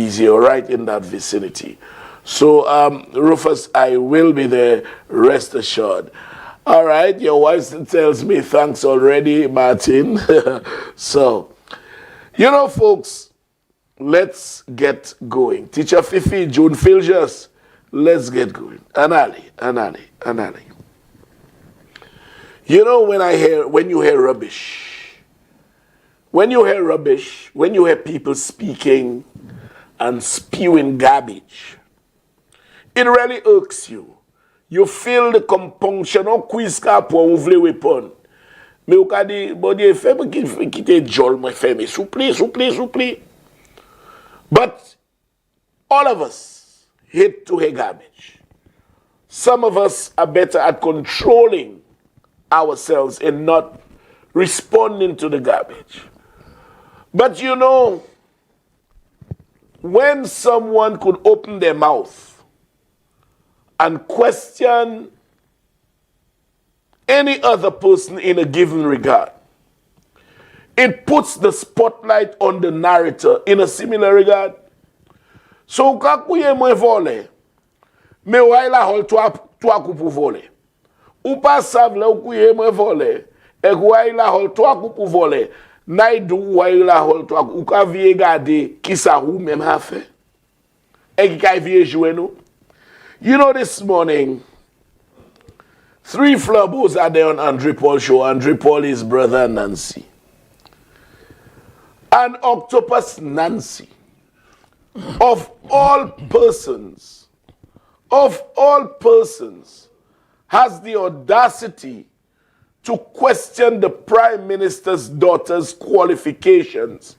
easy or right in that vicinity. So, Rufus, I will be there, rest assured. All right, your wife tells me thanks already, Martin. So, you know, folks, let's get going. Teacher Fifi, June Filgers, let's get going. Anali. You know, when you hear rubbish, when you hear people speaking and spewing garbage, it really irks you. You feel the compunction ou quiz ka pou ou vle wepon. Me ou ka di, body fè me kite jol me fè me. Soupli. But all of us hate to hear garbage. Some of us are better at controlling ourselves and not responding to the garbage. But you know, when someone could open their mouth and question any other person in a given regard, it puts the spotlight on the narrator in a similar regard. So, kakuye mwen vole, me wai la hol to akupu vole. Ou pa sav la ou kuye mwen vole, ek wai la hol to akupu vole, nay do wai la hol to akupu, ou ka vie gade ki sa ou mem ha fe. Ek ka vie jwe nou. You know, this morning, 3 flubos are there on Andre Paul show. Andre Paul is brother Nancy. And Octopus Nancy, of all persons, has the audacity to question the Prime Minister's daughter's qualifications.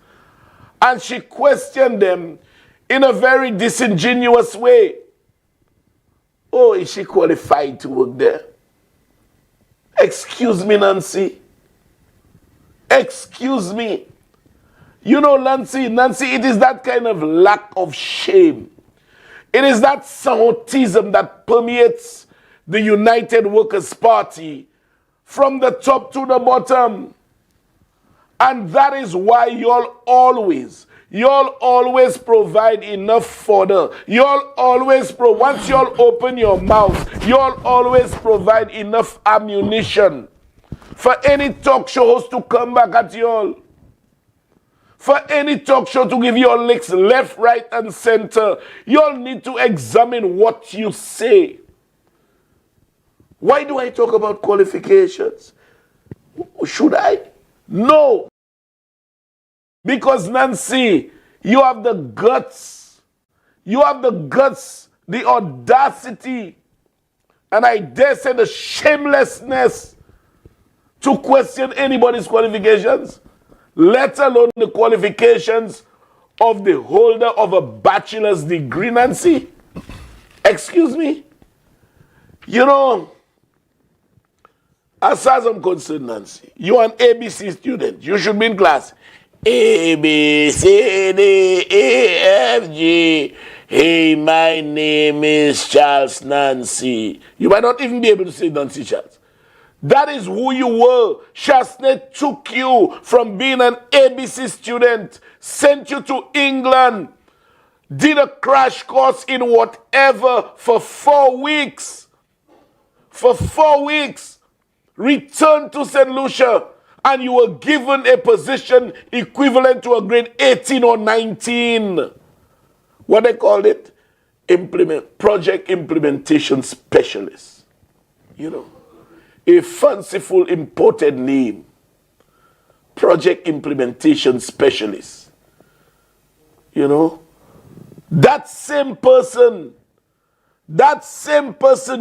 And she questioned them in a very disingenuous way. Oh, is she qualified to work there? Excuse me, Nancy. Excuse me. You know, Nancy, it is that kind of lack of shame. It is that Sahotism that permeates the United Workers' Party from the top to the bottom. And that is why y'all always provide enough fodder. Once y'all open your mouth, y'all always provide enough ammunition for any talk show host to come back at y'all. For any talk show to give you all licks left, right, and center. Y'all need to examine what you say. Why do I talk about qualifications? Should I? No. Because, Nancy, you have the guts. The audacity, and I dare say the shamelessness to question anybody's qualifications, let alone the qualifications of the holder of a bachelor's degree, Nancy. Excuse me. You know, as far as I'm concerned, Nancy, you're an ABC student. You should be in class. A, B, C, D, E, F, G. Hey, my name is Charles Nancy. You might not even be able to say Nancy Charles. That is who you were. Shast took you from being an ABC student, sent you to England, did a crash course in whatever for 4 weeks. For 4 weeks, returned to St. Lucia, and you were given a position equivalent to a grade 18 or 19. What they called it? Project implementation specialist. You know, a fanciful imported name. Project implementation specialist. You know, that same person,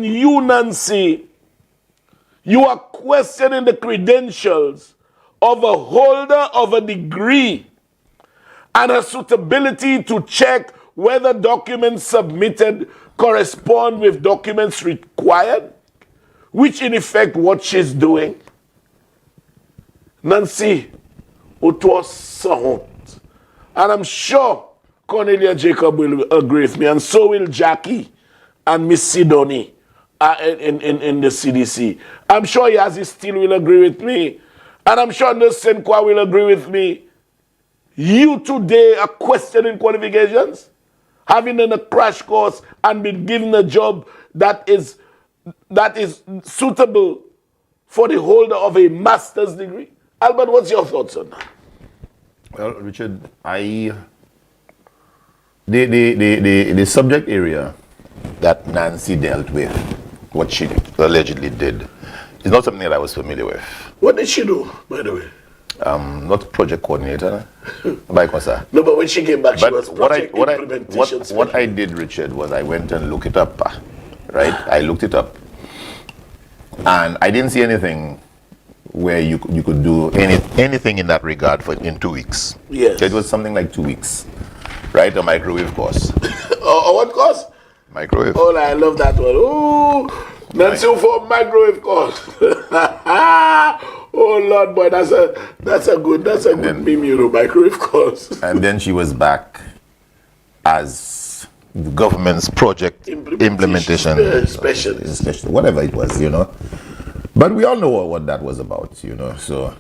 you, Nancy, you are questioning the credentials of a holder of a degree and her suitability to check whether documents submitted correspond with documents required, which in effect what she's doing. Nancy, it was so. And I'm sure Cornelia Jacob will agree with me, and so will Jackie and Miss Sidoni in the CDC. I'm sure Yazi still will agree with me. And I'm sure Nurse Senkwa will agree with me. You today are questioning qualifications? having done a crash course and been given a job that is suitable for the holder of a master's degree? Albert, what's your thoughts on that? Well, Richard, the subject area that Nancy dealt with, what she allegedly did, is not something that I was familiar with. What did she do, by the way? Not project coordinator, by Kosa. No, but when she came back, she was project implementation what I did, Richard, was I went and looked it up, right? I looked it up, and I didn't see anything where you could do anything in that regard in 2 weeks. Yes. It was something like 2 weeks, right? A microwave course. What course? Microwave. Oh, I love that one. Ooh, Nancy for microwave course. Oh Lord, boy, that's a good meme, you know, microwave course. And then she was back as the government's project implementation specialist, whatever it was, you know. But we all know what that was about, you know. So,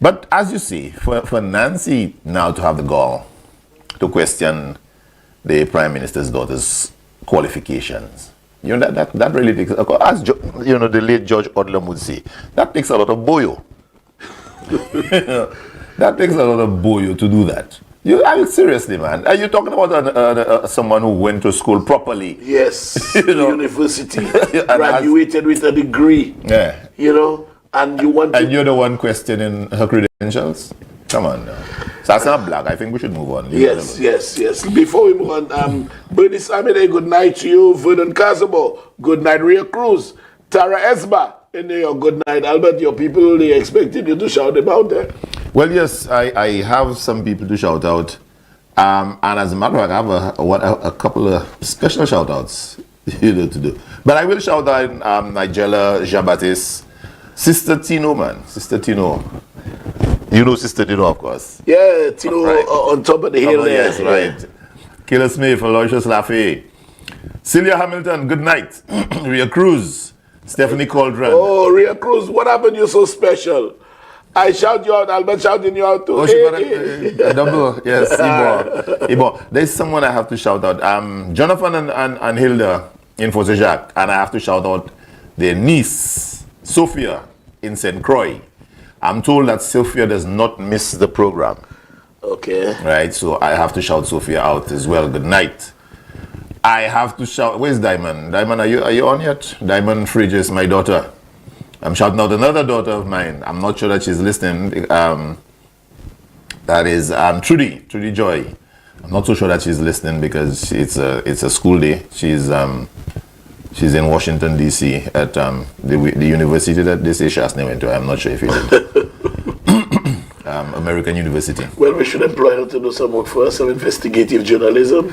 but as you see, for Nancy now to have the gall to question the Prime Minister's daughter's qualifications, you know, that really takes, as you know, the late George Odlum would say, that takes a lot of boyo. That takes a lot of boyo to do that. I mean, seriously, man. Are you talking about someone who went to school properly? Yes, you know? University, graduated with a degree. Yeah. You know, and you want and you're the one questioning her credentials? Come on now. So that's not black. I think we should move on. Yes. Before we move on, Bernie Samide, good night to you. Vernon Casabo, good night. Ria Cruz, Tara Esba, and your good night. Albert, your people, they expected you to shout them out there. Well, yes, I have some people to shout out. And as a matter of fact, I have a couple of special shout outs to do. But I will shout out Nigella Jean-Baptiste, Sister Tino, man. Sister Tino. You know Sister Tino, of course. Yeah, Tino right. On top of the hill there. Yes, right. Killer Smith, Aloysius Lafay. Celia Hamilton, good night. Ria Cruz, Stephanie Cauldron. Oh, Ria Cruz, what happened? You're so special. I shout you out, Albert shouting you out too. Oh, she got a double. Yes, Ibo. There's someone I have to shout out. Jonathan and Hilda in Fosse Jacques, and I have to shout out their niece, Sophia, in St. Croix. I'm told that Sophia does not miss the program. Okay. Right, so I have to shout Sophia out as well. Good night. I have to shout. Where's Diamond? Diamond, are you on yet? Diamond Fridges, my daughter. I'm shouting out another daughter of mine. I'm not sure that she's listening. That is Trudy Joy. I'm not so sure that she's listening because it's a school day. She's in Washington D.C. at the university that they say Shast went to. I'm not sure if you did. American University. Well, we should employ her to do some work for us, some investigative journalism.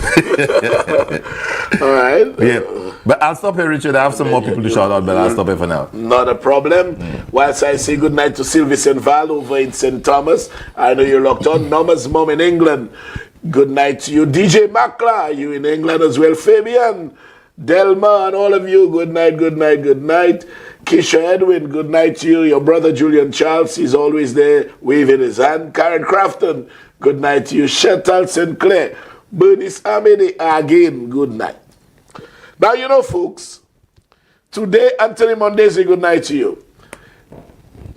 All right. Yeah. But I'll stop here, Richard. I have some more people to shout out, but I'll stop here for now. Not a problem. Whilst I say good night to Sylvie St. Val over in St. Thomas. I know you're locked on. Norma's mom in England. Good night to you. DJ Makla, you in England as well. Fabian, Delma, and all of you. Good night, good night, good night. Keisha Edwin, good night to you. Your brother Julian Charles, he's always there waving his hand. Karen Crafton, good night to you. Chantal Sinclair, Bernice Amede, again, good night. Now, you know, folks, today, Anthony Monday, say good night to you.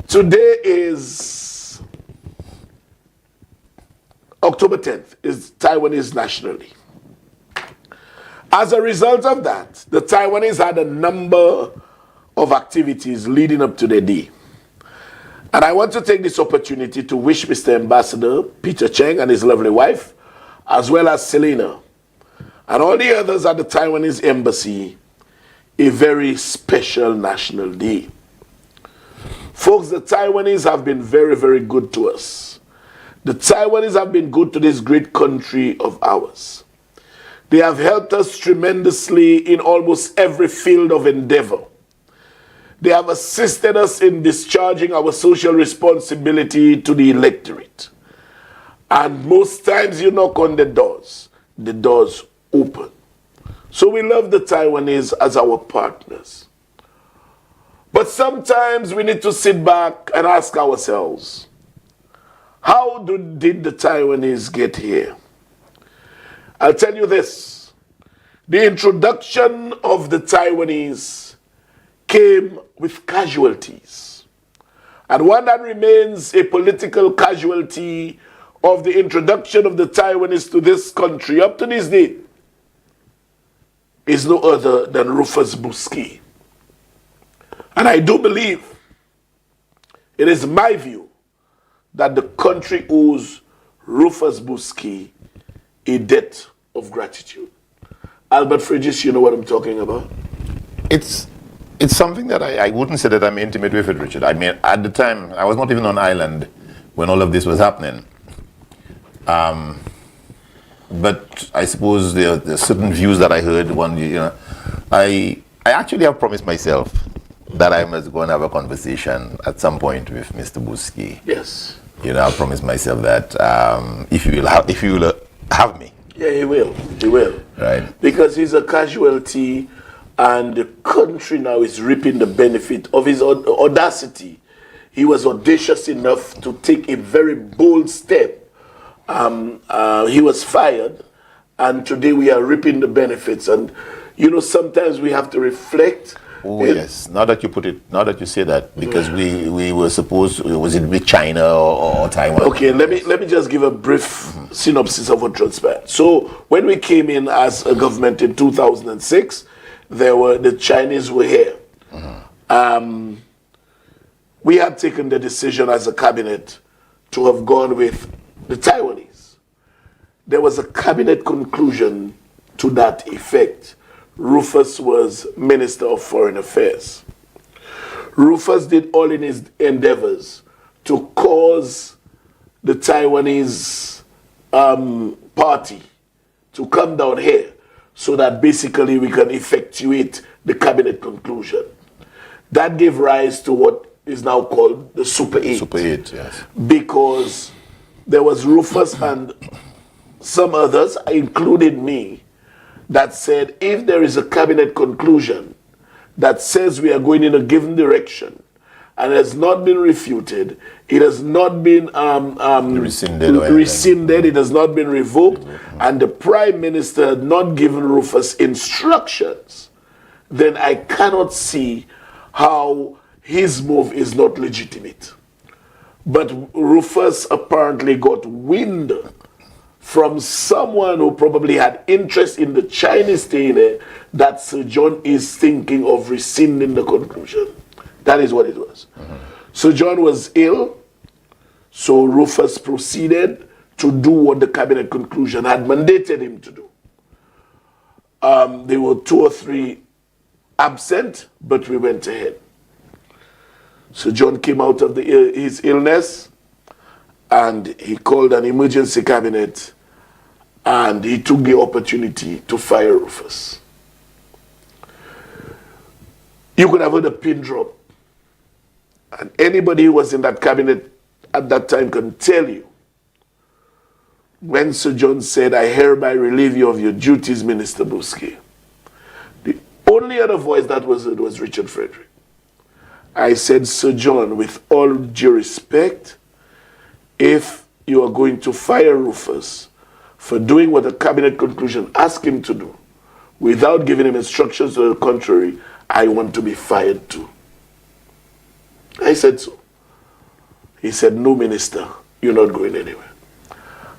Today is October 10th, is Taiwanese National Day. As a result of that, the Taiwanese had a number of activities leading up to the day. And I want to take this opportunity to wish Mr. Ambassador Peter Cheng and his lovely wife, as well as Selena, and all the others at the Taiwanese Embassy, a very special National Day. Folks, the Taiwanese have been very, very good to us. The Taiwanese have been good to this great country of ours. They have helped us tremendously in almost every field of endeavor. They have assisted us in discharging our social responsibility to the electorate. And most times you knock on the doors open. So we love the Taiwanese as our partners. But sometimes we need to sit back and ask ourselves, how did the Taiwanese get here? I'll tell you this. The introduction of the Taiwanese came with casualties. And one that remains a political casualty of the introduction of the Taiwanese to this country up to this day is no other than Rufus Bousquet. And I do believe, it is my view, that the country owes Rufus Bousquet a debt of gratitude. Albert Frederick, you know what I'm talking about? It's something that I wouldn't say that I'm intimate with it, Richard. I mean, at the time, I was not even on island when all of this was happening. But I suppose there are certain views that I heard. I actually have promised myself that I must go and have a conversation at some point with Mr. Bousquet. Yes. I promised myself that if you will have me. Yeah, he will. He will. Right. Because he's a casualty, and the country now is reaping the benefit of his audacity. He was audacious enough to take a very bold step. He was fired, and today we are reaping the benefits. And sometimes we have to reflect. Oh yes, now that you say that, because we were supposed, was it with China or Taiwan? Okay, let me just give a brief synopsis of what transpired. So when we came in as a government in 2006, the Chinese were here. We had taken the decision as a cabinet to have gone with the Taiwanese. There was a cabinet conclusion to that effect. Rufus was Minister of Foreign Affairs. Rufus did all in his endeavors to cause the Taiwanese party to come down here so that basically we can effectuate the cabinet conclusion. That gave rise to what is now called the Super 8. Super 8, yes. Because there was Rufus and some others, including me, that said if there is a cabinet conclusion that says we are going in a given direction and it has not been refuted, it has not been rescinded, it has not been revoked, and the Prime Minister had not given Rufus instructions, then I cannot see how his move is not legitimate. But Rufus apparently got wind from someone who probably had interest in the Chinese staying that Sir John is thinking of rescinding the conclusion. That is what it was. Sir John was ill, so Rufus proceeded to do what the cabinet conclusion had mandated him to do. There were 2 or 3 absent, but we went ahead. Sir John came out of his illness, and he called an emergency cabinet, and he took the opportunity to fire Rufus. You could have heard a pin drop. And anybody who was in that cabinet at that time can tell you, when Sir John said, "I hereby relieve you of your duties, Minister Bousquet," the only other voice that was heard was Richard Frederick. I said, "Sir John, with all due respect, if you are going to fire Rufus for doing what the cabinet conclusion asked him to do, without giving him instructions to the contrary, I want to be fired too." I said so. He said, "No, Minister, you're not going anywhere."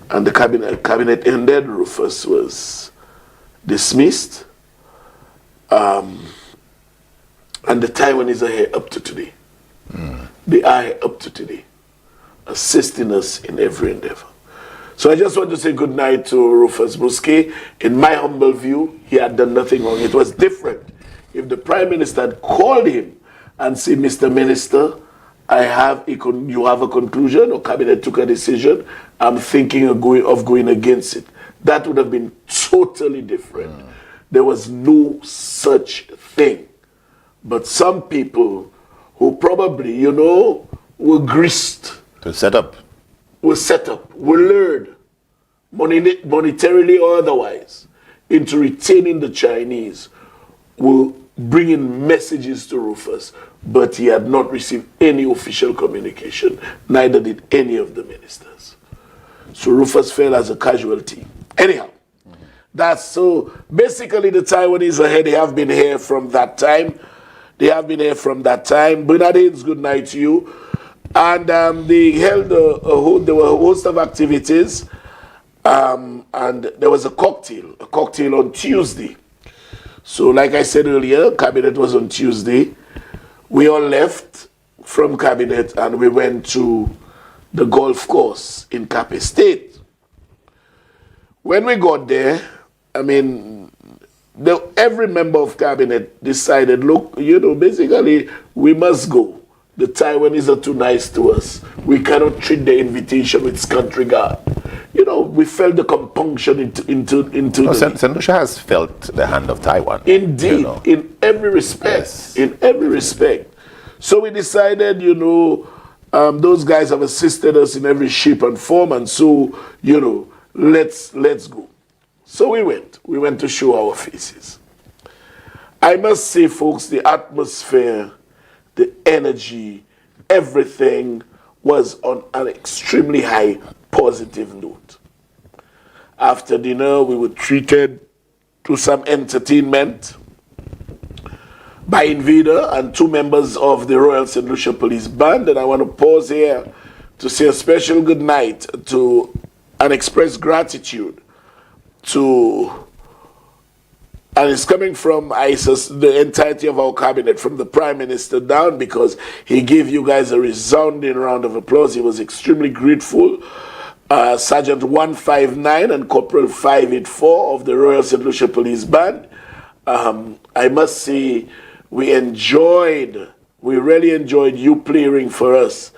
And the cabinet ended. Rufus was dismissed. And the Taiwanese are here up to today. They are here up to today, assisting us in every endeavor. So I just want to say good night to Rufus Bousquet. In my humble view, he had done nothing wrong. It was different if the Prime Minister had called him and said, "Mr. Minister, you have a conclusion, or cabinet took a decision. I'm thinking of going against it." That would have been totally different. There was no such thing. But some people who probably, were greased, To set up, were lured, monetarily or otherwise, into retaining the Chinese, were bringing messages to Rufus, but he had not received any official communication, neither did any of the ministers. So Rufus fell as a casualty. Anyhow, That's so. Basically, the Taiwanese are here. They have been here from that time. They have been here from that time. Bernadines, good night to you. And they held there were a host of activities. And there was a cocktail on Tuesday. So, like I said earlier, cabinet was on Tuesday. We all left from cabinet and we went to the golf course in Cape State. When we got there, I mean, every member of cabinet decided, look, basically, we must go. The Taiwanese are too nice to us. We cannot treat the invitation with scant regard. We felt the compunction into St. Lucia has felt the hand of Taiwan. Indeed, in every respect. Yes. In every respect. So we decided, those guys have assisted us in every shape and form, and so, let's go. So we went. We went to show our faces. I must say, folks, the atmosphere, the energy, everything was on an extremely high positive note. After dinner, we were treated to some entertainment by Invader and two members of the Royal St. Lucia Police Band. And I want to pause here to say a special good night and express gratitude to, and it's coming from the entirety of our cabinet, from the Prime Minister down, because he gave you guys a resounding round of applause. He was extremely grateful. Sergeant 159 and Corporal 584 of the Royal St. Lucia Police Band. I must say, we really enjoyed you playing for us.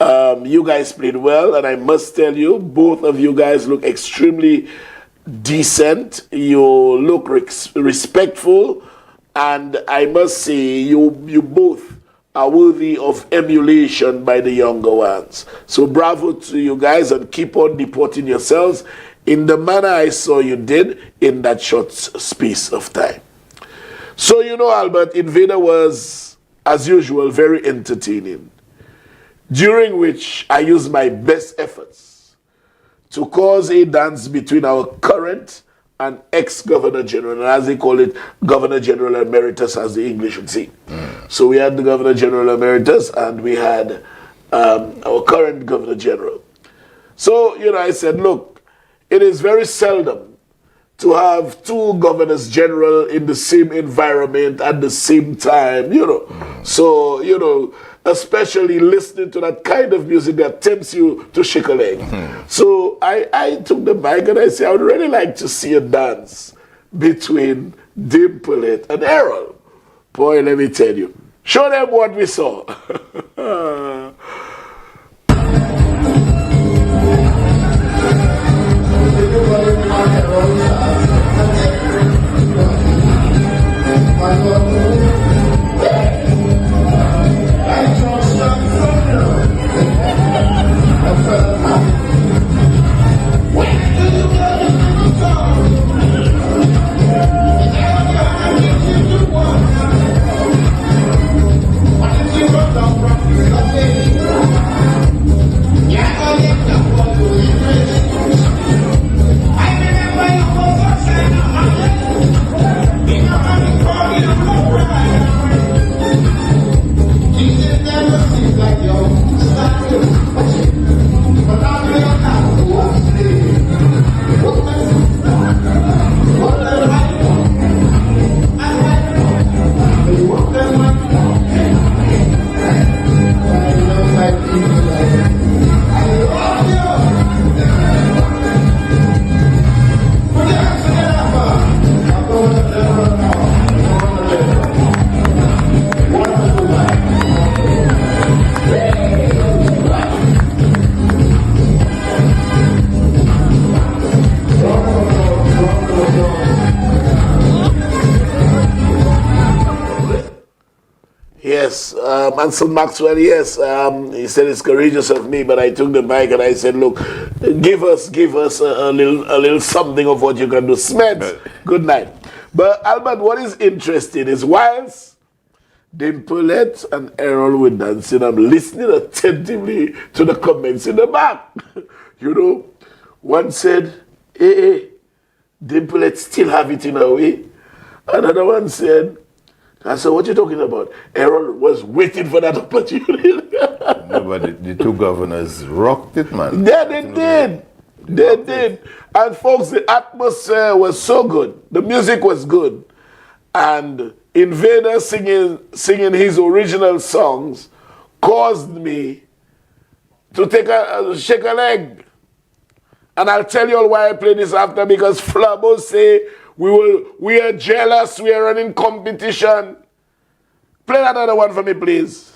You guys played well, and I must tell you, both of you guys look extremely decent. You look respectful, and I must say, you both are worthy of emulation by the younger ones. So bravo to you guys, and keep on deporting yourselves in the manner I saw you did in that short space of time. So, Albert, Invader was, as usual, very entertaining, during which I used my best efforts to cause a dance between our current and ex-Governor General, and as they call it, Governor General Emeritus, as the English would say. So we had the Governor General Emeritus, and we had our current Governor General. So, I said, look, it is very seldom to have two Governors General in the same environment at the same time, So, especially listening to that kind of music that tempts you to shake a leg. So I took the mic and I said, I would really like to see a dance between Dimplet and Errol. Boy, let me tell you. Show them what we saw. Yes, Ansel Maxwell, yes. He said it's courageous of me, but I took the mic and I said, look, give us a little something of what you can do. Smeds, good night. But Albert, what is interesting is whilst Dimplet and Errol were dancing, I'm listening attentively to the comments in the back. One said, hey, Dimplet still have it in a way. Another one said, I said, what you talking about? Errol was waiting for that opportunity. No, but the two governors rocked it, man. Yeah, they did. They did. And folks, the atmosphere was so good. The music was good. And Invader singing his original songs caused me to shake a leg. And I'll tell you all why I play this after, because Flabo say we are jealous, we are running competition. Play another one for me, please.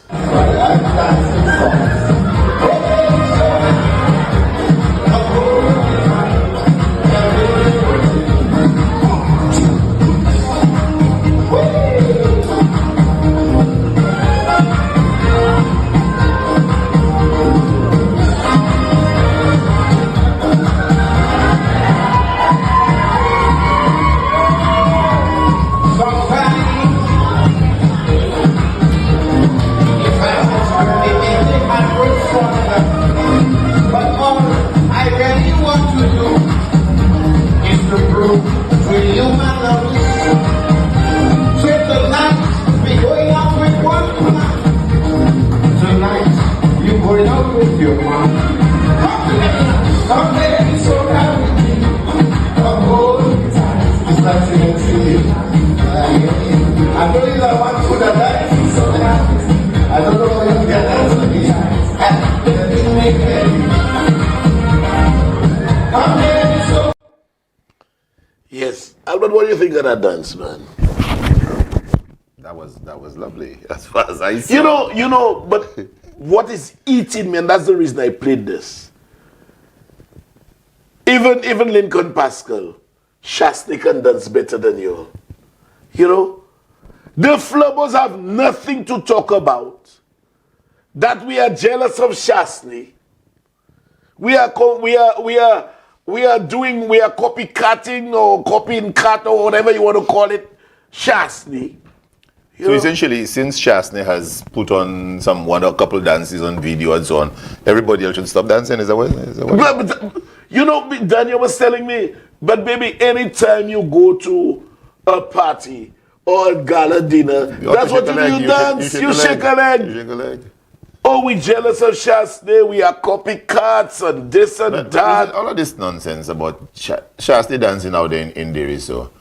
Yes. Albert, what do you think of that dance, man? That was lovely, as far as I see. But what is eating me, and that's the reason I played this. Even Lincoln Pascal, Shast can dance better than you. The Flubos have nothing to talk about. That we are jealous of Shastney. We are copycatting or copying cat or whatever you want to call it, Shastney. So essentially, since Shastney has put on a couple dances on video and so on, everybody else should stop dancing. Is that what? But Daniel was telling me, but baby, anytime you go to a party or a gala dinner, that's what you do. Dance. You shake a leg. You shake a leg. Oh, we jealous of Shastney. We are copycats and this and that. All of this nonsense about Shastney dancing out there in Derry, so.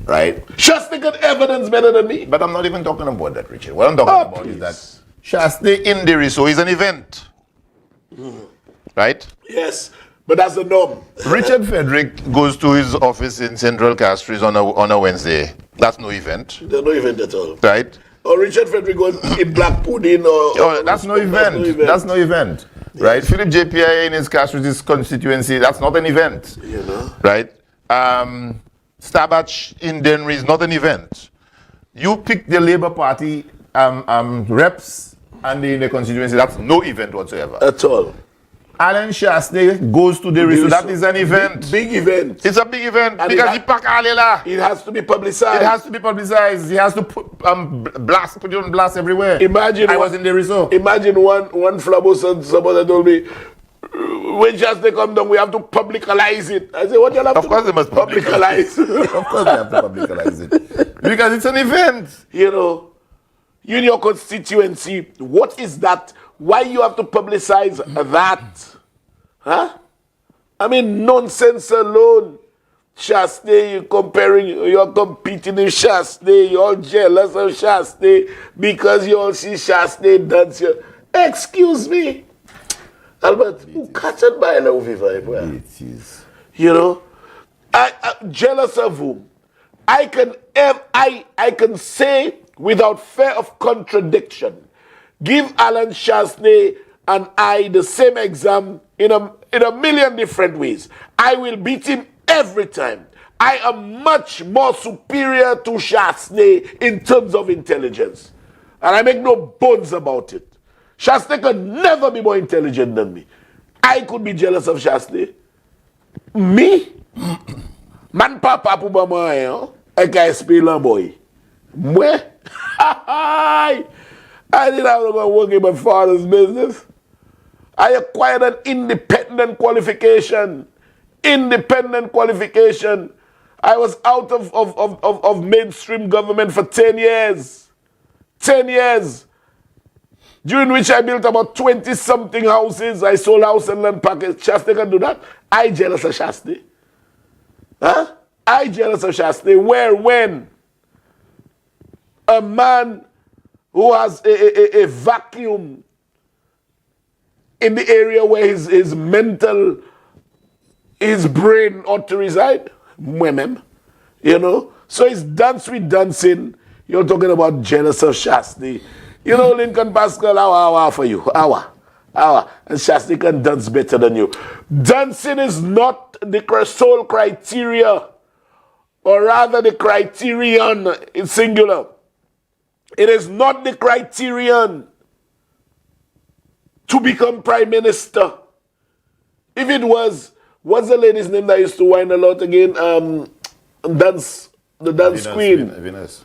Right? Shastney got evidence better than me. But I'm not even talking about that, Richard. What I'm talking about is that Shastney in the Riso is an event. Right? Yes, but that's the norm. Richard Frederick goes to his office in Central Castries on a Wednesday. That's no event. There's no event at all. Right? Or Richard Frederick going in black pudding or that's no event. That's no event. Yes. Right? Philip JPI in his Castries constituency, that's not an event. Right? Stabach in Denry is not an event. You pick the Labour Party reps and in the constituency, that's no event whatsoever. At all. Alan Shastney goes to Derry, so that is an event. Big event. It's a big event and because he pack Alela. It has to be publicized. It has to be publicized. He has to put it on blast everywhere. Imagine I was in Derry, so. Imagine one Flabo son, somebody told me, when Shastney come down, we have to publicize it. I said, what do you have to do? Of course they must publicize. Of course they have to publicize it. Because it's an event. You in your constituency, what is that? Why you have to publicize that? Huh? I mean, nonsense alone. Shastney, you're competing with Shastney, you're all jealous of Shastney because you all see Shastney dance here. Excuse me. Albert, who catch it by love vibe? It is. I'm jealous of whom? I can say without fear of contradiction, give Alan Shastney and I the same exam in a million different ways. I will beat him every time. I am much more superior to Shastney in terms of intelligence. And I make no bones about it. Shastney can never be more intelligent than me. I could be jealous of Shastney. Me? Man papa pou ba mwen, I can speak boy. Mwen? I didn't have to go work in my father's business. I acquired an independent qualification. I was out of mainstream government for 10 years. 10 years. During which I built about 20-something houses. I sold house and land package. Shasta can do that. I jealous of Shasta. Huh? I jealous of Shasta. Where, when? A man who has a vacuum in the area where his mental, his brain ought to reside. Women, you know. So it's dance with dancing. You're talking about jealous of Shasti. You know, Lincoln Pascal, hour for you. Hour. And Shasti can dance better than you. Dancing is not the sole criteria, or rather the criterion in singular. It is not the criterion to become prime minister. If it was, what's the lady's name that used to whine a lot again? The dance queen. Venus.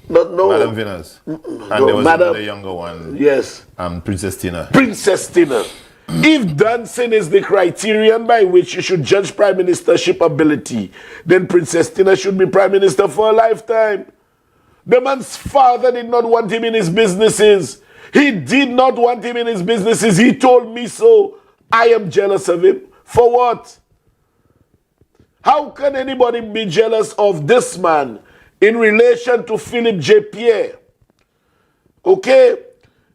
No. Madam Venus. And there was another younger one. Yes. Princess Tina. Princess Tina. If dancing is the criterion by which you should judge prime ministership ability, then Princess Tina should be prime minister for a lifetime. The man's father did not want him in his businesses. He did not want him in his businesses. He told me so. I am jealous of him. For what? How can anybody be jealous of this man in relation to Philip J. Pierre? Okay?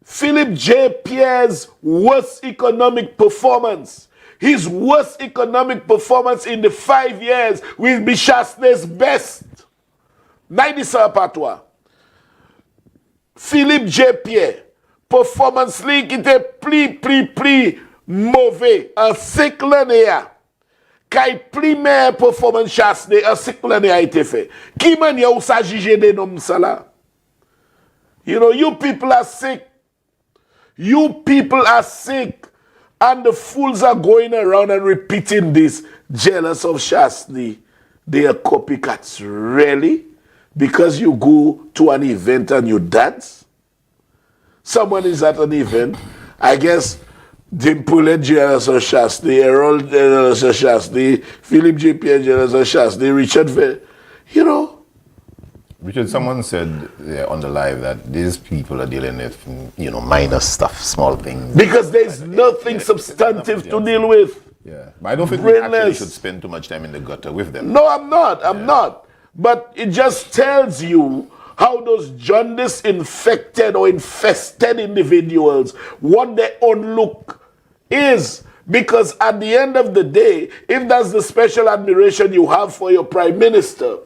Philip J. Pierre's worst economic performance, his worst economic performance in the 5 years will be Shasta's best. Naidisa Patwa. Philippe J. Pierre, performance li qui te pli mauvais, un cycle l'année a. Kay pli meilleur performance Shast un cycle l'année a été fait. Qui mania ou sa jige de nom ça là? You know, you people are sick. You people are sick. And the fools are going around and repeating this. Jealous of Shasti. They are copycats. Really? Because you go to an event and you dance? Someone is at an event. I guess Dimpule jealous of Shasti, Errol jealous of Shasti, Philip J. Pierre jealous of Shasti, Richard you know. Richard, someone said on the live that these people are dealing with, minor stuff, small things. Because there's nothing substantive to deal with. Yeah, but I don't think we actually should spend too much time in the gutter with them. No, I'm not. I'm not. But it just tells you how those jaundice-infected or infested individuals, what their own look is. Because at the end of the day, if that's the special admiration you have for your prime minister,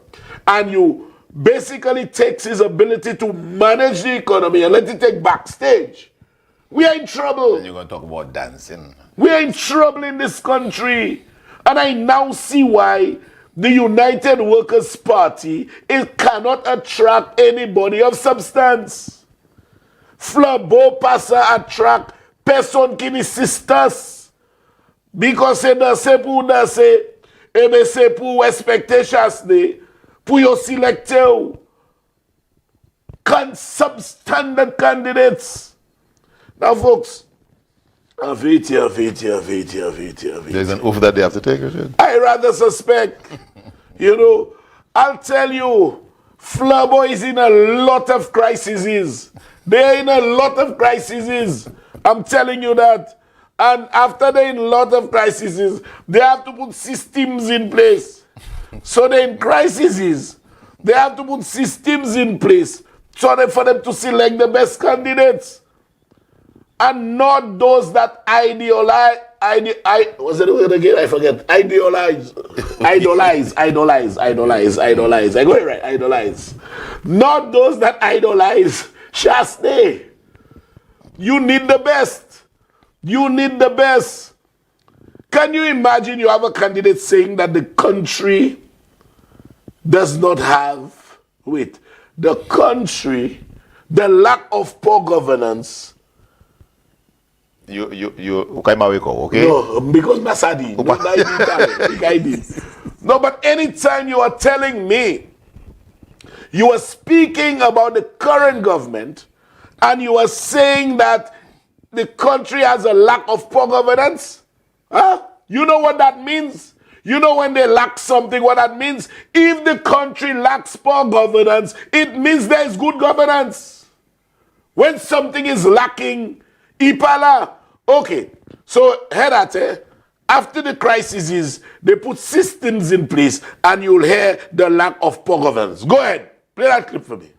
and you basically takes his ability to manage the economy and let it take backstage, we are in trouble. And you're going to talk about dancing. We are in trouble in this country. And I now see why the United Workers' Party, it cannot attract anybody of substance. Flabo passa attract person qui ni sistas. Because c'est danser pour danser, et bien c'est pour respecter Shasta, pour yo selecter substandard candidates. Now folks, There's an oath that they have to take, Richard? I rather suspect. I'll tell you, Flabo is in a lot of crises. They're in a lot of crises. I'm telling you that. And after they're in a lot of crises, they have to put systems in place. So they're in crises. They have to put systems in place for them to select the best candidates. And not those that idolize. What's the word again? I forget. Idolize. I go right. Idolize. Not those that idolize. Shasta. You need the best. You need the best. Can you imagine you have a candidate saying that the country does not have, the country, the lack of poor governance. You okay? No, because Masadi. No, but anytime you are telling me, you are speaking about the current government, and you are saying that the country has a lack of poor governance, huh? You know what that means? You know when they lack something, what that means? If the country lacks poor governance, it means there is good governance. When something is lacking, ipala. Okay, so herate, after the crisis is, they put systems in place and you'll hear the lack of poor governance. Go ahead, play that clip for me.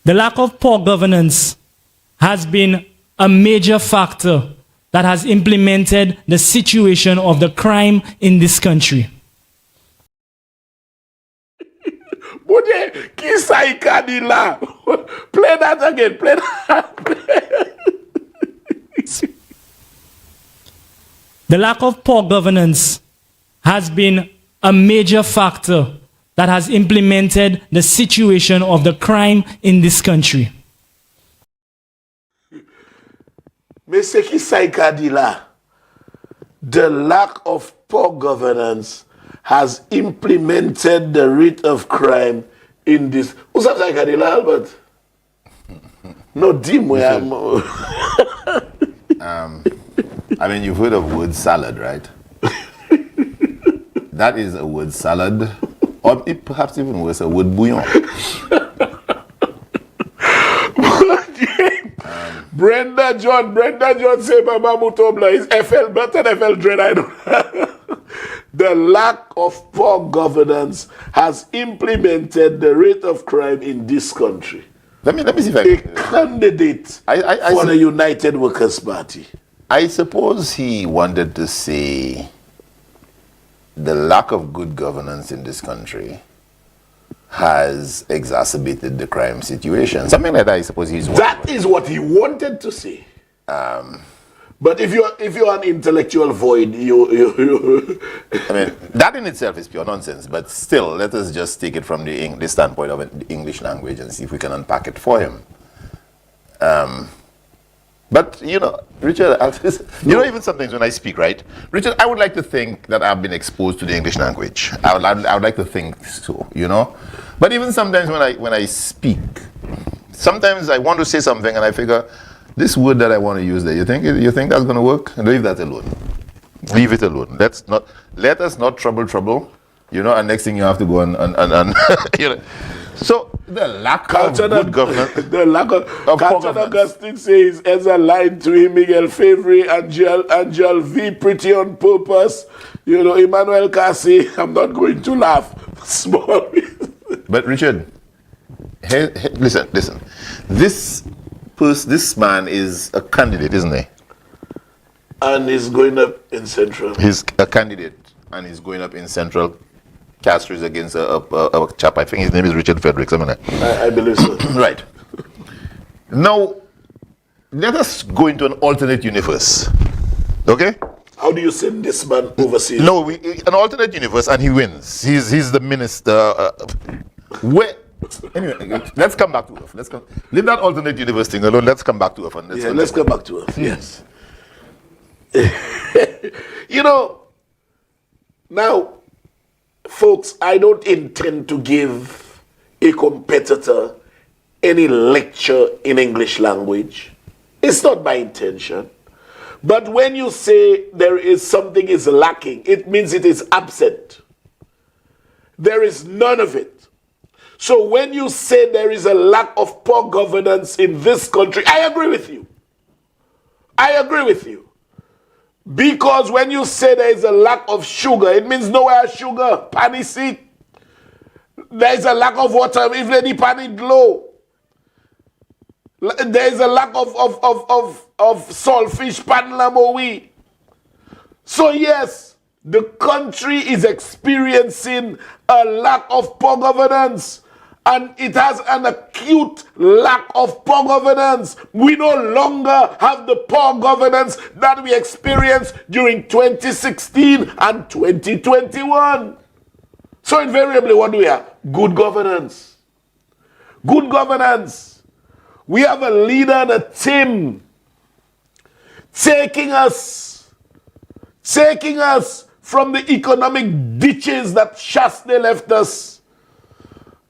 The lack of poor governance has been a major factor that has implemented the situation of the crime in this country. Play that again, play that. The lack of poor governance has been a major factor that has implemented the situation of the crime in this country. The lack of poor governance has implemented the rate of crime in this. Who's that, Albert? No, dim where I'm. I mean, you've heard of word salad, right? That is a word salad, or perhaps even worse, a word bouillon. Brenda John say Mama Mutobla is FL better than FL Dread. I know. The lack of poor governance has implemented the rate of crime in this country. Let me see if I can. A candidate for the United Workers' Party. I suppose he wanted to say the lack of good governance in this country has exacerbated the crime situation. Something like that, I suppose he's. That is what he wanted to say. But if you're an intellectual void, you I mean, that in itself is pure nonsense. But still, let us just take it from the standpoint of the English language and see if we can unpack it for him. But, you know, Richard, you know, even sometimes when I speak, right? Richard, I would like to think that I've been exposed to the English language. I would like to think so, you know? But even sometimes when I speak, sometimes I want to say something and I figure, this word that I want to use there, you think that's going to work? Leave that alone. Leave it alone. Let us not trouble, you know, and next thing you have to go and you know. So the lack of good governance, the lack of Captain Augustine says as a line to him, Miguel Favre, Angel V, pretty on purpose. You know, Emmanuel Cassi, I'm not going to laugh. Small. But Richard, listen. This man is a candidate, isn't he? And he's going up in Central. He's a candidate, and he's going up in Central. Castro is against a chap, I think his name is Richard Frederick, something like that. I believe so. Right. Now, let us go into an alternate universe. Okay? How do you send this man overseas? No, an alternate universe, and he wins. He's the minister. Where? Anyway, let's come back to Earth. Leave that alternate universe thing alone. Let's come back to Earth. Let's come back to Earth. Yes. You know, now, folks, I don't intend to give a competitor any lecture in English language. It's not my intention. But when you say something is lacking, it means it is absent. There is none of it. So when you say there is a lack of poor governance in this country, I agree with you. Because when you say there is a lack of sugar, it means nowhere sugar, pani seed. There is a lack of water, if any pani glow. There is a lack of saltfish, pan lamowi. So yes, the country is experiencing a lack of poor governance. And it has an acute lack of poor governance. We no longer have the poor governance that we experienced during 2016 and 2021. So invariably, what do we have? Good governance. Good governance. We have a leader and a team taking us from the economic ditches that Shast left us.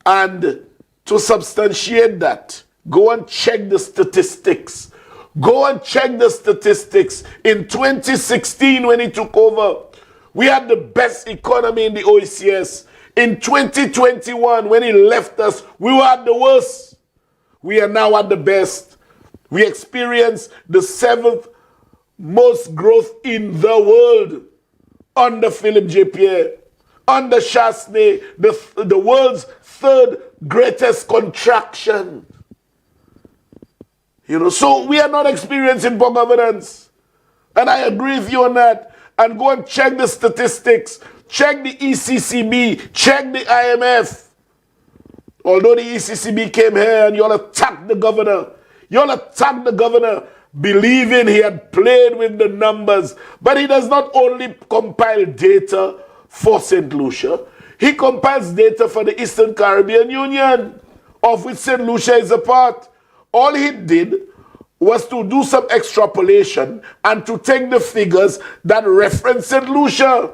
And to substantiate that, go and check the statistics. Go and check the statistics. In 2016, when he took over, we had the best economy in the OECS. In 2021, when he left us, we were at the worst. We are now at the best. We experienced the 7th most growth in the world under Philip J. Pierre. Under Shast, the world's 3rd greatest contraction. So we are not experiencing poor governance. And I agree with you on that. And go and check the statistics. Check the ECCB. Check the IMF. Although the ECCB came here and you all attacked the governor. You all attacked the governor believing he had played with the numbers. But he does not only compile data for St. Lucia. He compiles data for the Eastern Caribbean Union, of which St. Lucia is a part. All he did was to do some extrapolation and to take the figures that reference St. Lucia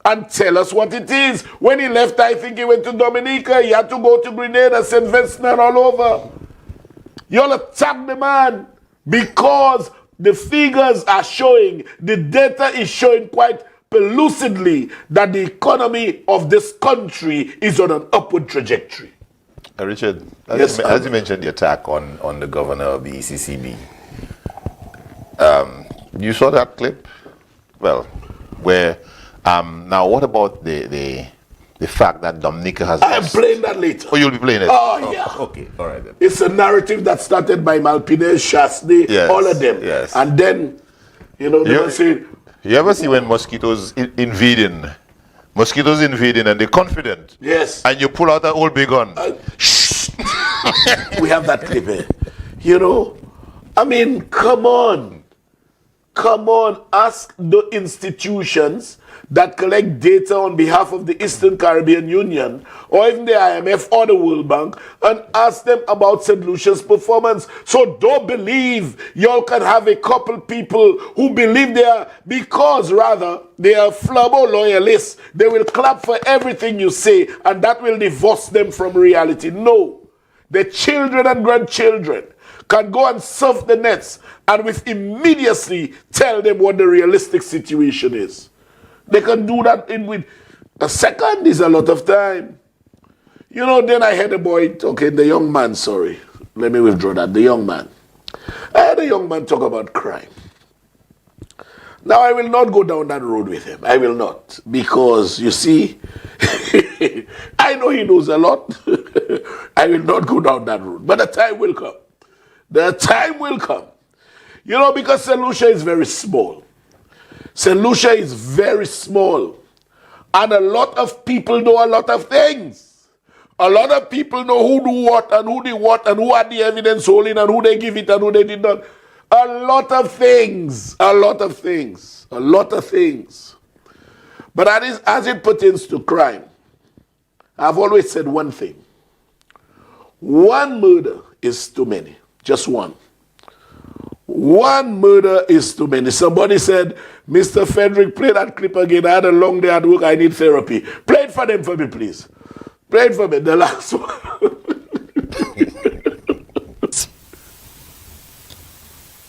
and tell us what it is. When he left, I think he went to Dominica. He had to go to Grenada, St. Vincent, and all over. You all attack the man because the figures are showing, the data is showing quite lucidly that the economy of this country is on an upward trajectory. Richard, Yes, as you mentioned the attack on the governor of the ECCB, you saw that clip? Well, where, now what about the fact that Dominica has... I am playing that later. Oh, you'll be playing it? Oh, yeah. Okay, all right then. It's a narrative that started by Malpines, Shast, Yes, all of them. yes. And then, they were saying... You ever see when mosquitoes invading? Mosquitoes invading and they're confident. Yes. And you pull out an old big gun. We have that clip here. I mean, come on. Come on. Ask the institutions that collect data on behalf of the Eastern Caribbean Union, or even the IMF or the World Bank, and ask them about St. Lucia's performance. So don't believe y'all can have a couple people who believe because rather they are flabo loyalists. They will clap for everything you say, and that will divorce them from reality. No. The children and grandchildren can go and surf the nets and with immediacy tell them what the realistic situation is. They can do that with a second is a lot of time. Then I heard the young man, sorry. Let me withdraw that, the young man. I heard a young man talk about crime. Now, I will not go down that road with him. I will not. Because, you see, I know he knows a lot. I will not go down that road. But the time will come. The time will come. Because St. Lucia is very small. St. Lucia is very small. And a lot of people know a lot of things. A lot of people know who do what and who had the evidence holding and who they give it and who they did not. A lot of things. A lot of things. A lot of things. But as it pertains to crime, I've always said one thing. One murder is too many. Just one. One murder is too many. Somebody said, Mr. Frederick, play that clip again. I had a long day at work. I need therapy. Play it for them for me, please. Play it for me. The last one.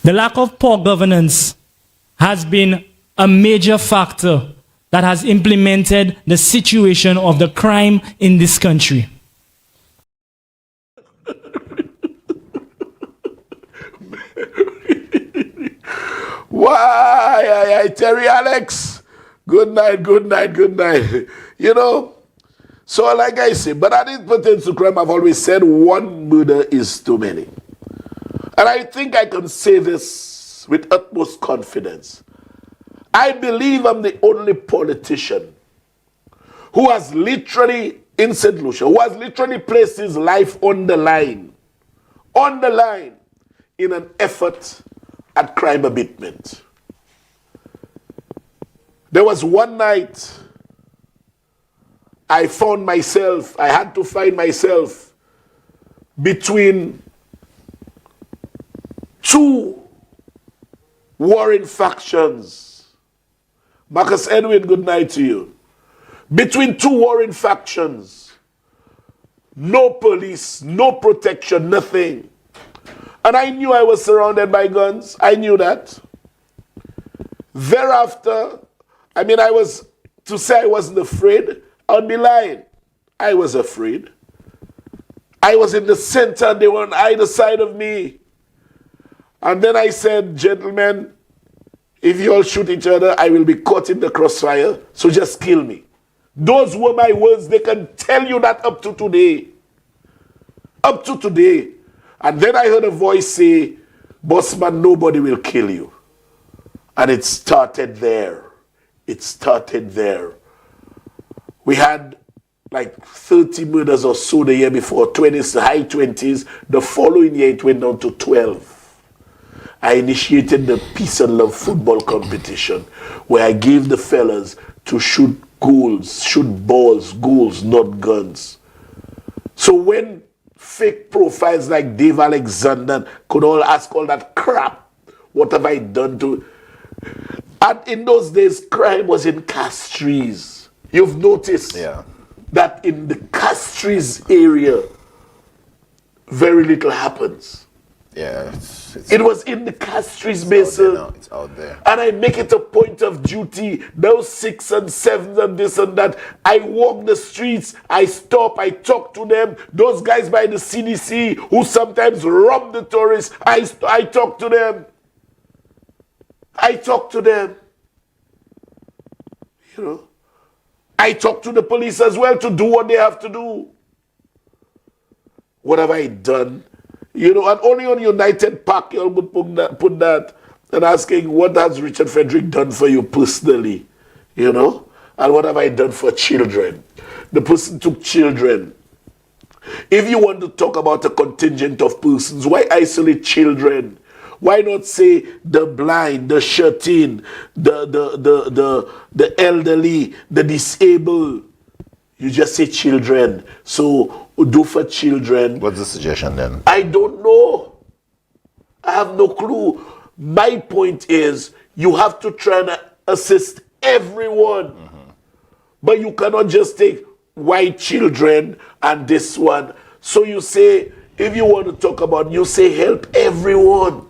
The lack of poor governance has been a major factor that has implemented the situation of the crime in this country. Why, Terry Alex, good night. So like I say, but as it pertains to crime, I've always said one murder is too many. And I think I can say this with utmost confidence. I believe I'm the only politician who has literally, in St. Lucia, who has literally placed his life on the line, in an effort at crime abatement. There was one night I had to find myself between two warring factions. Marcus Edwin, good night to you. Between two warring factions. No police, no protection, nothing. And I knew I was surrounded by guns. I knew that. Thereafter, to say I wasn't afraid, I would be lying. I was afraid. I was in the center, they were on either side of me. And then I said, gentlemen, if you all shoot each other, I will be caught in the crossfire, so just kill me. Those were my words. They can tell you that up to today. Up to today. And then I heard a voice say, Bossman, nobody will kill you. And it started there. It started there. We had like 30 murders or so the year before, high 20s. The following year, it went down to 12. I initiated the Peace and Love football competition where I gave the fellas to shoot goals, shoot balls, goals, not guns. So when fake profiles like Dave Alexander could all ask all that crap, what have I done to... And in those days, crime was in Castries. You've noticed that in the Castries area, very little happens. Yeah, it was in the Castries Basin. It's out there. And I make it a point of duty. Those 6 and 7 and this and that. I walk the streets. I stop. I talk to them. Those guys by the CDC who sometimes rob the tourists. I talk to them. I talk to them. You know. I talk to the police as well to do what they have to do. What have I done? You know, and only on United Park you all would put that and asking, what has Richard Frederick done for you personally? You know? And what have I done for children? The person took children. If you want to talk about a contingent of persons, why isolate children? Why not say the blind, the shut-in, the elderly, the disabled? You just say children. So do for children. What's the suggestion then? I don't know. I have no clue. My point is you have to try and assist everyone. But you cannot just take white children and this one. So you say, if you want to talk about, you say help everyone.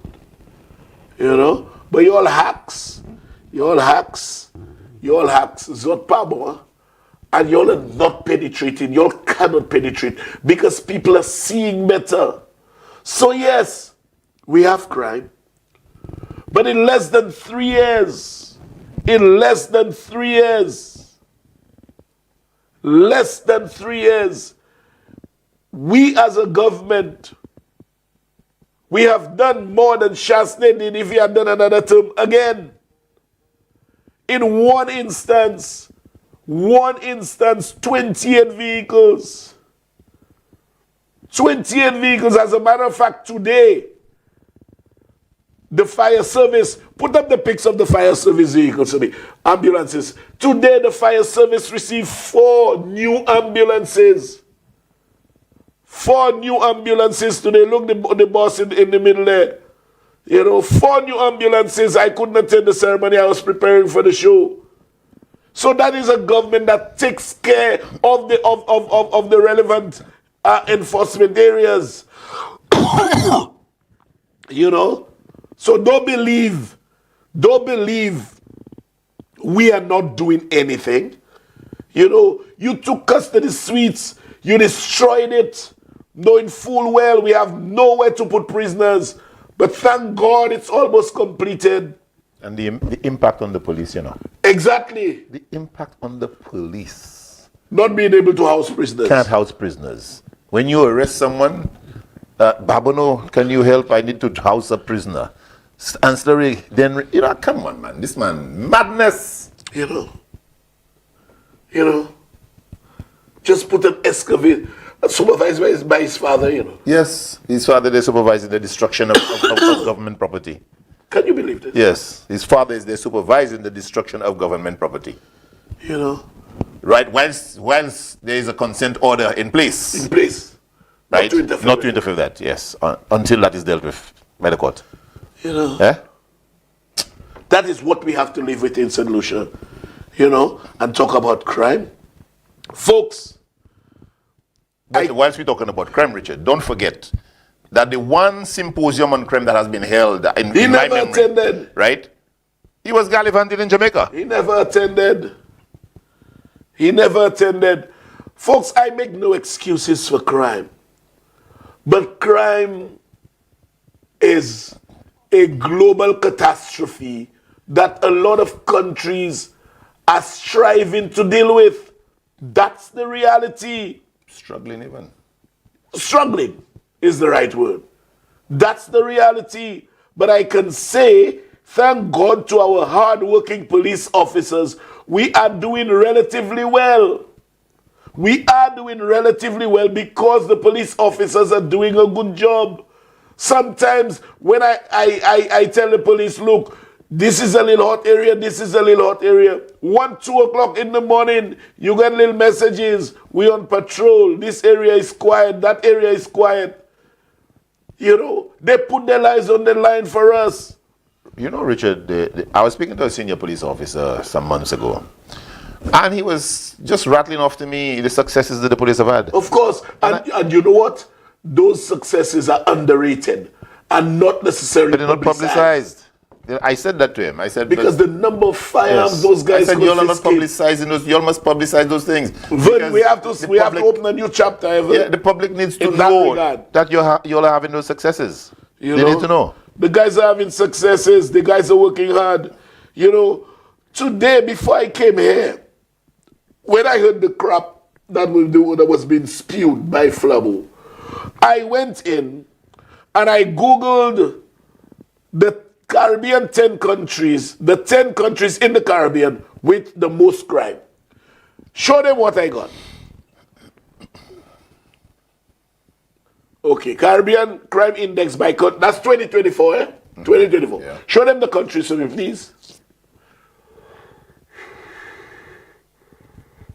You know? But you all hacks. You all hacks. You all hacks. Zot pabo. And you all are not penetrating. You all cannot penetrate because people are seeing better. So yes, we have crime. But in less than 3 years, less than 3 years, we as a government, we have done more than Shast did if he had done another term again. In one instance, 28 vehicles. 28 vehicles. As a matter of fact, today, the fire service, put up the pics of the fire service vehicles today, ambulances. Today, the fire service received 4 new ambulances. 4 new ambulances today. Look, the boss in the middle there. You know, 4 new ambulances. I couldn't attend the ceremony. I was preparing for the show. So that is a government that takes care of the relevant enforcement areas. You know? So don't believe we are not doing anything. You know, you took custody suites, you destroyed it, knowing full well we have nowhere to put prisoners. But thank God it's almost completed. And the impact on the police, you know. Exactly. The impact on the police. Not being able to house prisoners. Can't house prisoners. When you arrest someone, Babono, can you help? I need to house a prisoner. Ancillary, then, you know, come on, man. This man, madness. You know. Just put an excavator, supervised by his father, you know. Yes, his father, they're supervising the destruction of government property. Can you believe this? Yes, his father is there supervising the destruction of government property. You know. Right, once there is a consent order in place. In place. Right, not to interfere with that, yes, until that is dealt with by the court. You know. Yeah? That is what we have to live with in St. Lucia, you know, and talk about crime. Folks. Whilst we're talking about crime, Richard, don't forget, that the one symposium on crime that has been held in He in my never memory, attended. right? He was gallivanting in Jamaica. He never attended. He never attended. Folks, I make no excuses for crime. But crime is a global catastrophe that a lot of countries are striving to deal with. That's the reality. Struggling even. Struggling is the right word. That's the reality. But I can say, thank God to our hard-working police officers, we are doing relatively well. We are doing relatively well because the police officers are doing a good job. Sometimes when I tell the police, look, this is a little hot area, this is a little hot area. 1, 2 o'clock in the morning, you get little messages, we on patrol, this area is quiet, that area is quiet. You know, they put their lives on the line for us. You know, Richard, I was speaking to a senior police officer some months ago, and he was just rattling off to me the successes that the police have had. Of course, and you know what? Those successes are underrated and not necessarily But they're not publicized. I said that to him. I said because the number of firearms those guys I said, y'all are not confiscate. publicizing those. Y'all must publicize those things. Vern, we have to Public- open a new chapter. Ever. Yeah, the public needs to In that know regard. that y'all are having those successes. You They know, need to know. The guys are having successes. The guys are working hard. You know, today before I came here, when I heard the crap that was being spewed by Flabo, I went in and I Googled the Caribbean 10 countries, the 10 countries in the Caribbean with the most crime. Show them what I got. Okay, Caribbean Crime Index by country. That's 2024, eh? 2024. Yeah. Show them the countries for me, please.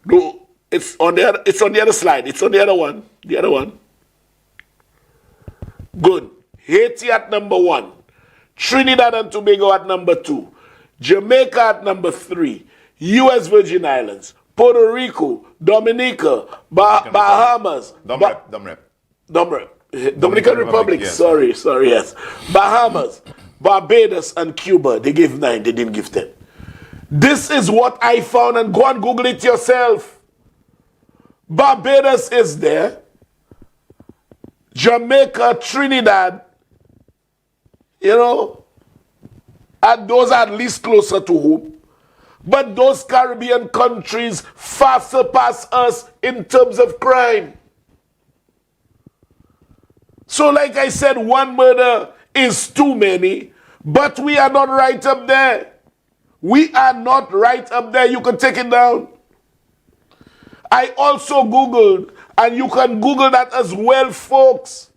No, it's on the other slide. It's on the other one. The other one. Good. Haiti at number 1. Trinidad and Tobago at number 2. Jamaica at number 3. U.S. Virgin Islands. Puerto Rico. Dominica. Bahamas. Dominican Republic. Yes. Sorry, yes. Bahamas, Barbados, and Cuba. They gave 9, they didn't give 10. This is what I found, and go and Google it yourself. Barbados is there. Jamaica, Trinidad, you know, and those are at least closer to home. But those Caribbean countries far surpass us in terms of crime. So like I said, one murder is too many, but we are not right up there. We are not right up there. You can take it down. I also Googled, and you can Google that as well, folks.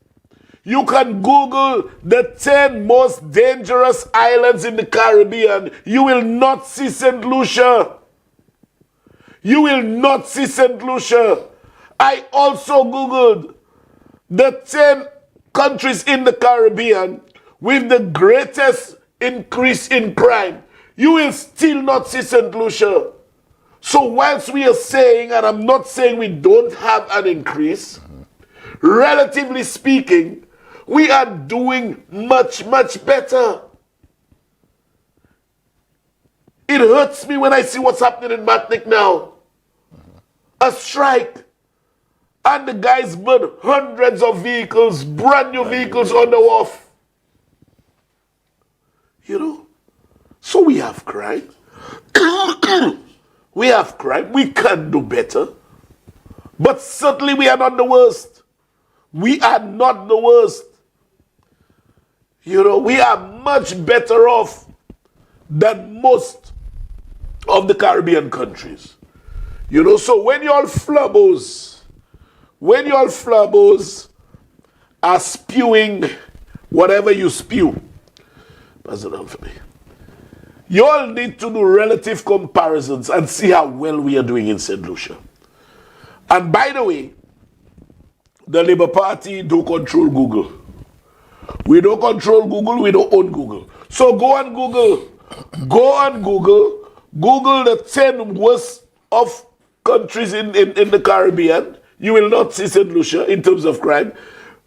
You can Google the 10 most dangerous islands in the Caribbean. You will not see St. Lucia. You will not see St. Lucia. I also Googled the 10 countries in the Caribbean with the greatest increase in crime. You will still not see St. Lucia. So whilst we are saying, and I'm not saying we don't have an increase, relatively speaking, we are doing much, much better. It hurts me when I see what's happening in Matnik now. A strike. And the guys burned hundreds of vehicles, brand new vehicles on the wharf. You know? So we have crime. We have crime. We can do better. But certainly we are not the worst. We are not the worst. You know, we are much better off than most of the Caribbean countries. You know, so when y'all flubbos are spewing whatever you spew, pass it on for me. You all need to do relative comparisons and see how well we are doing in St. Lucia. And by the way, the Labour Party don't control Google. We don't control Google, we don't own Google. So go on Google. Google the 10 worst of countries in the Caribbean. You will not see St. Lucia in terms of crime.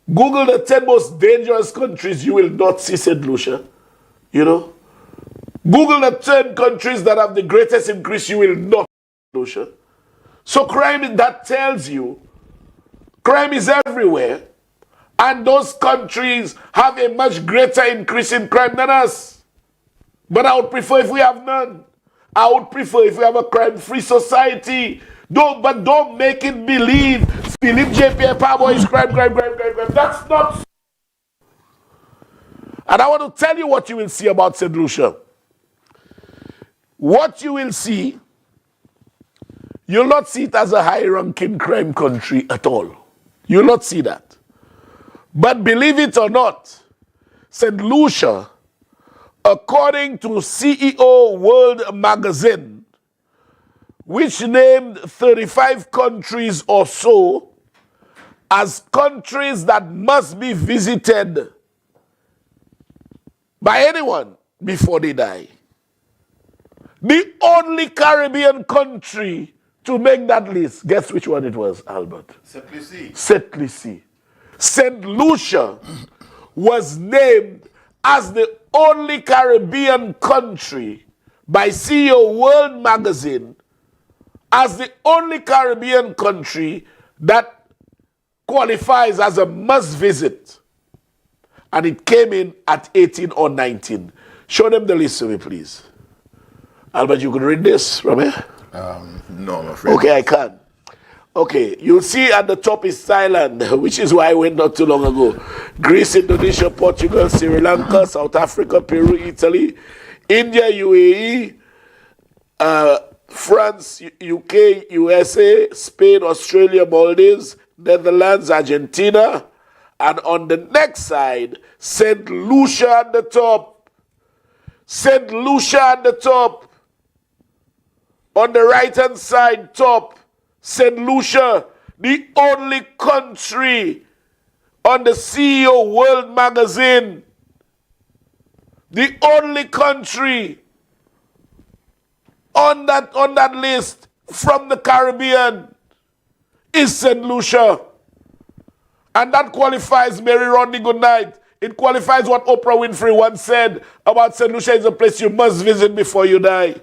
Google the 10 most dangerous countries, you will not see St. Lucia. You know? Google the 10 countries that have the greatest increase, you will not see St. Lucia. So crime, that tells you, crime is everywhere. And those countries have a much greater increase in crime than us. But I would prefer if we have none. I would prefer if we have a crime-free society. Don't make it believe Philip J.P. Pabo is crime. That's not so. And I want to tell you what you will see about St. Lucia. What you will see, you'll not see it as a high-ranking crime country at all. You'll not see that. But believe it or not, St. Lucia, according to CEO World Magazine, which named 35 countries or so as countries that must be visited by anyone before they die. The only Caribbean country to make that list, guess which one it was, Albert? St. Lucia. St. Lucia was named as the only Caribbean country by CEO World Magazine as the only Caribbean country that qualifies as a must visit. And it came in at 18 or 19. Show them the list to me, please. Albert, you could read this from here? No, I'm afraid. Okay, I can. Okay, you'll see at the top is Thailand, which is why I went not too long ago. Greece, Indonesia, Portugal, Sri Lanka, South Africa, Peru, Italy, India, UAE, France, UK, USA, Spain, Australia, Maldives, Netherlands, Argentina, and on the next side, St. Lucia at the top. St. Lucia at the top. On the right-hand side, top, St. Lucia, the only country on the CEO World Magazine, the only country on that list from the Caribbean is St. Lucia. And that qualifies, Mary Rodney, good night. It qualifies what Oprah Winfrey once said about St. Lucia is a place you must visit before you die.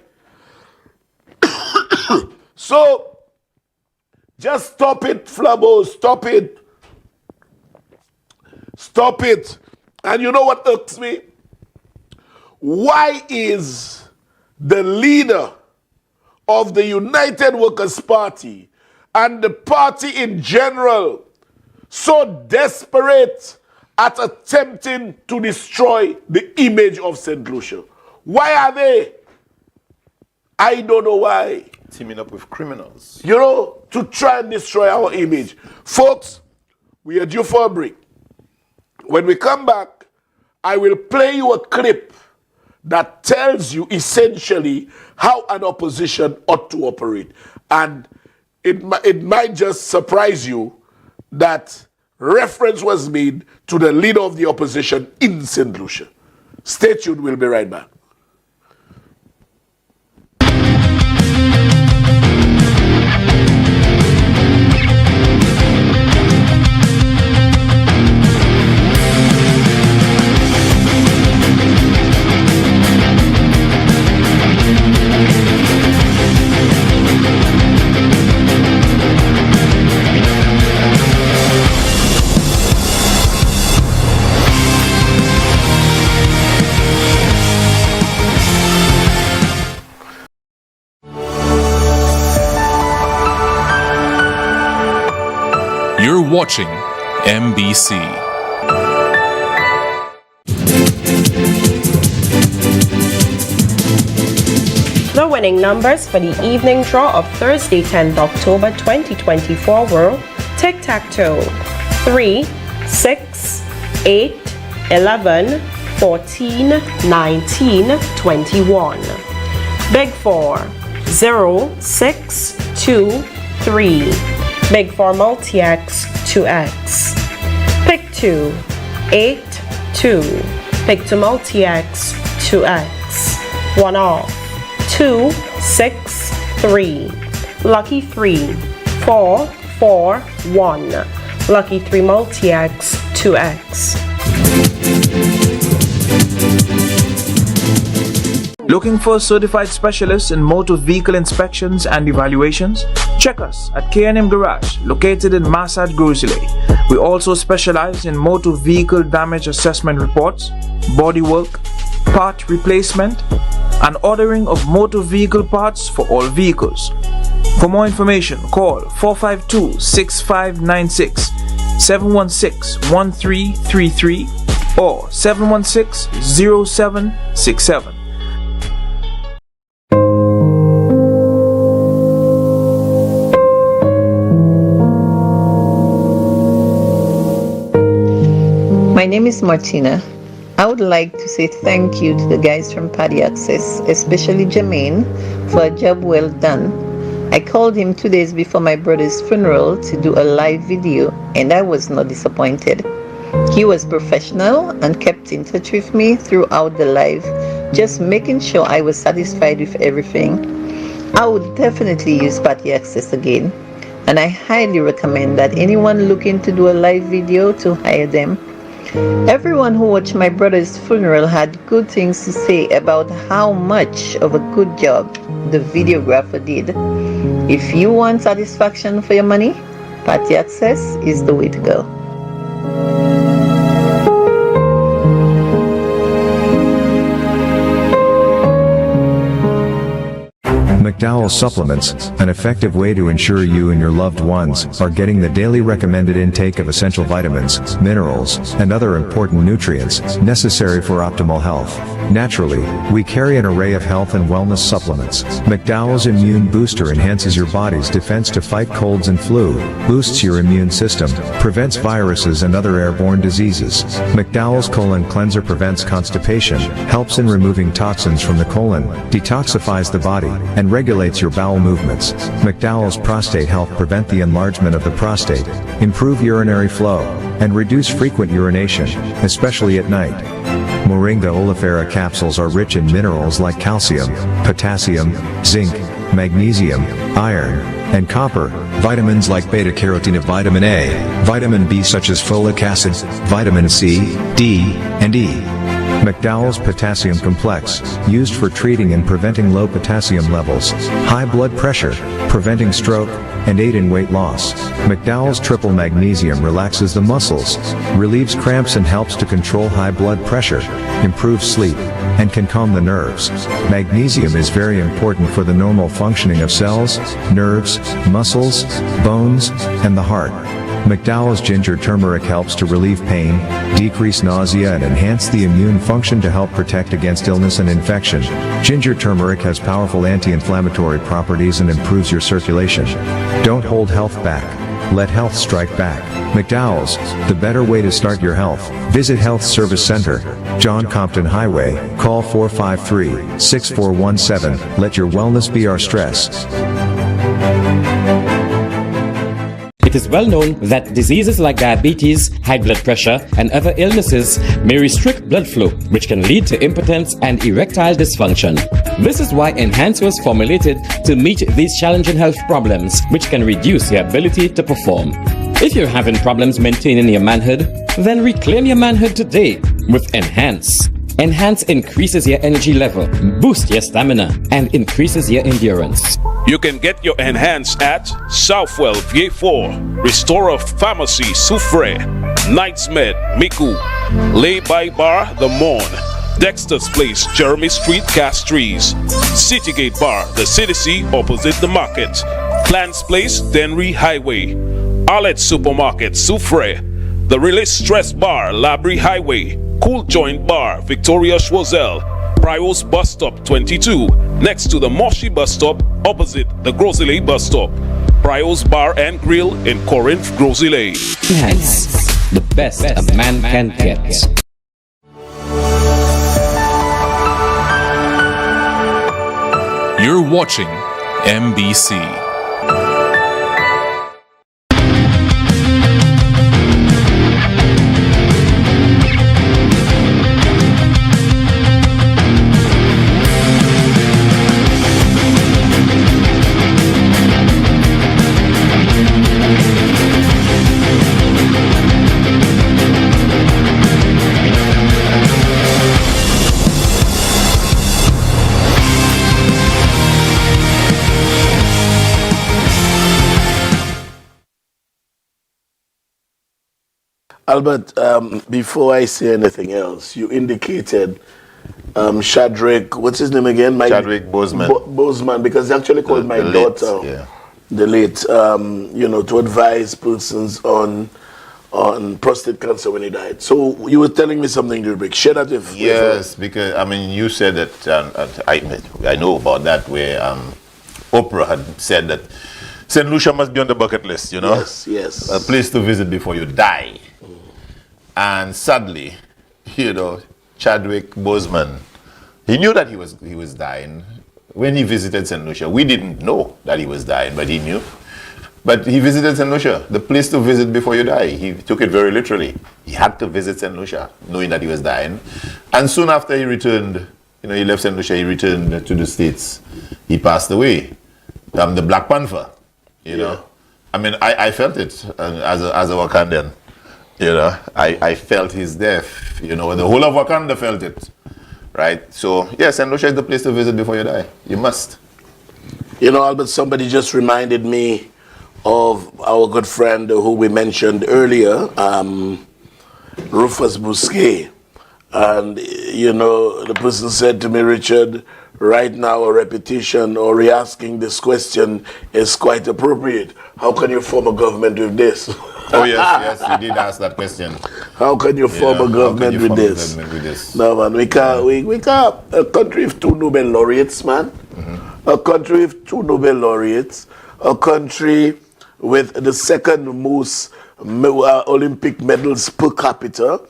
So, just stop it, Flabo, stop it. Stop it. And you know what irks me? Why is the leader of the United Workers' Party and the party in general so desperate at attempting to destroy the image of St. Lucia? Why are they? I don't know why. Teaming up with criminals. You know, to try and destroy our image. Folks, we are due for a break. When we come back, I will play you a clip that tells you essentially how an opposition ought to operate. And it might just surprise you that reference was made to the leader of the opposition in St. Lucia. Stay tuned, we'll be right back. You're watching MBC. The winning numbers for the evening draw of Thursday, 10th October 2024 were tic-tac-toe 3, 6, 8, 11, 14, 19, 21. Big 4 0, 6, 2, 3. Big 4 multi-X 2X. Pick 2 8, 2. Pick 2 multi-X 2X. 1 off 2, 6, 3. Lucky 3 4, 4, 1. Lucky 3 multi-X 2x. Looking for certified specialists in motor vehicle inspections and evaluations? Check us at K&M Garage, located in Masad, Grozile. We also specialize in motor vehicle damage assessment reports, bodywork, part replacement, and ordering of motor vehicle parts for all vehicles. For more information, call 452-6596, 716-1333, or 716-0767. My name is Martina. I would like to say thank you to the guys from Paddy Access, especially Jermaine, for a job well done. I called him 2 days before my brother's funeral to do a live video, and I was not disappointed. He was professional and kept in touch with me throughout the live, just making sure I was satisfied with everything. I would definitely use Paddy Access again, and I highly recommend that anyone looking to do a live video to hire them. Everyone who watched my brother's funeral had good things to say about how much of a good job the videographer did. If you want satisfaction for your money, Paddy Access is the way to go. McDowell Supplements, an effective way to ensure you and your loved ones are getting the daily recommended intake of essential vitamins, minerals, and other important nutrients necessary for optimal health. Naturally, we carry an array of health and wellness supplements. McDowell's Immune Booster enhances your body's defense to fight colds and flu, boosts your immune system, prevents viruses and other airborne diseases. McDowell's Colon Cleanser prevents constipation, helps in removing toxins from the colon, detoxifies the body, and regulates your bowel movements. McDowell's Prostate Health prevent the enlargement of the prostate, improve urinary flow, and reduce frequent urination, especially at night. Moringa oleifera capsules are rich in minerals like calcium, potassium, zinc, magnesium, iron, and copper, vitamins like beta-carotene, vitamin A, vitamin B such as folic acid, vitamin C, D, and E. McDowell's Potassium Complex, used for treating and preventing low potassium levels, high blood pressure, preventing stroke, and aid in weight loss. McDowell's Triple Magnesium relaxes the muscles, relieves cramps and helps to control high blood pressure, improves sleep, and can calm the nerves. Magnesium is very important for the normal functioning of cells, nerves, muscles, bones, and the heart. McDowell's Ginger Turmeric helps to relieve pain, decrease nausea and enhance the immune function to help protect against illness and infection. Ginger turmeric has powerful anti-inflammatory properties and improves your circulation. Don't hold health back. Let health strike back. McDowell's, the better way to start your health. Visit Health Service Center, John Compton Highway, call 453-6417. Let your wellness be our stress. It is well known that diseases like diabetes, high blood pressure, and other illnesses may restrict blood flow, which can lead to impotence and erectile dysfunction. This is why Enhance was formulated to meet these challenging health problems, which can reduce your ability to perform. If you're having problems maintaining your manhood, then reclaim your manhood today with Enhance. Enhance increases your energy level, boosts your stamina, and increases your endurance. You can get your Enhance at Southwell V4, Restorer Pharmacy Soufre, Knights Med Miku, Lay by Bar The Morn, Dexter's Place Jeremy Street Castries, Citygate Bar The City opposite the market, Plants Place Denry Highway, Arlette Supermarket Soufre, The Release Stress Bar Labrie Highway, Cool Joint Bar Victoria Schwazel, Prios Bus Stop 22, next to the Moshi Bus Stop, opposite the Grozile Bus Stop. Prios Bar and Grill in Corinth, Grozile. Enhance, the best a man can get. You're watching MBC. Albert, before I say anything else, you indicated Shadrick, what's his name again? Chadwick Boseman. Boseman, because they actually called my daughter, the late, to advise persons on prostate cancer when he died. So you were telling me something, Rubric. Share that with Yes, because, I mean, you said that, I know about that, where Oprah had said that St. Lucia must be on the bucket list, you know? Yes. A place to visit before you die. And sadly, Chadwick Boseman, he knew that he was dying when he visited St. Lucia. We didn't know that he was dying, but he knew. But he visited St. Lucia, the place to visit before you die. He took it very literally. He had to visit St. Lucia, knowing that he was dying. And soon after he returned, he left St. Lucia, he returned to the States. He passed away. The Black Panther, you know. I mean, I felt it as a Wakandan. I felt his death. The whole of Wakanda felt it. Right? So, yes, St. Lucia is the place to visit before you die. You must. Albert, somebody just reminded me of our good friend who we mentioned earlier, Rufus Bousquet. And, the person said to me, Richard, right now a repetition or re-asking this question is quite appropriate. How can you form a government with this? Oh, yes, you did ask that question. How can you form a government with this? No, man, we can't. A country with 2 Nobel laureates, man. Mm-hmm. A country with 2 Nobel laureates. A country with the second most Olympic medals per capita.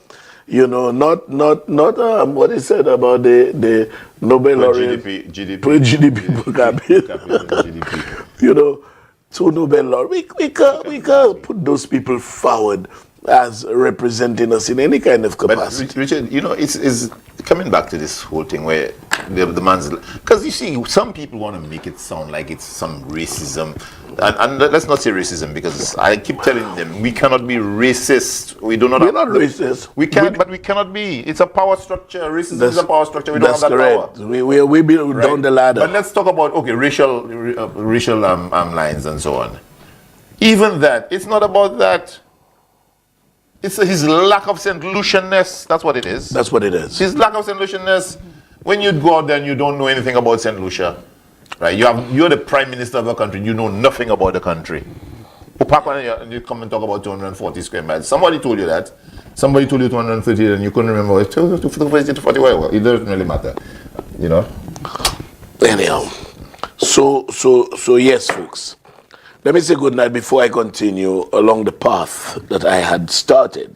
Not what he said about the Nobel laureate GDP per capita. GDP. 2 Nobel laureates. We can't put those people forward as representing us in any kind of capacity. But Richard, it's coming back to this whole thing where the man's, because you see, some people want to make it sound like it's some racism, and let's not say racism, because I keep telling them we cannot be racist. We're not racist. We can, but we cannot be. It's a power structure. Racism is a power structure. We don't have that correct. power. We build down the ladder. But let's talk about racial lines and so on. Even that, it's not about that. It's his lack of St. Lucianness. That's what it is. That's what it is. His lack of St. Lucianness. When you go out there and you don't know anything about St. Lucia, right? You're the prime minister of a country. You know nothing about the country. And you come and talk about 240 square miles. Somebody told you that. Somebody told you 230 and you couldn't remember. 240. Well, it doesn't really matter. Anyhow, so yes, folks. Let me say good night before I continue along the path that I had started.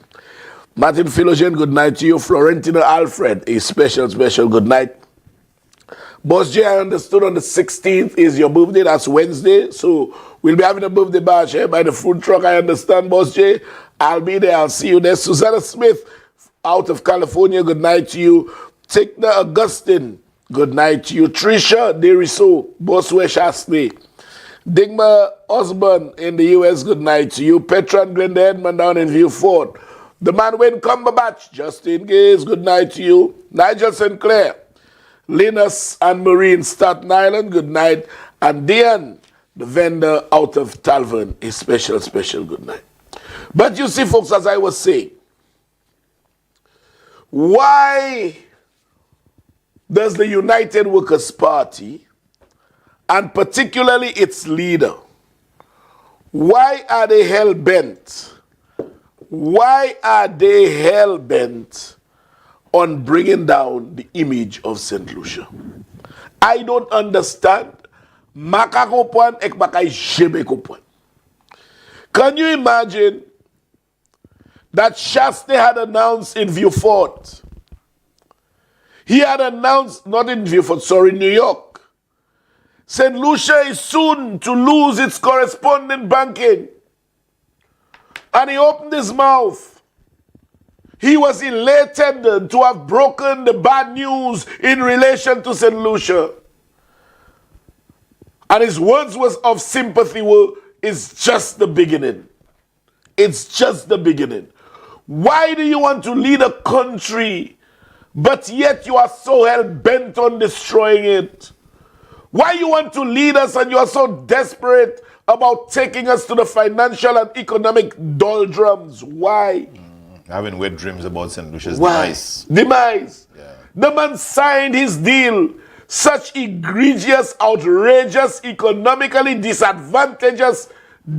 Martin Philogen, good night to you. Florentino Alfred, a special good night. Boss J, I understood on the 16th is your birthday. That's Wednesday. So we'll be having a birthday bash here by the food truck. I understand, Boss J. I'll be there. I'll see you there. Susanna Smith, out of California, good night to you. Tikna Augustine, good night to you. Trisha Deriso, Boswe Shastney. Digma Osborne in the U.S., good night to you. Petra and Glenda Edmond down in Viewfort. The man Wayne Cumberbatch, Justin Gaze, good night to you. Nigel Sinclair, Linus and Marie Staten Island, good night. And Diane, the vendor out of Talvern, a special good night. But you see, folks, as I was saying, why does the United Workers' Party, and particularly its leader, why are they hell-bent? Why are they hell-bent on bringing down the image of St. Lucia? I don't understand. Can you imagine that Shast had announced in Viewfort? He had announced, not in Viewfort, sorry, New York. St. Lucia is soon to lose its correspondent banking. And he opened his mouth. He was elated to have broken the bad news in relation to St. Lucia. And his words was of sympathy is just the beginning. It's just the beginning. Why do you want to lead a country, but yet you are so hell-bent on destroying it? Why you want to lead us and you are so desperate about taking us to the financial and economic doldrums? Why? Having wet dreams about St. Lucia's Why? demise. Demise. Yeah. The man signed his deal. Such egregious, outrageous, economically disadvantageous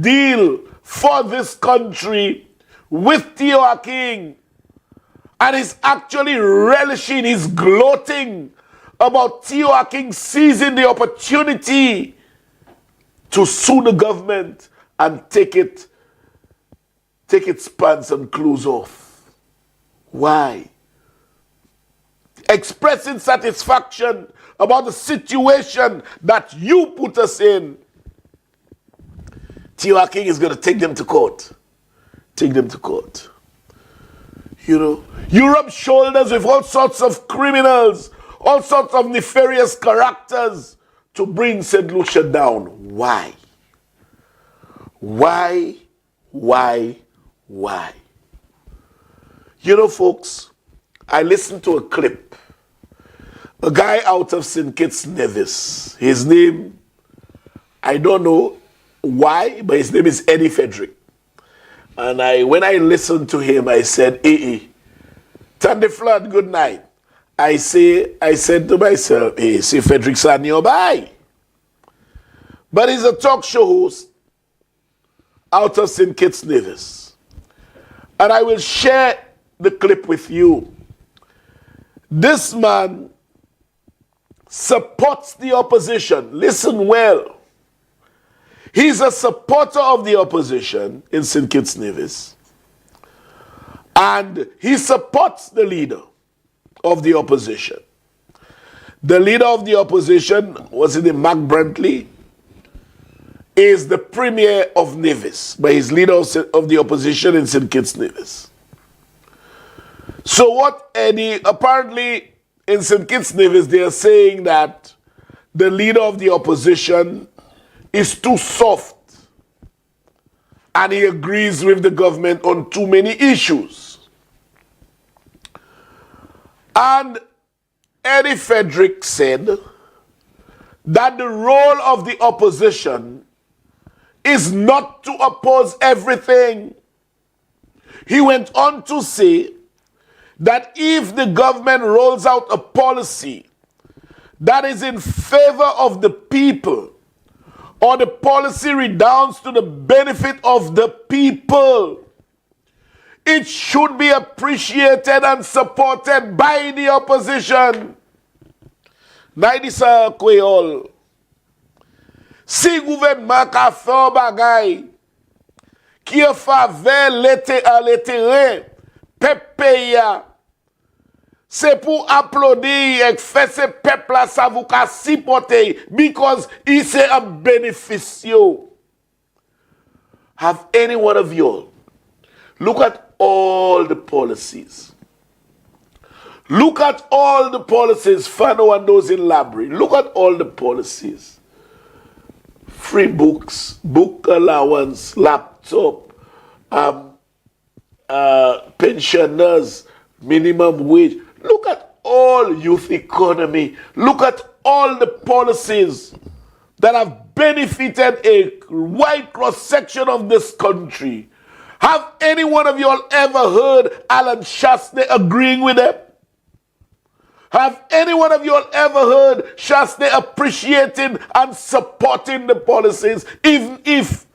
deal for this country with Tioa King. And he's actually relishing, he's gloating about Tioa King seizing the opportunity to sue the government and take its pants and clothes off. Why? Expressing satisfaction about the situation that you put us in. Tioa King is going to take them to court. Take them to court. You know, you rub shoulders with all sorts of criminals, all sorts of nefarious characters to bring St. Lucia down. Why? Why? Why? Why? You know, folks, I listened to a clip. A guy out of St. Kitts Nevis. His name, I don't know why, but his name is Eddie Frederick. And when I listened to him, I said, Tandy Flood, good night. I said to myself, see Frederick's nearby. But he's a talk show host out of St. Kitts Nevis. And I will share the clip with you. This man supports the opposition. Listen well. He's a supporter of the opposition in St. Kitts Nevis. And he supports the leader of the opposition. The leader of the opposition, was it Mark Brantley, is the premier of Nevis, but he's leader of the opposition in St. Kitts Nevis. So what Eddie, apparently in St. Kitts Nevis, they are saying that the leader of the opposition is too soft and he agrees with the government on too many issues. And Eddie Frederick said that the role of the opposition is not to oppose everything. He went on to say that if the government rolls out a policy that is in favor of the people, or the policy redounds to the benefit of the people, it should be appreciated and supported by the opposition. Naidisa Kweyol. Si gouvernement ka fè un bagay ki a fave l'éterrain, pep peya, c'est pour applaudir et faire ce peuple là ça vous ka supporter because it's a beneficio. Have any one of you look at all the policies. Look at all the policies, Fano and those in library. Look at all the policies. Free books, book allowance, laptop, pensioners, minimum wage. Look at all youth economy. Look at all the policies that have benefited a wide cross-section of this country. Have any one of you all ever heard Alan Shast agreeing with them? Have any one of you all ever heard Shast appreciating and supporting the policies, even if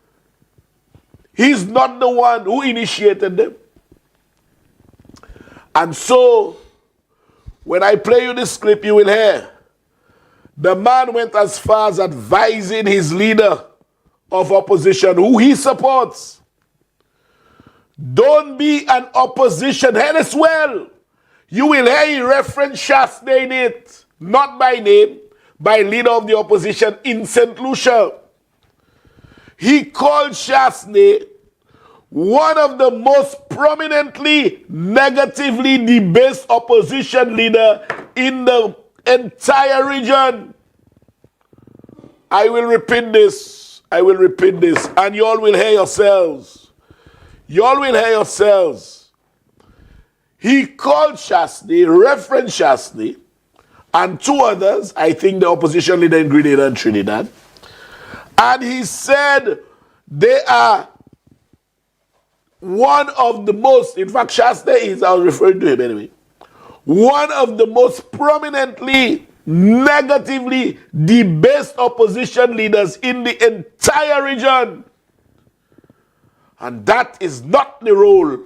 he's not the one who initiated them? And so, when I play you this clip, you will hear the man went as far as advising his leader of opposition, who he supports. Don't be an opposition head as well. You will hear he reference Shast in it, not by name, by leader of the opposition in St. Lucia. He called Shast one of the most prominently negatively debased opposition leader in the entire region. I will repeat this, and you all will hear yourselves. You all will hear yourselves. He called Shastney, referenced Shastney, and two others, I think the opposition leader in Grenada and Trinidad, and he said they are one of the most, in fact, Shasta is, I was referring to him anyway, one of the most prominently, negatively debased opposition leaders in the entire region. And that is not the role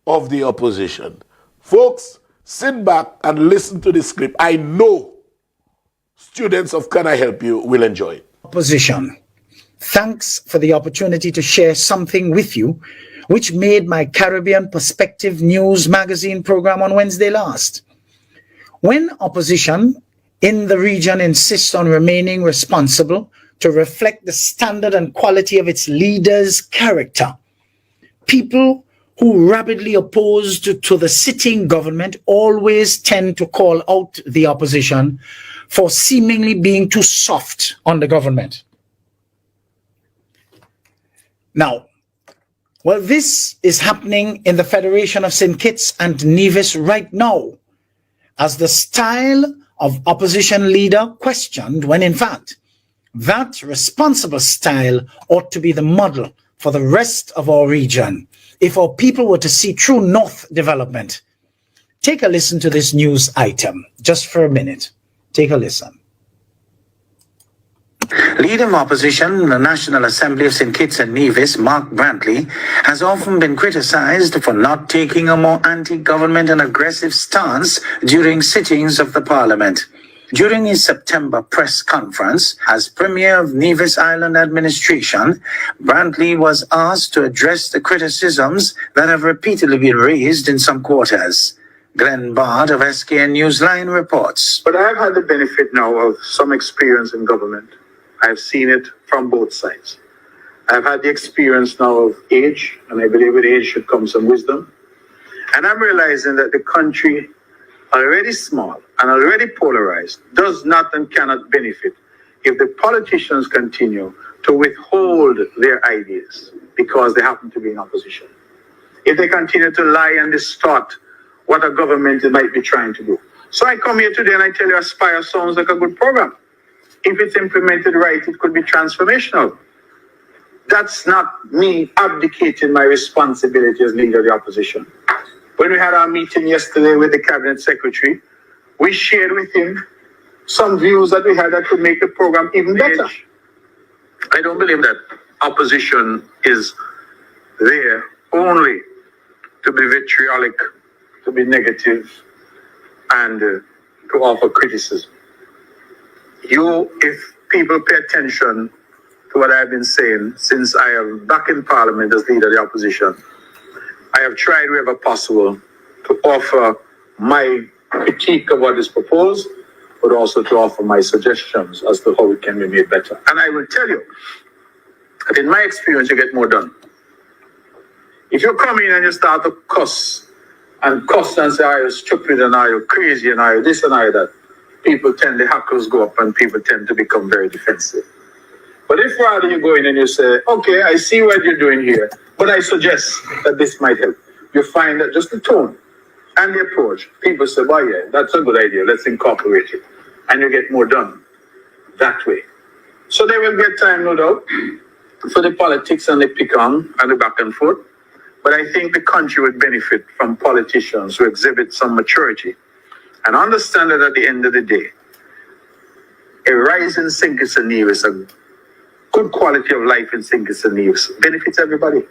of the opposition. Folks, sit back and listen to the script. I know students of Can I Help You will enjoy it. Opposition, thanks for the opportunity to share something with you, which made my Caribbean Perspective News magazine program on Wednesday last. When opposition in the region insists on remaining responsible to reflect the standard and quality of its leaders' character, people who rabidly opposed to the sitting government always tend to call out the opposition for seemingly being too soft on the government. Now, well, this is happening in the Federation of St. Kitts and Nevis right now, as the style of opposition leader questioned, when in fact, that responsible style ought to be the model for the rest of our region if our people were to see true North development. Take a listen to this news item, just for a minute. Take a listen. Leader of opposition in the National Assembly of St. Kitts and Nevis, Mark Brantley, has often been criticized for not taking a more anti-government and aggressive stance during sittings of the Parliament. During his September press conference as Premier of Nevis Island Administration, Brantley was asked to address the criticisms that have repeatedly been raised in some quarters. Glenn Bard of SKN Newsline reports. But I've had the benefit now of some experience in government. I've seen it from both sides. I've had the experience now of age, and I believe with age should come some wisdom. And I'm realizing that the country, already small and already polarized, does not and cannot benefit if the politicians continue to withhold their ideas because they happen to be in opposition. If they continue to lie and distort what a government might be trying to do. So I come here today and I tell you Aspire sounds like a good program. If it's implemented right, it could be transformational. That's not me abdicating my responsibility as leader of the opposition. When we had our meeting yesterday with the cabinet secretary, we shared with him some views that we had that could make the program even better. I don't believe that opposition is there only to be vitriolic, to be negative, and to offer criticism. If people pay attention to what I've been saying since I am back in Parliament as leader of the opposition, I have tried wherever possible to offer my critique of what is proposed, but also to offer my suggestions as to how it can be made better. And I will tell you that in my experience, you get more done. If you come in and you start to cuss and say, are you stupid and are you crazy and are you this and are you that, the hackles go up and people tend to become very defensive. But if rather you go in and you say, okay, I see what you're doing here, but I suggest that this might help, you find that just the tone and the approach, people say, well, yeah, that's a good idea, let's incorporate it. And you get more done that way. So there will be a time, no doubt, for the politics and the pick on and the back and forth. But I think the country would benefit from politicians who exhibit some maturity and understand that at the end of the day, a rise in St. Kitts and Nevis, a good quality of life in St. Kitts and Nevis benefits everybody.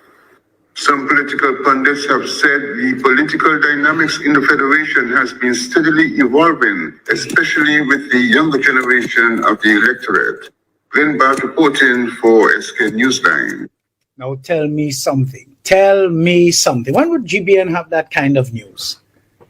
Some political pundits have said the political dynamics in the Federation has been steadily evolving, especially with the younger generation of the electorate. Glenn Bart reporting for SK Newsline. Now tell me something. Tell me something. When would GBN have that kind of news?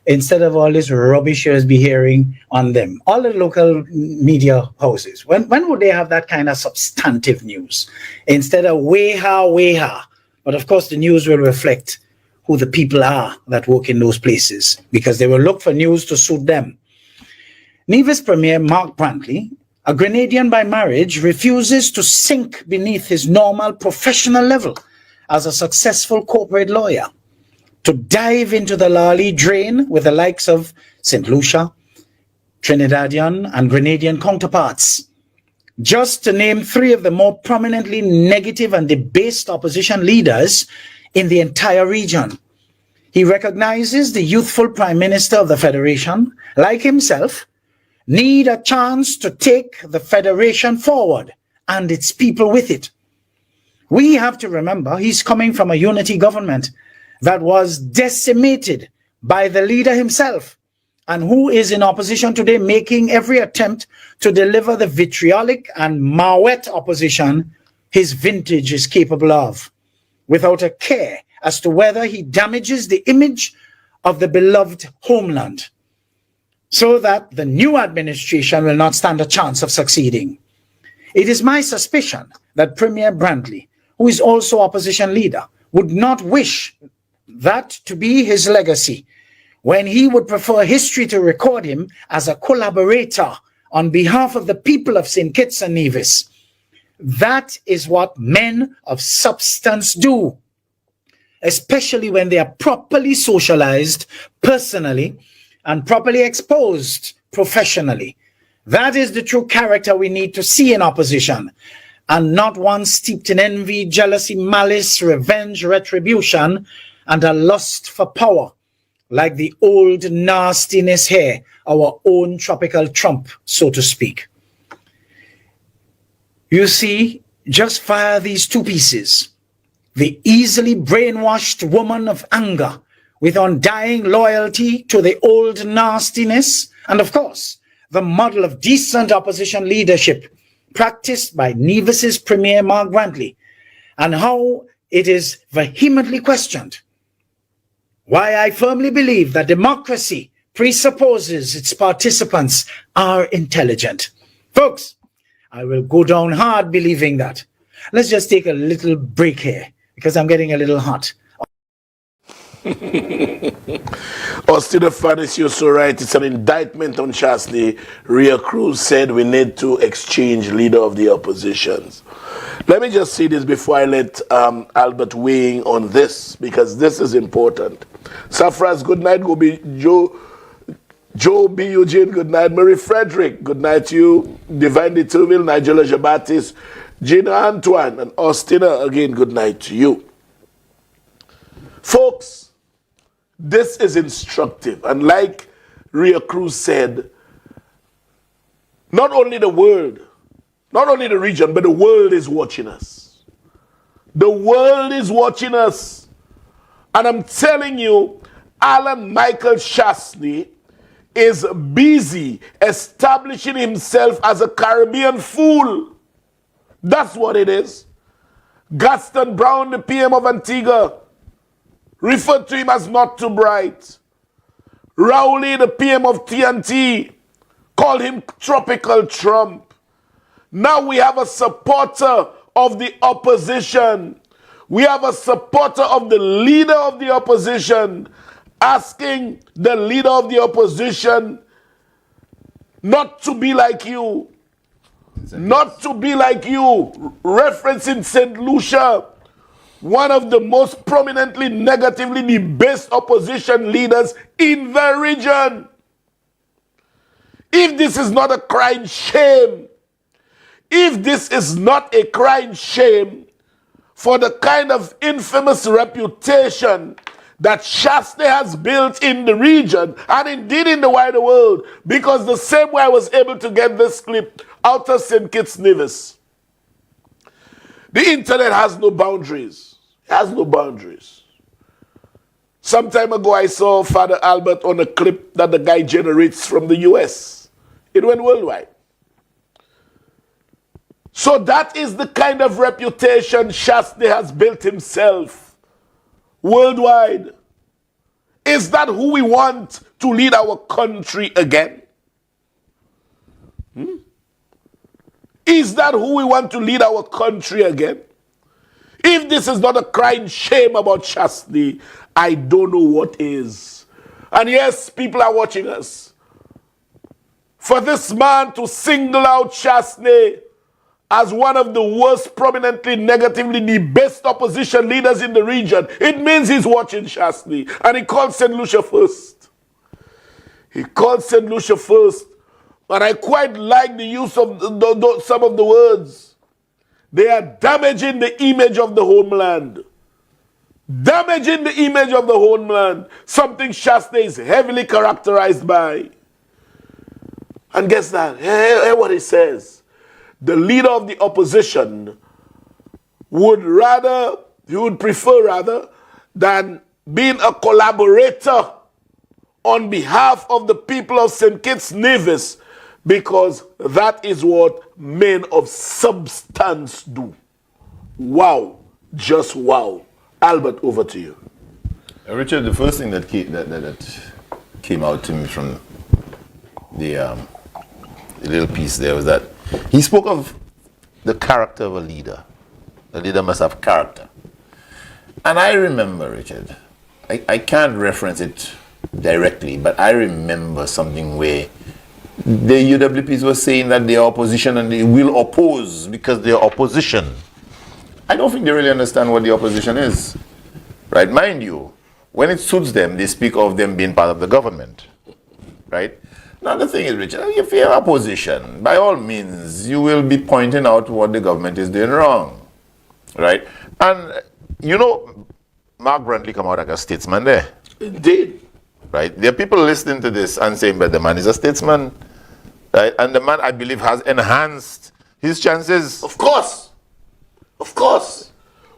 Instead of all this rubbish you'll be hearing on them. All the local media houses. When would they have that kind of substantive news? Instead of weha. But of course, the news will reflect who the people are that work in those places, because they will look for news to suit them. Nevis Premier Mark Brantley, a Grenadian by marriage, refuses to sink beneath his normal professional level as a successful corporate lawyer, to dive into the lolly drain with the likes of St. Lucia, Trinidadian and Grenadian counterparts. Just to name three of the more prominently negative and debased opposition leaders in the entire region. He recognizes the youthful Prime Minister of the Federation, like himself, need a chance to take the Federation forward and its people with it. We have to remember he's coming from a unity government that was decimated by the leader himself, and who is in opposition today, making every attempt to deliver the vitriolic and Mawet opposition his vintage is capable of, without a care as to whether he damages the image of the beloved homeland, so that the new administration will not stand a chance of succeeding. It is my suspicion that Premier Brantley, who is also opposition leader, would not wish that to be his legacy, when he would prefer history to record him as a collaborator on behalf of the people of St. Kitts and Nevis. That is what men of substance do, especially when they are properly socialized personally and properly exposed professionally. That is the true character we need to see in opposition, and not one steeped in envy, jealousy, malice, revenge, retribution, and a lust for power, like the old nastiness here, our own tropical Trump, so to speak. You see, just fire these two pieces. The easily brainwashed woman of anger with undying loyalty to the old nastiness, and of course, the model of decent opposition leadership practiced by Nevis's Premier Mark Brantley, and how it is vehemently questioned. Why I firmly believe that democracy presupposes its participants are intelligent. Folks, I will go down hard believing that. Let's just take a little break here, because I'm getting a little hot. Austin Fanis, you're so right. It's an indictment on Shast. Ria Cruz said we need to exchange leader of the oppositions. Let me just say this before I let Albert weigh in on this, because this is important. Safras, good night. Joe B. Eugene, good night. Mary Frederick, good night to you. Divine Deterville, Nigella Jabatis, Gina Antoine, and Austina, again, good night to you. Folks, this is instructive. And like Ria Cruz said, not only the world, not only the region, but the world is watching us. The world is watching us. And I'm telling you, Alan Michael Shastney is busy establishing himself as a Caribbean fool. That's what it is. Gaston Brown, the PM of Antigua, referred to him as not too bright. Rowley, the PM of TNT, called him Tropical Trump. Now we have a supporter of the opposition. We have a supporter of the leader of the opposition asking the leader of the opposition not to be like you. Not to be like you. Referencing St. Lucia, one of the most prominently negatively debased opposition leaders in the region. If this is not a crying shame, if this is not a crying shame for the kind of infamous reputation that Shasta has built in the region and indeed in the wider world, because the same way I was able to get this clip out of St. Kitts Nevis. The internet has no boundaries. It has no boundaries. Some time ago I saw Father Albert on a clip that the guy generates from the US. It went worldwide. So that is the kind of reputation Shasta has built himself worldwide. Is that who we want to lead our country again? Is that who we want to lead our country again? If this is not a crying shame about Shastney, I don't know what is. And yes, people are watching us. For this man to single out Shastney as one of the worst prominently negatively debased opposition leaders in the region, it means he's watching Shastney. And he called St. Lucia first. He called St. Lucia first. And I quite like the use of some of the words. They are damaging the image of the homeland. damaging the image of the homeland, something Shasta is heavily characterized by. And guess that? Hear what he says. The leader of the opposition would prefer than being a collaborator on behalf of the people of St. Kitts Nevis, because that is what men of substance do. Wow. Just wow. Albert, over to you. Richard, the first thing that came out to me from the little piece there was that he spoke of the character of a leader. A leader must have character. And I remember, Richard, I can't reference it directly, but I remember something where the UWPs were saying that they are opposition and they will oppose because they are opposition. I don't think they really understand what the opposition is. Right? Mind you, when it suits them, they speak of them being part of the government. Right? Now the thing is, Richard, if you're opposition, by all means, you will be pointing out what the government is doing wrong. Right? And, you know, Mark Brantley come out like a statesman there. Indeed. Right? There are people listening to this and saying, but the man is a statesman. Right? And the man, I believe, has enhanced his chances. Of course. Of course.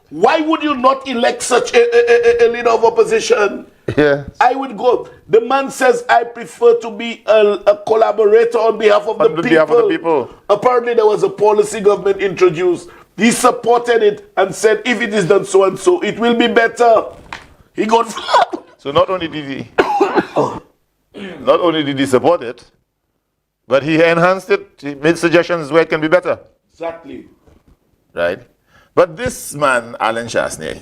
Why would you not elect such a leader of opposition? Yeah. I would go. The man says, I prefer to be a collaborator on behalf of the people. Apparently, there was a policy government introduced. He supported it and said, if it is done so and so, it will be better. He got flat. So not only did he support it, but he enhanced it. He made suggestions where it can be better. Exactly. Right? But this man, Alan Shastney,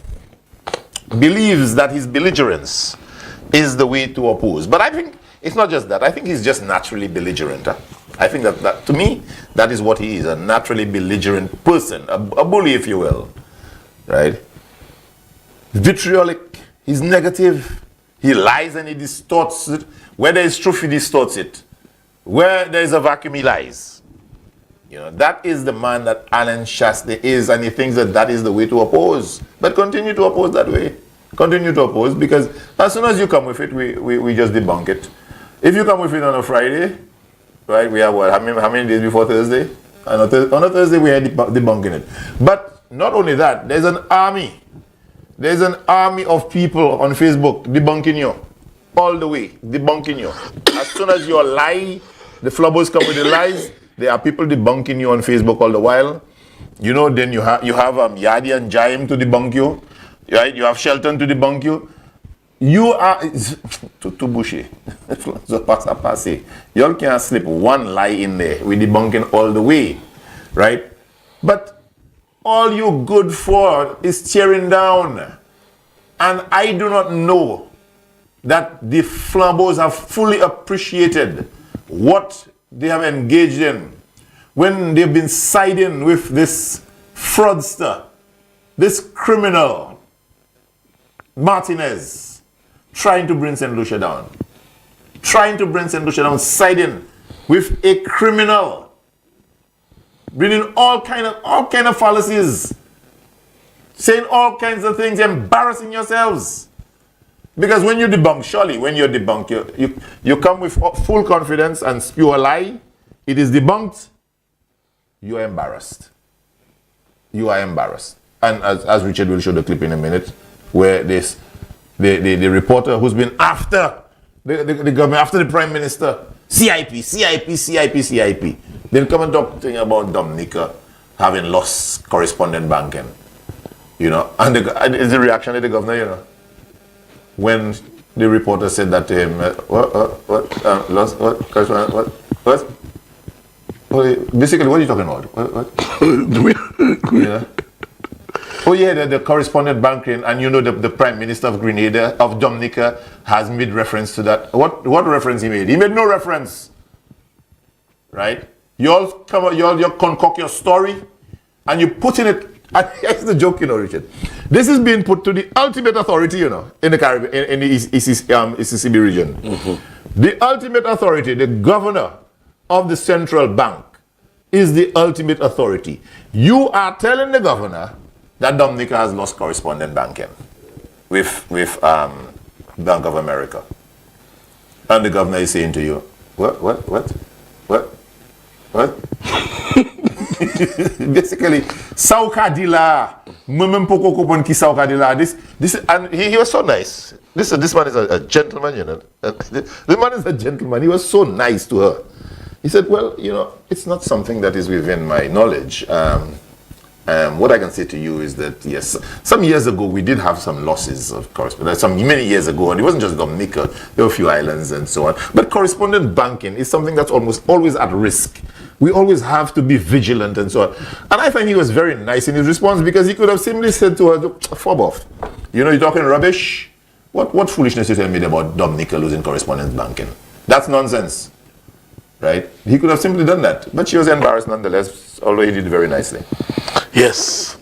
believes that his belligerence is the way to oppose. But I think it's not just that. I think he's just naturally belligerent. I think that to me, that is what he is, a naturally belligerent person, a bully, if you will. Right? Vitriolic. He's negative. He lies and he distorts it. Where there is truth, he distorts it. Where there is a vacuum, he lies. You know, that is the man that Alan Shastney is, and he thinks that that is the way to oppose. But continue to oppose that way. Continue to oppose, because as soon as you come with it, we just debunk it. If you come with it on a Friday, right, we have what, how many days before Thursday? On a Thursday, we are debunking it. But not only that, there's an army. There's an army of people on Facebook debunking you. All the way, debunking you. As soon as you lie, the flubbers come with the lies. There are people debunking you on Facebook all the while. You know, then you have Yadi and Jaim to debunk you. Right? You have Shelton to debunk you. You are too bushy. You all can't slip one lie in there. We're debunking all the way. Right? But all you good for is tearing down. And I do not know that the flabbos have fully appreciated what they have engaged in when they've been siding with this fraudster, this criminal, Martinez, trying to bring St. Lucia down. Trying to bring St. Lucia down, siding with a criminal, bringing all kind of fallacies, saying all kinds of things, embarrassing yourselves. Because when you debunk, surely when you debunk, you come with full confidence and spew a lie, it is debunked, you are embarrassed. You are embarrassed. And as Richard will show the clip in a minute, where the reporter who's been after the government, after the Prime Minister, CIP, then come and talk thing about Dominica having lost correspondent banking. You know, and it's the reaction of the governor, you know. When the reporter said that to him, basically, what are you talking about? Yeah. Oh yeah, the correspondent banking, and you know the Prime Minister of Grenada, of Dominica, has made reference to that. What reference he made? He made no reference. Right? You all concoct your story, and you put in it. That's the joke, you know, Richard. This is being put to the ultimate authority, you know, in the Caribbean, in the Mississippi region. Mm-hmm. The ultimate authority, the governor of the central bank, is the ultimate authority. You are telling the governor that Dominica has lost correspondent banking. with Bank of America. And the governor is saying to you, what? Basically, Saukadila, Mumempoko Kupon Ki Saukadila, this, and he was so nice. This man is a gentleman, you know. The man is a gentleman. He was so nice to her. He said, well, you know, it's not something that is within my knowledge. What I can say to you is that, yes, some years ago we did have some losses of correspondence, many years ago, and it wasn't just Dominica, there were a few islands and so on. But correspondent banking is something that's almost always at risk. We always have to be vigilant and so on. And I find he was very nice in his response, because he could have simply said to her, fob off. You know, you're talking rubbish. What foolishness you tell me about Dominica losing correspondence banking? That's nonsense. Right? He could have simply done that. But she was embarrassed nonetheless, although he did very nicely. Yes.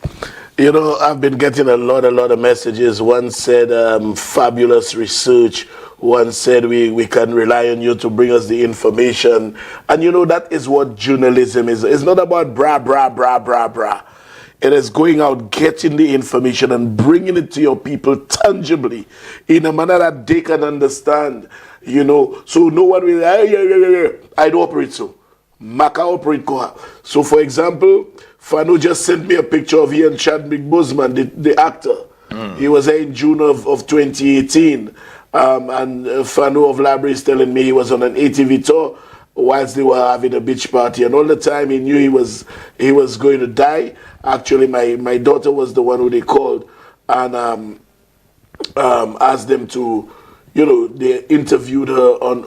You know, I've been getting a lot of messages. One said, fabulous research. One said, we can rely on you to bring us the information. And you know, that is what journalism is. It's not about bra. It is going out, getting the information and bringing it to your people tangibly in a manner that they can understand. You know, so no one will, I don't operate so. Maka operate koha. So for example, Fano just sent me a picture of Ian Chadwick Boseman, the actor. He was there in June of 2018. And Fano of Library is telling me he was on an ATV tour whilst they were having a beach party. And all the time he knew he was going to die. Actually, my daughter was the one who they called and asked them to, you know, they interviewed her on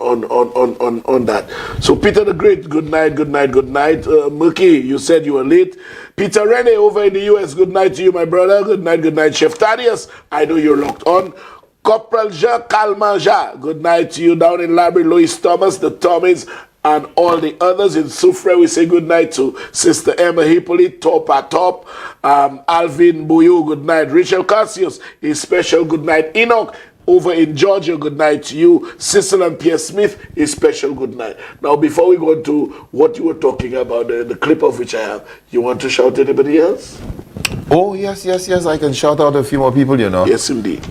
that. So Peter the Great, good night. Murky, you said you were late. Peter Rene over in the US, good night to you, my brother. Good night. Chef Thaddeus, I know you're locked on. Corporal Jean Calmanja, good night to you down in Library. Louis Thomas, the Tommies, and all the others in Soufre. We say good night to Sister Emma Hippolyte, Top. Alvin Boyo, good night. Rachel Cassius, a special good night. Enoch, over in Georgia, good night to you. Cecil and Pierre Smith, a special good night. Now, before we go to what you were talking about, the clip of which I have, you want to shout anybody else? Oh, yes. I can shout out a few more people, you know. Yes, indeed.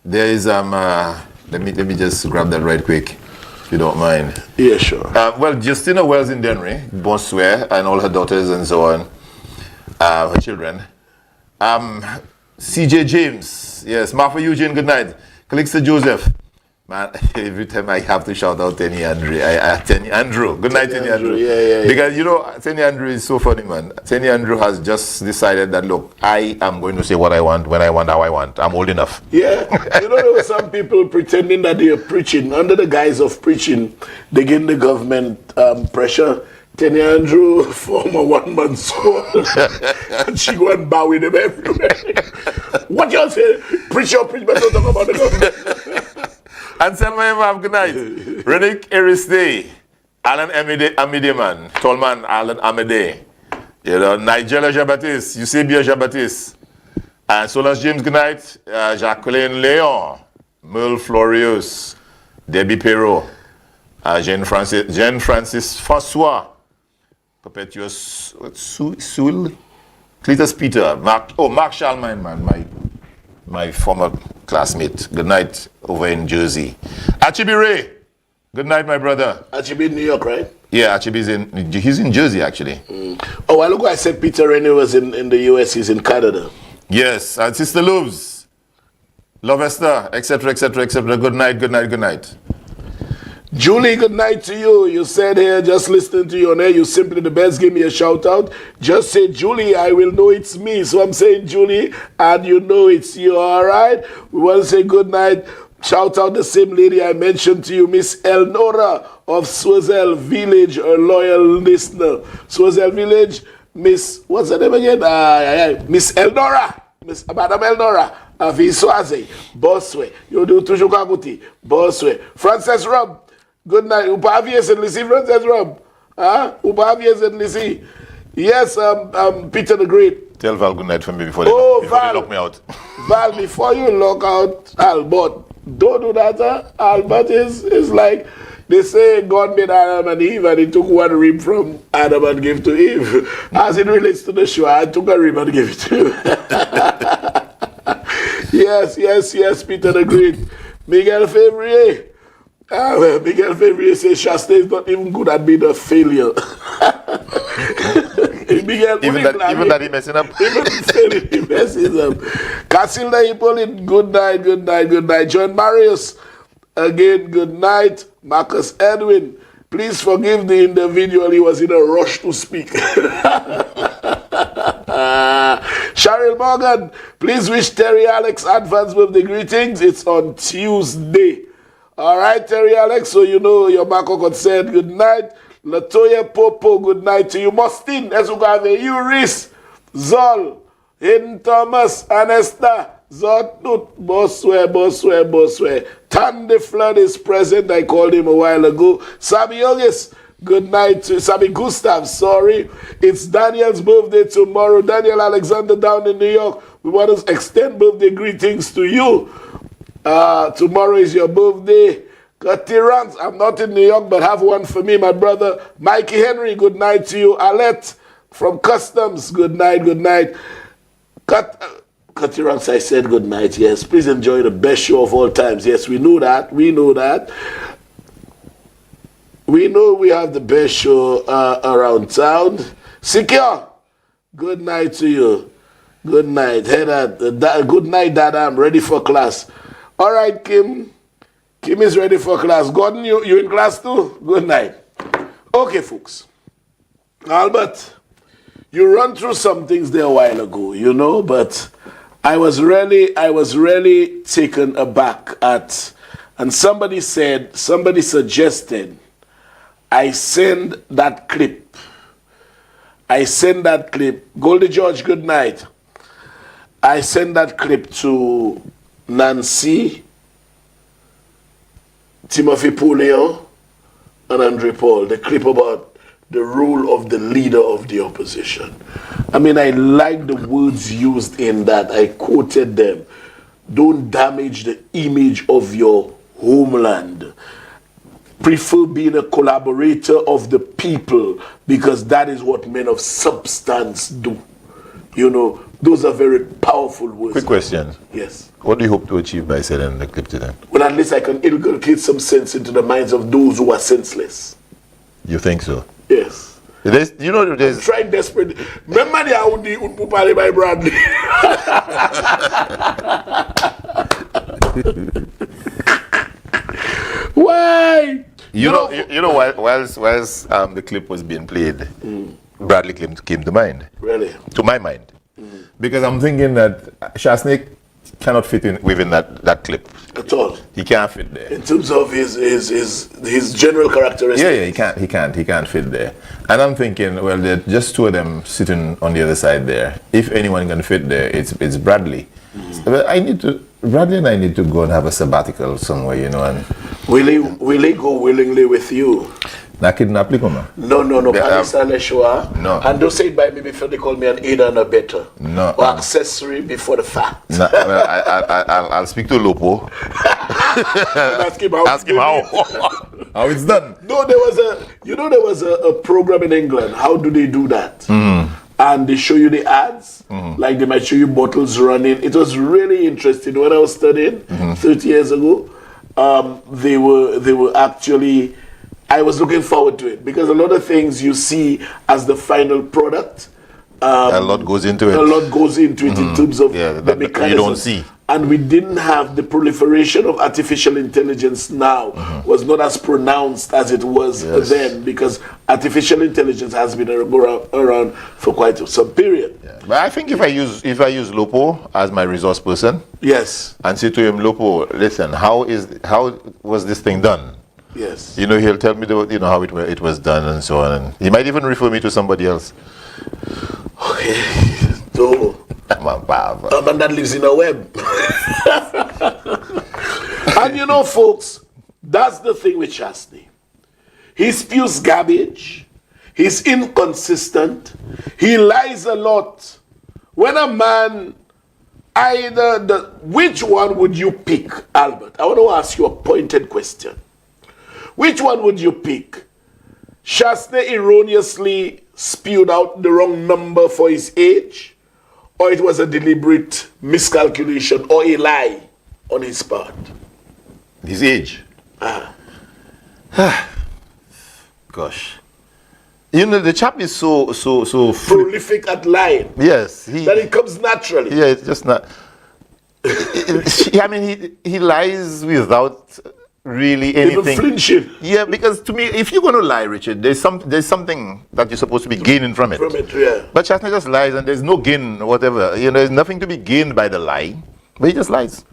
There is, let me just grab that right quick, if you don't mind. Yeah, sure. Well, Justina Wells in Denry, Bonsoir, and all her daughters and so on, her children. CJ James, yes. Martha Eugene, good night. Calixta Joseph. Man, every time I have to shout out Tenny Andrew. Good night, Tenny Andrew. Yeah. Because, you know, Tenny Andrew is so funny, man. Tenny Andrew has just decided that, look, I am going to say what I want, when I want, how I want. I'm old enough. Yeah. You know, there were some people pretending that they are preaching. Under the guise of preaching, they get the government pressure. Tenny Andrew, former one-man sword. And she go and bow with him everywhere. What y'all say? Preach, but don't talk about the government. And Selma Imam, good night. Renick Aristide, Alan Amideman, Tolman Alan Amede, you know, Nigella Jabatis, Eusebia Jabatis, and Solange James, good night. Jacqueline Leon, Merle Florius, Debbie Perrault, Jean Francis François, Perpetuous Sul, Cletus Peter, Mark Charlemagne, man, my former classmate. Good night over in Jersey. Achibi Ray. Good night, my brother. Achibi in New York, right? Yeah, Achibi's he's in Jersey, actually. Oh, I look, I said Peter Rennie was in the US, he's in Canada. Yes, and Sister Loves, Love Esther, etc. Good night. Julie, good night to you. You said here, just listening to you on air, you simply the best. Give me a shout out. Just say, Julie, I will know it's me. So I'm saying, Julie, and you know it's you, all right? We want to say good night. Shout out the same lady I mentioned to you, Miss Elnora of Swazel Village, a loyal listener. Swazel Village, Miss, what's her name again? Miss Elnora. Miss Madame Elnora. Aviswaze. Boswe. You do toujours kakuti. Boswe. Frances Rob. Good night. Upavies and Lissy, Frances Rob. Upavies and Lissy. Yes, Peter the Great. Tell Val good night for me before Val, they lock me out. Val, before you lock out Albert, don't do that. Albert is like, they say God made Adam and Eve and he took one rib from Adam and gave to Eve. As it relates to the show, I took a rib and gave it to you. Yes, Peter the Great. Miguel Fevrier. Well, Miguel Fevrier says Shasta is not even good at being a failure. Miguel, even that he messing up. Even failing, he messes up. Casilda Hippolyte, good night. John Marius, again, good night. Marcus Edwin, please forgive the individual, he was in a rush to speak. Cheryl Morgan, please wish Terry Alex advance birthday greetings. It's on Tuesday. All right, Terry Alex, so you know your Marco said good night. Latoya Popo, good night to you. Mostin, Esugave, Euris, Zol, Hayden Thomas, Anesta, Zotnut, Boswe. Tandy Flood is present. I called him a while ago. Sabi Yogis, good night to Sabi Gustav, sorry. It's Daniel's birthday tomorrow. Daniel Alexander down in New York. We want to extend birthday greetings to you. Tomorrow is your birthday. Tirans, I'm not in New York, but have one for me, my brother. Mikey Henry, good night to you. Alette from Customs, good night. Tirans, I said good night, yes. Please enjoy the best show of all times. Yes, we know that. We know we have the best show around town. Secure, good night to you. Good night. Good night, Dada. I'm ready for class. All right, Kim. Kim is ready for class. Gordon, you in class too? Good night. Okay, folks. Albert, you run through some things there a while ago, you know, but I was really taken aback at, and somebody suggested I send that clip. Goldie George, good night. I send that clip to Nancy, Timothy Pouliot, and Andre Paul, the clip about the role of the leader of the opposition. I mean, I like the words used in that. I quoted them. Don't damage the image of your homeland. Prefer being a collaborator of the people, because that is what men of substance do. You know, those are very powerful words. Quick question. Yes. What do you hope to achieve by sending the clip to them? Well, at least I can inculcate some sense into the minds of those who are senseless. You think so? Yes. There's I'm trying desperately. Remember the Audi Unpupale by Bradley? Why? You know, whilst the clip was being played, Bradley came to mind. Really? To my mind. Because I'm thinking that Shastnik cannot fit in within that clip. At all. He can't fit there. In terms of his general characteristics. Yeah, he can't fit there. And I'm thinking, well, there are just two of them sitting on the other side there. If anyone can fit there, it's Bradley. But Bradley and I need to go and have a sabbatical somewhere, you know. And will he go willingly with you? Na kidnap li koma? No. No. And don't say it by me before they call me an aider and abetter. No. Or accessory before the fact. No, well, I'll speak to Lopo. Ask him how. How it's done. No, there was a program in England. How do they do that? And they show you the ads, like they might show you bottles running. It was really interesting. When I was studying 30 years ago, they were actually, I was looking forward to it, because a lot of things you see as the final product. A lot goes into it. A lot goes into it in terms of the mechanism. You don't see. And we didn't have the proliferation of artificial intelligence now, was not as pronounced as it was then, because artificial intelligence has been around for quite some period. Yeah. But I think if I use Lopo as my resource person, yes, and say to him, Lopo, listen, how was this thing done? Yes. You know, he'll tell me how it was done and so on. And he might even refer me to somebody else. Okay. So, and that lives in a web. And you know, folks, that's the thing with Shastny. He spews garbage. He's inconsistent. He lies a lot. When a man, which one would you pick, Albert? I want to ask you a pointed question. Which one would you pick? Shastny erroneously spewed out the wrong number for his age, or it was a deliberate miscalculation or a lie on his part? His age. Gosh. You know, the chap is so prolific at lying. Yes. That it comes naturally. Yeah, it's just not. I mean, he lies without really anything. Even flinching. Yeah, because to me, if you're going to lie, Richard, there's something that you're supposed to be gaining from it. Yeah. But Shasta just lies, and there's no gain, whatever. You know, there's nothing to be gained by the lie, but he just lies.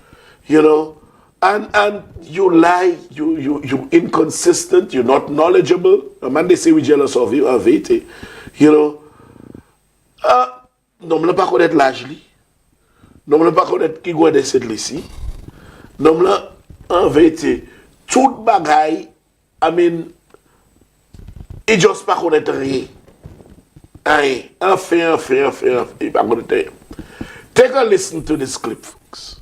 You know, and you lie, you inconsistent, you're not knowledgeable. A man, they say we're jealous of you, of it. You know, non me pas connaître largely. Non me pas connaître qui goûte cette ici. Non me en vérité tout bagay, I mean, il just pas connaître rien. Rien. Enfin, il pas connaître. Take a listen to this clip, folks.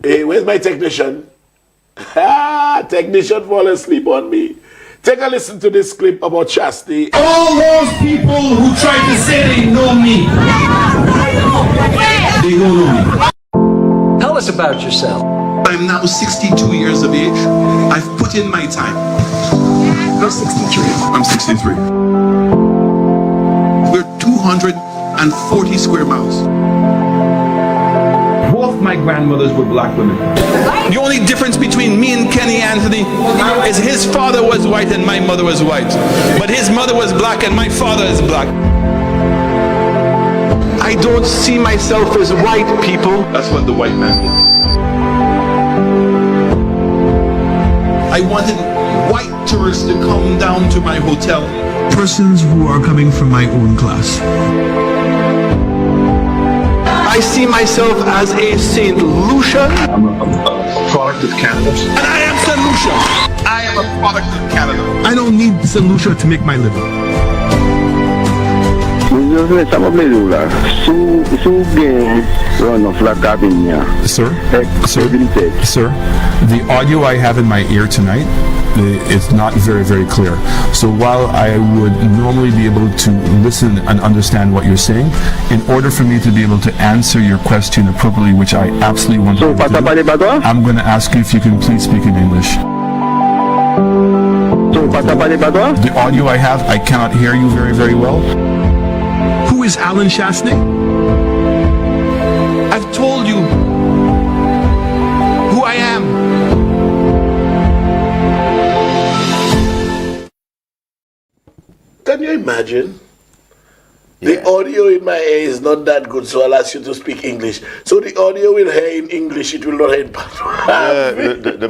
Hey, where's my technician? Technician fall asleep on me. Take a listen to this clip about Shasti. All those people who try to say they know me, they don't know me. Tell us about yourself. I'm now 62 years of age. I've put in my time. You're 63. I'm 63. We're 240 square miles. Both my grandmothers were black women. The only difference between me and Kenny Anthony is his father was white and my mother was white. But his mother was black and my father is black. I don't see myself as white, people. That's what the white man did. I wanted white tourists to come down to my hotel. Persons who are coming from my own class. I see myself as a St. Lucia. I'm a product of Canada. And I am St. Lucia. I am a product of Canada. I don't need St. Lucia to make my living. Sir, the audio I have in my ear tonight, it's not very, very clear. So while I would normally be able to listen and understand what you're saying, in order for me to be able to answer your question appropriately, which I absolutely want to do, I'm going to ask you if you can please speak in English. The audio I have, I cannot hear you very, very well. Who is Alan Shastney? I've told you who I am. Can you imagine? The audio in my ear is not that good, so I'll ask you to speak English. So the audio will hear in English, it will not hear in Patois. The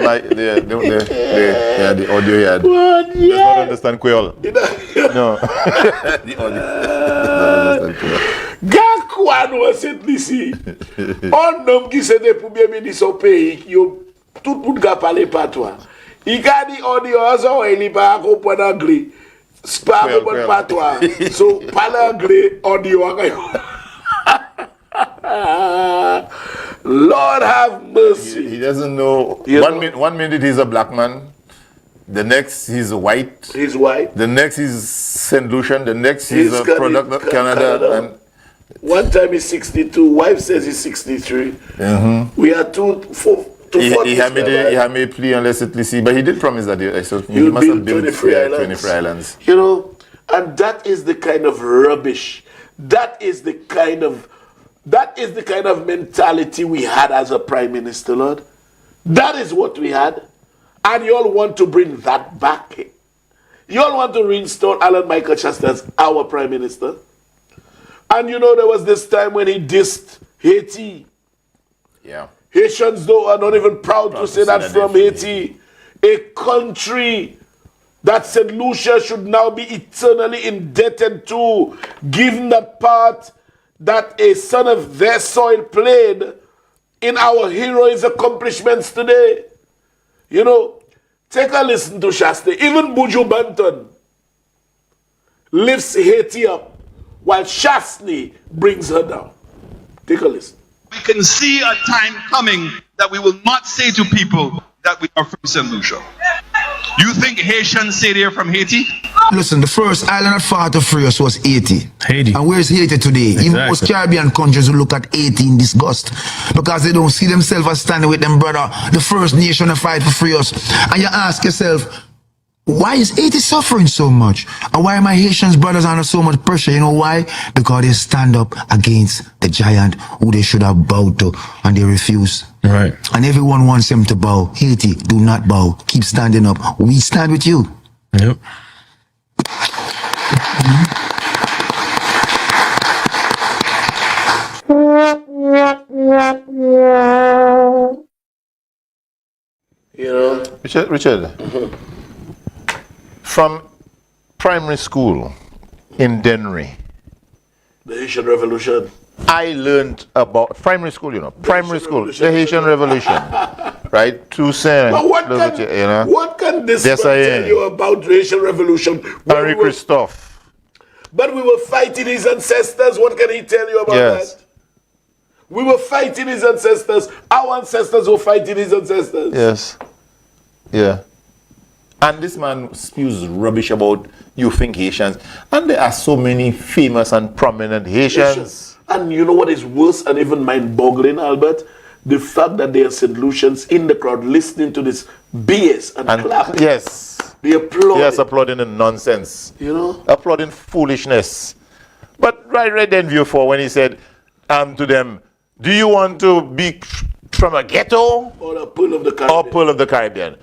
audio he had. What? Does not understand Creole. No. The audio does not understand Creole. Gakwan was it ici. Un homme qui c'était pour bien ministre au pays, tout le monde a parlé patois. Il a dit audio, il n'est pas comprendre anglais. Pas comprendre patois. So, parle anglais, audio. Lord have mercy. He doesn't know. One minute he's a black man. The next he's white. He's white. The next he's St. Lucian. The next he's a product of Canada. And one time he's 62. Wife says he's 63. We are two he had me plea unless it see, but he did promise that he must have built 23 islands. You know, and that is the kind of rubbish. That is the kind of mentality we had as a prime minister, Lord. That is what we had. And you all want to bring that back. You all want to reinstall Alan Michael Shasta as our prime minister. And you know, there was this time when he dissed Haiti. Yeah. Haitians are not even proud to say that from Haiti. A country that St. Lucia should now be eternally indebted to, given that part that a son of their soil played in our heroes' accomplishments today. You know, take a listen to Shasta. Even Buju Banton lifts Haiti up while Shastney brings her down. Take a listen. We can see a time coming that we will not say to people that we are from St. Lucia. You think Haitians say they're from Haiti? Listen, the first island that fought to free us was Haiti. Haiti. And where's Haiti today? Even most Caribbean countries will look at Haiti in disgust because they don't see themselves as standing with them, brother. The first nation to fight to free us. And you ask yourself, why is Haiti suffering so much? And why are my Haitians brothers under so much pressure? You know why? Because they stand up against the giant who they should have bowed to, and they refuse. Right. And everyone wants them to bow. Haiti, do not bow. Keep standing up. We stand with you. Yep. You know? Richard. From primary school in Dennery, The Haitian Revolution. I learned about primary school, the Haitian Revolution, right? Toussaint, But what can this man tell you about the Haitian Revolution? Henri Christophe. But we were fighting his ancestors. What can he tell you about that? We were fighting his ancestors. Our ancestors were fighting his ancestors. Yes. Yeah. And this man spews rubbish about you think Haitians. And there are so many famous and prominent Haitians. And you know what is worse and even mind-boggling, Albert? The fact that there are St. Lucians in the crowd listening to this BS and clapping. Yes. They applaud. Yes, applauding the nonsense. You know? Applauding foolishness. But right then, view 4, when he said to them, do you want to be from a ghetto? Or a Pearl of the Caribbean. Or Pearl of the Caribbean.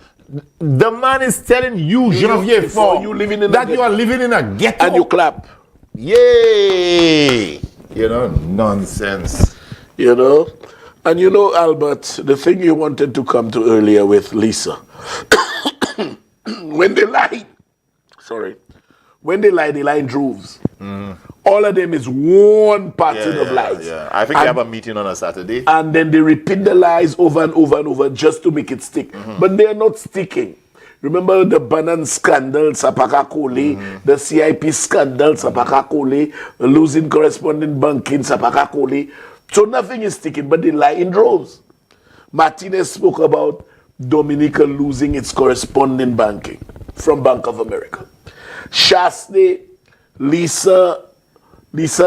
The man is telling you, Genevieve, that you are living in a ghetto. And you clap. Yay! Nonsense. And Albert, the thing you wanted to come to earlier with Lisa. When they lie, they lie in droves. All of them is one pattern of lies. Yeah. I think they have a meeting on a Saturday. And then they repeat the lies over and over and over just to make it stick. But they are not sticking. Remember the Bannon scandal, Sapakakole, the CIP scandal, Sapakakole, losing correspondent banking, Sapakakole. So nothing is sticking, but they lie in droves. Martinez spoke about Dominica losing its correspondent banking from Bank of America. Shast, Lisa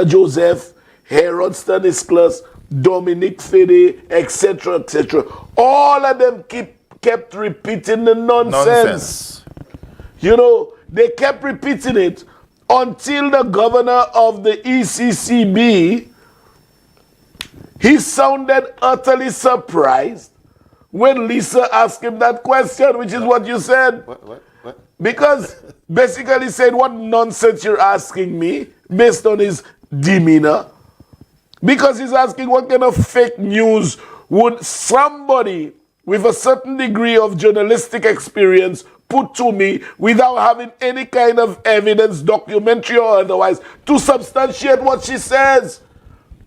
Joseph, Herod Stanislas, Dominic Fede, etc., etc. All of them kept repeating the nonsense. They kept repeating it until the governor of the ECCB, he sounded utterly surprised when Lisa asked him that question, which is what you said. What? Because basically said, what nonsense you're asking me based on his demeanor? Because he's asking what kind of fake news would somebody with a certain degree of journalistic experience put to me without having any kind of evidence, documentary or otherwise, to substantiate what she says.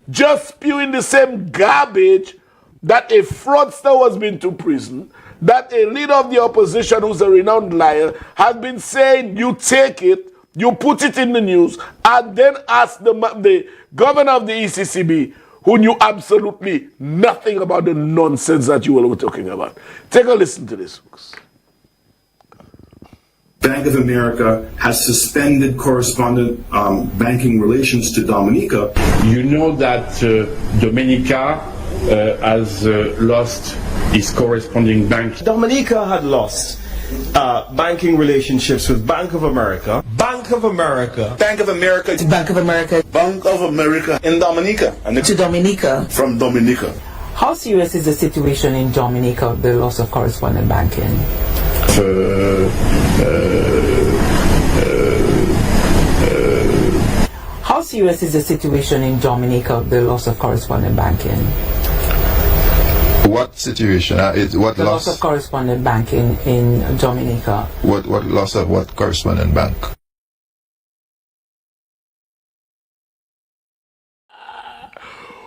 Just spewing the same garbage that a fraudster was been to prison, that a leader of the opposition who's a renowned liar has been saying, you take it, you put it in the news, and then ask the governor of the ECCB, who knew absolutely nothing about the nonsense that you all were talking about. Take a listen to this, folks. Bank of America has suspended correspondent banking relations to Dominica. You know that Dominica has lost its corresponding bank. Dominica had lost banking relationships with Bank of America. Bank of America. Bank of America. To Bank of America. Bank of America. In Dominica. And to Dominica. From Dominica. How serious is the situation in Dominica, the loss of correspondent banking? How serious is the situation in Dominica, the loss of correspondent banking? What situation? What the loss of correspondent banking in Dominica? What loss of what correspondent bank?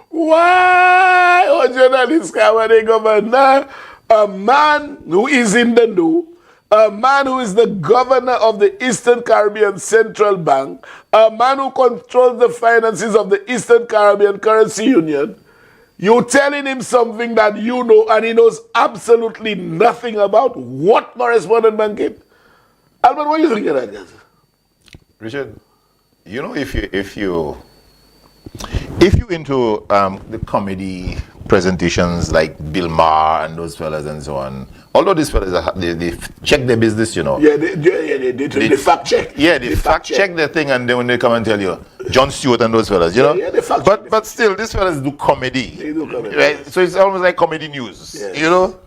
Why? Oh, journalists when they governor, a man who is in the know, a man who is the governor of the Eastern Caribbean Central Bank, a man who controls the finances of the Eastern Caribbean Currency Union, you're telling him something that you know and he knows absolutely nothing about. What correspondent banking? Albert, what do you think of that, guys? Richard, you know, if you into the comedy presentations like Bill Maher and those fellas and so on, although these fellas they check their business, you know. Yeah, they fact check. Yeah, they fact check their thing, and then when they come and tell you, John Stewart and those fellas, you know. Yeah, they fact but still, these fellas do comedy. They do comedy. Right? So it's almost like comedy news, you know.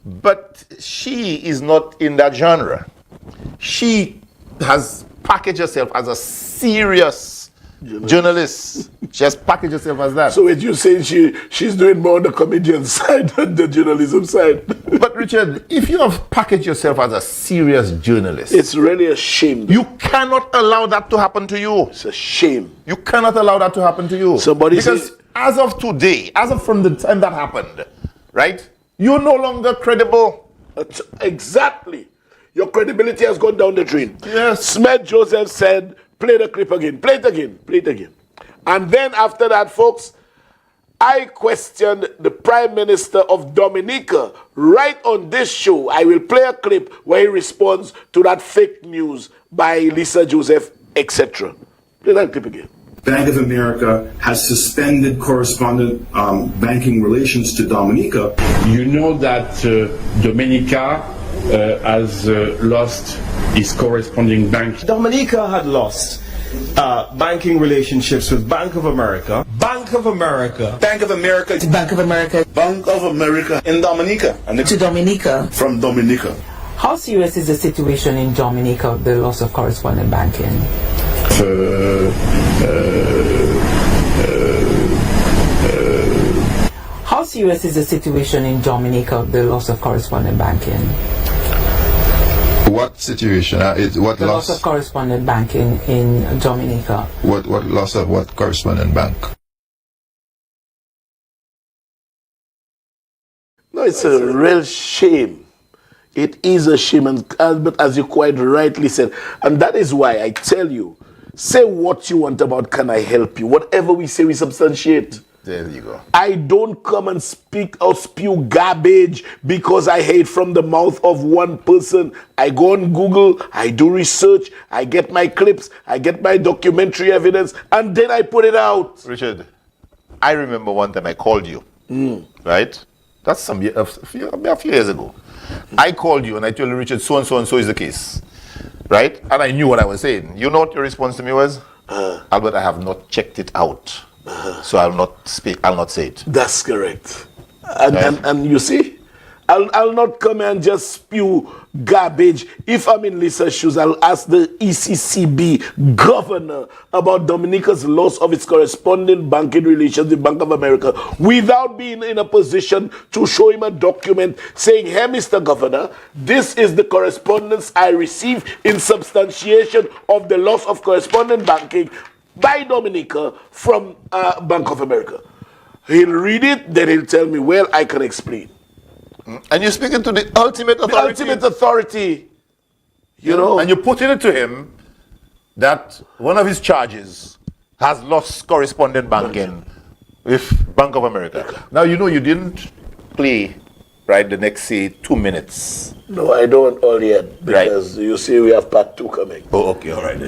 But she is not in that genre. She has packaged herself as a serious journalist. She has packaged herself as that. So what you saying she's doing more on the comedian side than the journalism side? But Richard, if you have packaged yourself as a serious journalist, it's really a shame. You cannot allow that to happen to you. It's a shame. You cannot allow that to happen to you. Because as of today, as of from the time that happened, right? You're no longer credible. Exactly. Your credibility has gone down the drain. Yes. Smith Joseph said, play the clip again, play it again, play it again. And then after that, folks, I questioned the Prime Minister of Dominica right on this show. I will play a clip where he responds to that fake news by Lisa Joseph, etc. Play that clip again. Bank of America has suspended correspondent banking relations to Dominica. You know that Dominica has lost its corresponding bank. Dominica had lost banking relationships with Bank of America. Bank of America. Bank of America. Bank of America. Bank of America in Dominica. To Dominica. From Dominica. How serious is the situation in Dominica, the loss of correspondent banking? How serious is the situation in Dominica, the loss of correspondent banking? What situation? What the loss? Loss of correspondent banking in Dominica. What loss of what correspondent bank? No, it's a real shame. It is a shame, and Albert, as you quite rightly said, and that is why I tell you, say what you want about can I help you. Whatever we say, we substantiate. There you go. I don't come and speak or spew garbage because I hear it from the mouth of one person. I go on Google, I do research, I get my clips, I get my documentary evidence, and then I put it out. Richard, I remember one time I called you, right? That's a few years ago. I called you and I told you, Richard, so and so and so is the case, right? And I knew what I was saying. You know what your response to me was? Albert, I have not checked it out, so I'll not say it. That's correct. And you see, I'll not come and just spew garbage. If I'm in Lisa's shoes, I'll ask the ECCB governor about Dominica's loss of its corresponding banking relations with Bank of America without being in a position to show him a document saying, hey, Mr. Governor, this is the correspondence I received in substantiation of the loss of correspondent banking by Dominica from Bank of America. He'll read it, then he'll tell me, well, I can explain. And you're speaking to the ultimate authority. The ultimate authority, you know. And you're putting it to him that one of his charges has lost correspondent banking with Bank of America. Now, you know you didn't play, right, the next, say, 2 minutes. No, I don't all yet, because you see we have part 2 coming. Oh, okay, all right.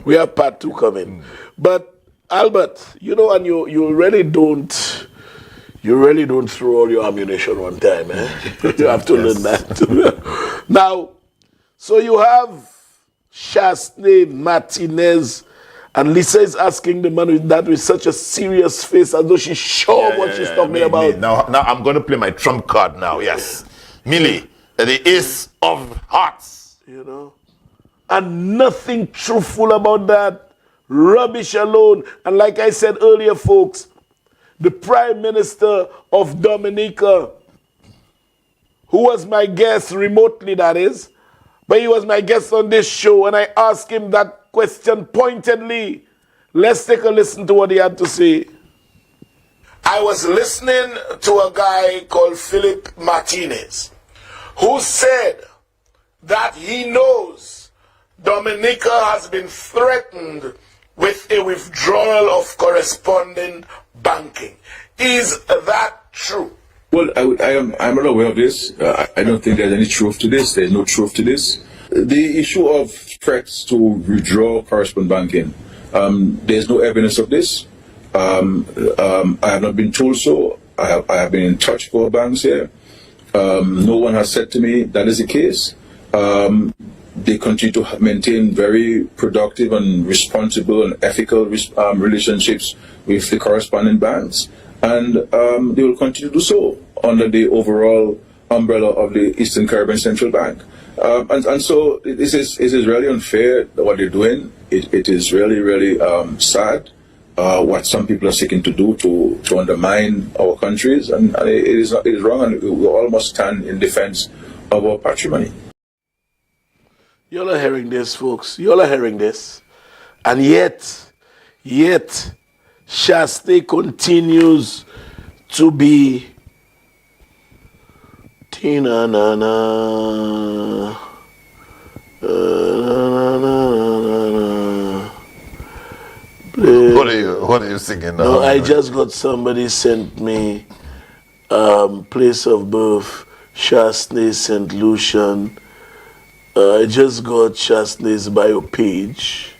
We have part 2 coming. But, Albert, you know, and you really don't throw all your ammunition one time, eh? You have to learn that. Now, so you have Shast, Martinez, and Lisa is asking the man with such a serious face as though she's sure what she's talking about. Now I'm going to play my trump card now, yes. Millie, the ace of hearts. You know? And nothing truthful about that. Rubbish alone. And like I said earlier, folks, the Prime Minister of Dominica, who was my guest remotely, that is, but he was my guest on this show, and I asked him that question pointedly. Let's take a listen to what he had to say. I was listening to a guy called Philip Martinez, who said that he knows Dominica has been threatened with a withdrawal of corresponding banking. Is that true? Well, I'm not aware of this. I don't think there's any truth to this. There's no truth to this. The issue of threats to withdraw correspondent banking, there's no evidence of this. I have not been told so. I have been in touch with our banks here. No one has said to me that is the case. They continue to maintain very productive and responsible and ethical relationships with the correspondent banks, and they will continue to do so under the overall umbrella of the Eastern Caribbean Central Bank. And so this is really unfair what they're doing. It is really sad what some people are seeking to do to undermine our countries, and it is wrong, and we all must stand in defense of our patrimony. You all are hearing this, folks. You all are hearing this. And yet, Shast continues to be Tina na na. What are you singing now? No, I just got somebody sent me place of birth, Shastney St. Lucian. I just got Shastney's bio page.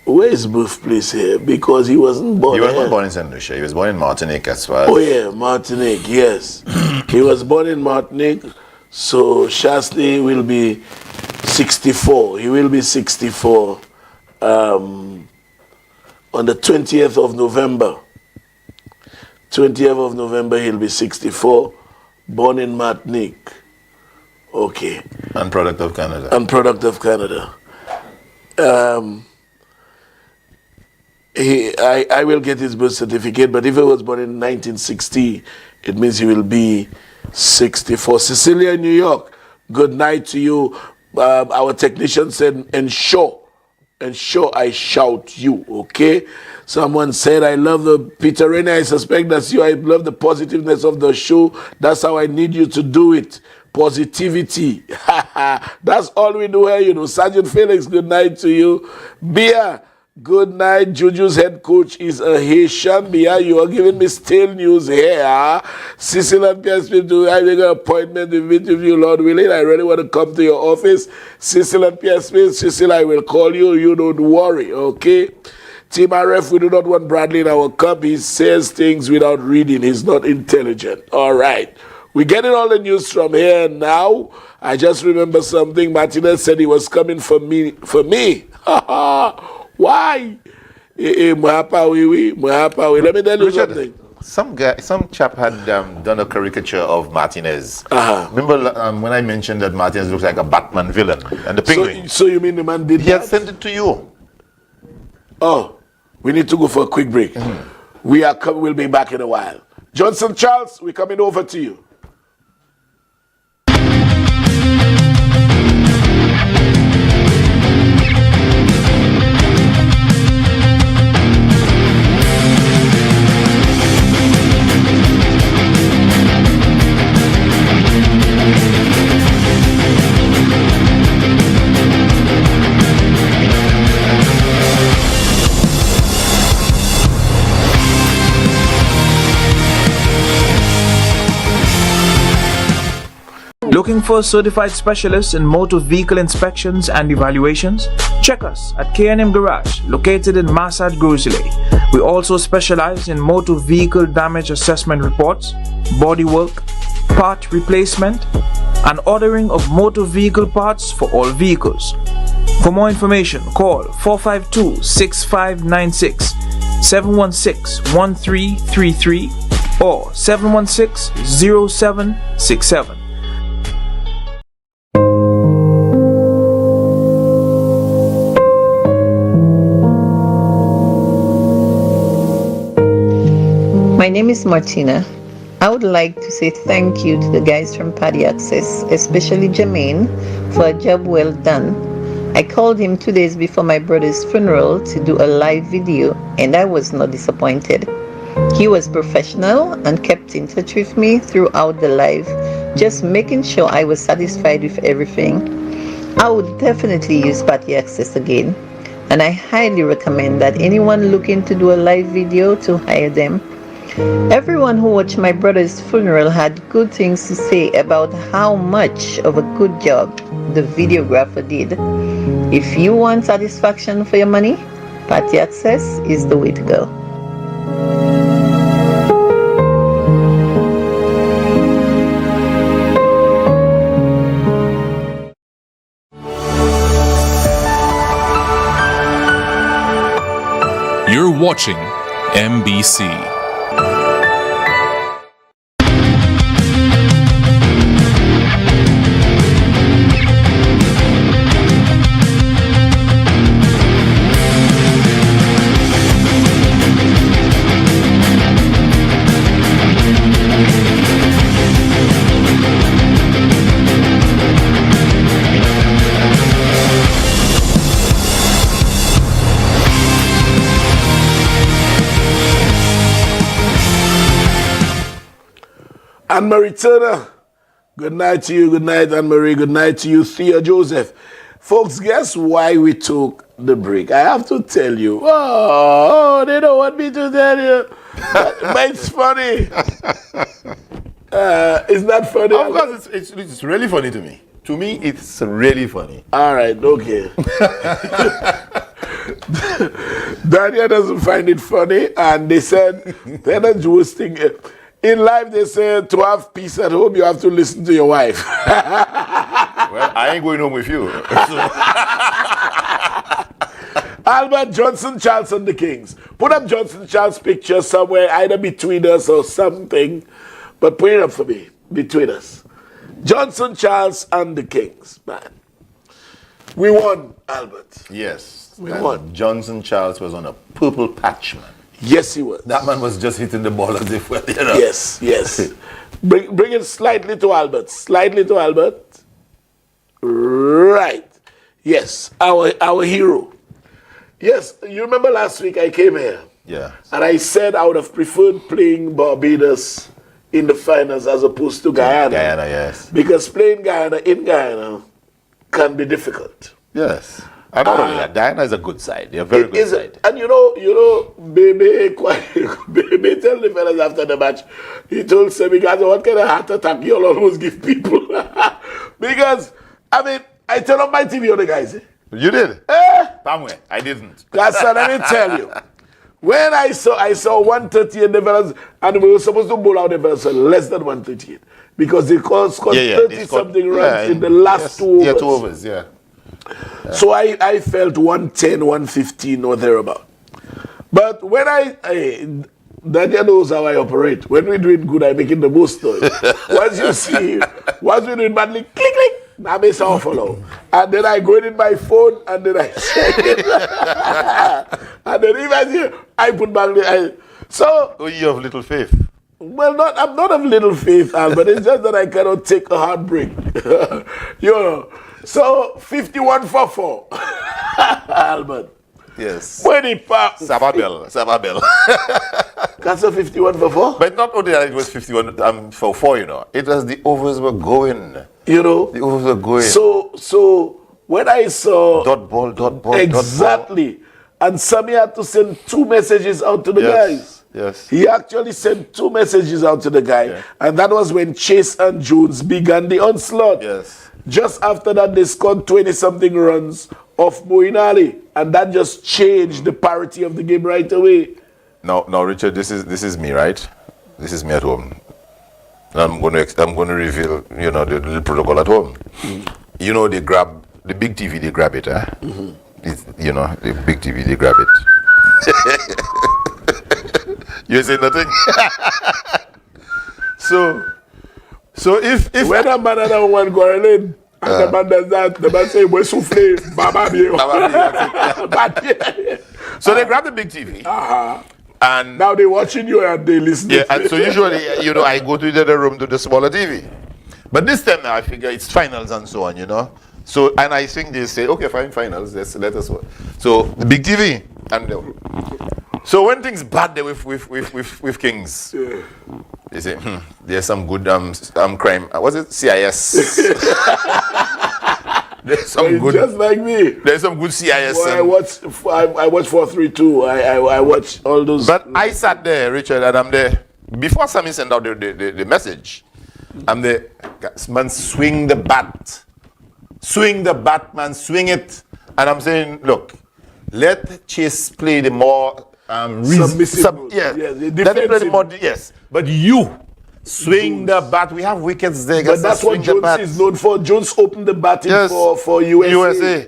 Where is birthplace here? Because he wasn't born here. He wasn't born in St. Lucia. He was born in Martinique as well. Oh yeah, Martinique, yes. He was born in Martinique, so Shastney will be 64. He will be 64 on the 20th of November. 20th of November, he'll be 64, born in Martinique. Okay. And product of Canada. And product of Canada. I will get his birth certificate, but if he was born in 1960, it means he will be 64. Cecilia, New York, good night to you. Our technician said, ensure I shout you, okay? Someone said, I love the Peter Rennie, I suspect that's you. I love the positiveness of the show. That's how I need you to do it. Positivity. That's all we do here, you know. Sergeant Felix, good night to you. Bia, good night. Juju's head coach is a Haitian. Bia, you are giving me stale news here. Cecil and Pierre Smith, I make an appointment to meet with you, Lord willing. I really want to come to your office. Cecil and Pierre Smith, Cecil, I will call you. You don't worry, okay? Team RF, we do not want Bradley in our cup. He says things without reading. He's not intelligent. All right. We're getting all the news from here now. I just remember something. Martinez said he was coming for me. Why? Let me tell you something. Some chap had done a caricature of Martinez. Remember when I mentioned that Martinez looks like a Batman villain and the penguin? So you mean the man did that? He had sent it to you. Oh, we need to go for a quick break. We'll be back in a while. Johnson Charles, we're coming over to you. Looking for a certified specialist in motor vehicle inspections and evaluations? Check us at K&M Garage, located in Massad Grosley. We also specialize in motor vehicle damage assessment reports, bodywork, part replacement, and ordering of motor vehicle parts for all vehicles. For more information, call 452-6596, 716-1333, or 716-0767. My name is Martina. I would like to say thank you to the guys from Paddy Access, especially Jermaine, for a job well done. I called him 2 days before my brother's funeral to do a live video, and I was not disappointed. He was professional and kept in touch with me throughout the live, just making sure I was satisfied with everything. I would definitely use Paddy Access again, and I highly recommend that anyone looking to do a live video to hire them. Everyone who watched my brother's funeral had good things to say about how much of a good job the videographer did. If you want satisfaction for your money, Party Access is the way to go. You're watching MBC. Anne-Marie Turner, good night to you. Good night, Anne-Marie. Good night to you, Thea Joseph. Folks, guess why we took the break? I have to tell you. Oh, they don't want me to tell you. But it's funny. It's not funny. Of course, it's really funny to me. To me, it's really funny. All right, okay. Daniel doesn't find it funny, and they said they're not Jewish thing. In life, they say to have peace at home, you have to listen to your wife. Well, I ain't going home with you. Albert Johnson Charles and the Kings. Put up Johnson Charles' picture somewhere, either between us or something. But put it up for me, between us. Johnson Charles and the Kings, man. We won, Albert. Yes. We won. Johnson Charles was on a purple patch, man. Yes, he was. That man was just hitting the ball as if, you know. Yes, yes. Bring it slightly to Albert. Slightly to Albert. Right. Yes, our hero. Yes, you remember last week I came here. Yeah. And I said I would have preferred playing Barbados in the finals as opposed to Guyana. Guyana, yes. Because playing Guyana in Guyana can be difficult. Yes. And not only that, Guyana is a good side. They're a very good side. And you know, Baby tell the fellas after the match, he told Semigaza, what kind of heart attack you'll almost give people? Because, I mean, I turned on my TV on the guys. You did? Somewhere. I didn't. That's what let me tell you. When I saw 138 the fellas, and we were supposed to bowl out the fellas less than 138. Because they scored 30-something runs in the last 2 overs. Yeah, 2 overs, yeah. So I felt 110, 115 or thereabout. But when Daniel knows how I operate. When we're doing good, I make it the most noise. Once we're doing badly, click, click, I may sound follow. And then I go in my phone and then I check it. And then if I see, I put back the... Oh, you have little faith. Well, I'm not of little faith, Albert. It's just that I cannot take a heartbreak. You know. So, 51 for 4. Albert. Yes. Savabel. That's a 51 for 4? But not only that, it was 51 for 4, you know. It was the overs were going. You know? The overs were going. So when I saw... Dot ball. Exactly. And Sammy had to send 2 messages out to the guys. Yes. He actually sent 2 messages out to the guy. Yeah. And that was when Chase and Jones began the onslaught. Yes. Just after that, they scored 20-something runs off Moeen Ali. And that just changed the parity of the game right away. Now, Richard, this is me, right? This is me at home. I'm going to reveal, you know, the little protocol at home. Mm-hmm. You know, they grab the big TV, they grab it, huh? Mm-hmm. You know, the big TV, they grab it. You say nothing? So if when a man and a woman go in, and the man does that, the man say, "We souffle, baba." So they grab the big TV. And now they're watching you and they listen. Yeah, and so usually, you know, I go to the other room to the smaller TV. But this time now I figure it's finals and so on, you know. So, and I think they say, okay, fine, finals, let us watch. So the big TV, and so when things bad there with Kings, they say, there's some good crime. Was it CIS? There's some good. Just like me. There's some good CIS. Well, I watched 432. I watched all those. But I sat there, Richard, and I'm there. Before Sammy sent out the message, I'm there. Man, swing the bat. Swing the bat, man. Swing it. And I'm saying, look, let Chase play the more submissive. Yes. Let him play the more, yes. But you swing the bat. We have wickets there. But that's what Jones is known for. Jones opened the batting for USA.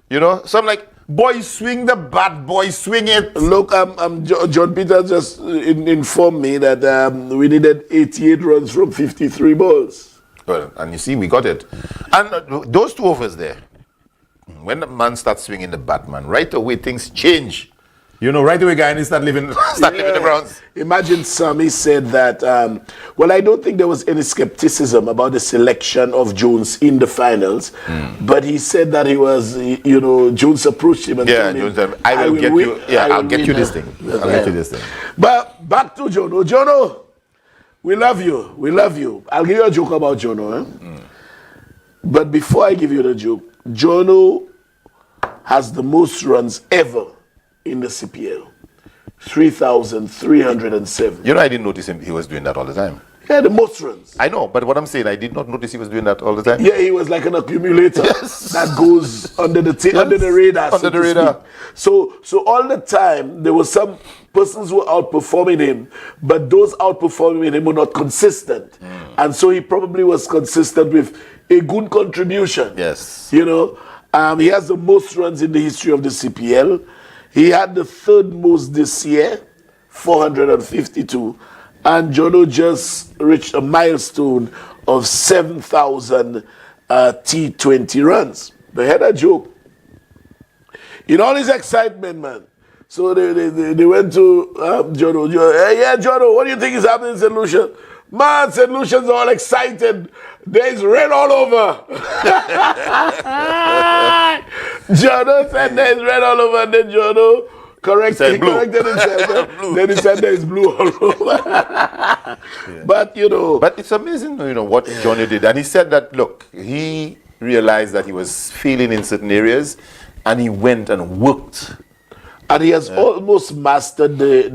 You know, so I'm like, boy, swing the bat, boy, swing it. Look, John Peter just informed me that we needed 88 runs from 53 balls. Well, and you see, we got it. And those 2 overs there, when the man starts swinging the bat, man, right away things change. You know, right away, guy, start living the grounds. Imagine Sammy said that, well, I don't think there was any skepticism about the selection of Jones in the finals, but he said that he was, you know, Jones approached him and told him, Jones, I'll get you this thing. I'll get you this thing. But back to Jono. Jono, we love you. We love you. I'll give you a joke about Jono. But before I give you the joke, Jono has the most runs ever in the CPL, 3,307. You know, I didn't notice he was doing that all the time. Yeah, the most runs. I know, but what I'm saying, I did not notice he was doing that all the time. Yeah, he was like an accumulator that goes under the radar. Under the radar. So all the time, there were some persons who were outperforming him, but those outperforming him were not consistent. And so he probably was consistent with a good contribution. Yes. You know, he has the most runs in the history of the CPL. He had the 3rd most this year, 452. And Jono just reached a milestone of 7,000 T20 runs. They had a joke. In all his excitement, man. So they went to Jono. Hey, yeah, Jono, what do you think is happening in St. Lucia? Man, St. Lucians are all excited. There's red all over. Jono said there's red all over. And then Jono corrected himself. Then he said there's blue all over. But, you know. But it's amazing, you know, what Johnny did. And he said that, look, he realized that he was failing in certain areas and he went and worked. And he has almost mastered the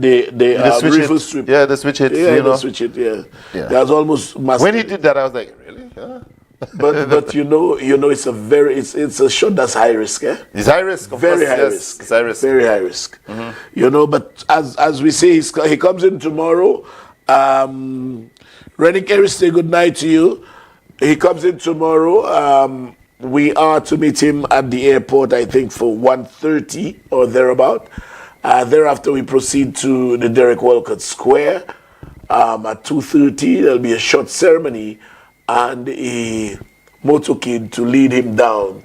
river strip. Yeah, the switch hit. Yeah, the switch hit, yeah. He has almost mastered. When he did that, I was like, really? Yeah. But you know, it's a shot that's high risk, eh? It's high risk, of very course, high yes, risk. It's high risk. Very high risk. You know, but as we say, he comes in tomorrow. Rennick Harris, say good night to you. He comes in tomorrow. We are to meet him at the airport, I think, for 1:30 or thereabout. Thereafter, we proceed to the Derek Walcott Square. At 2:30, there'll be a short ceremony and a motorcade to lead him down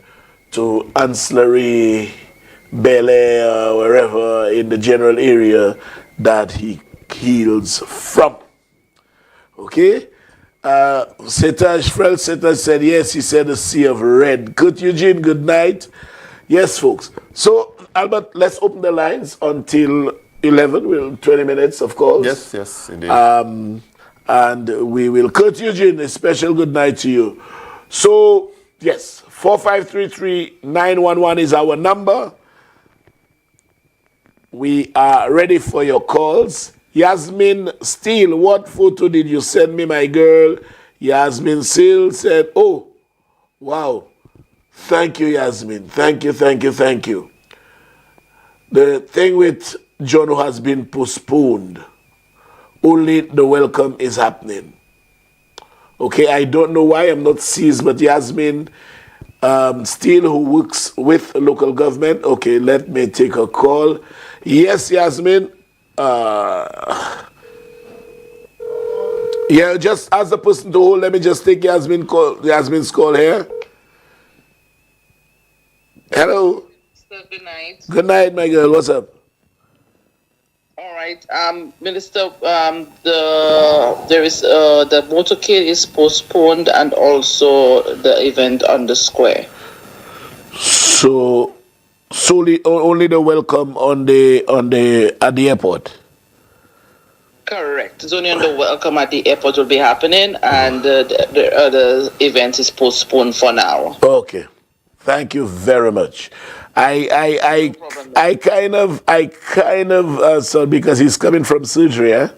to Ancillary, Bel Air, wherever in the general area that he hails from. Okay? Frel Setaj said yes, he said a sea of red. Kurt Eugene, good night. Yes, folks. So, Albert, let's open the lines until 11, 20 minutes, of course. Yes, indeed. And we will, Kurt Eugene, a special good night to you. So, yes, 4533-911 is our number. We are ready for your calls. Yasmin Steele, what photo did you send me, my girl? Yasmin Steele said, oh, wow. Thank you, Yasmin. Thank you. The thing with Jono has been postponed. Only the welcome is happening. Okay, I don't know why I'm not seized, but Yasmin Steele, who works with local government. Okay, let me take a call. Yes, Yasmin. Yeah, just ask the person to hold. Let me just take Yasmin's call here. Hello. Good night. Good night, my girl. What's up? All right, Minister. There is the motorcade is postponed, and also the event on the square. So, only the welcome at the airport. Correct. It's only on the welcome at the airport will be happening, and the event is postponed for now. Okay. Thank you very much. I kind of so because he's coming from surgery, eh?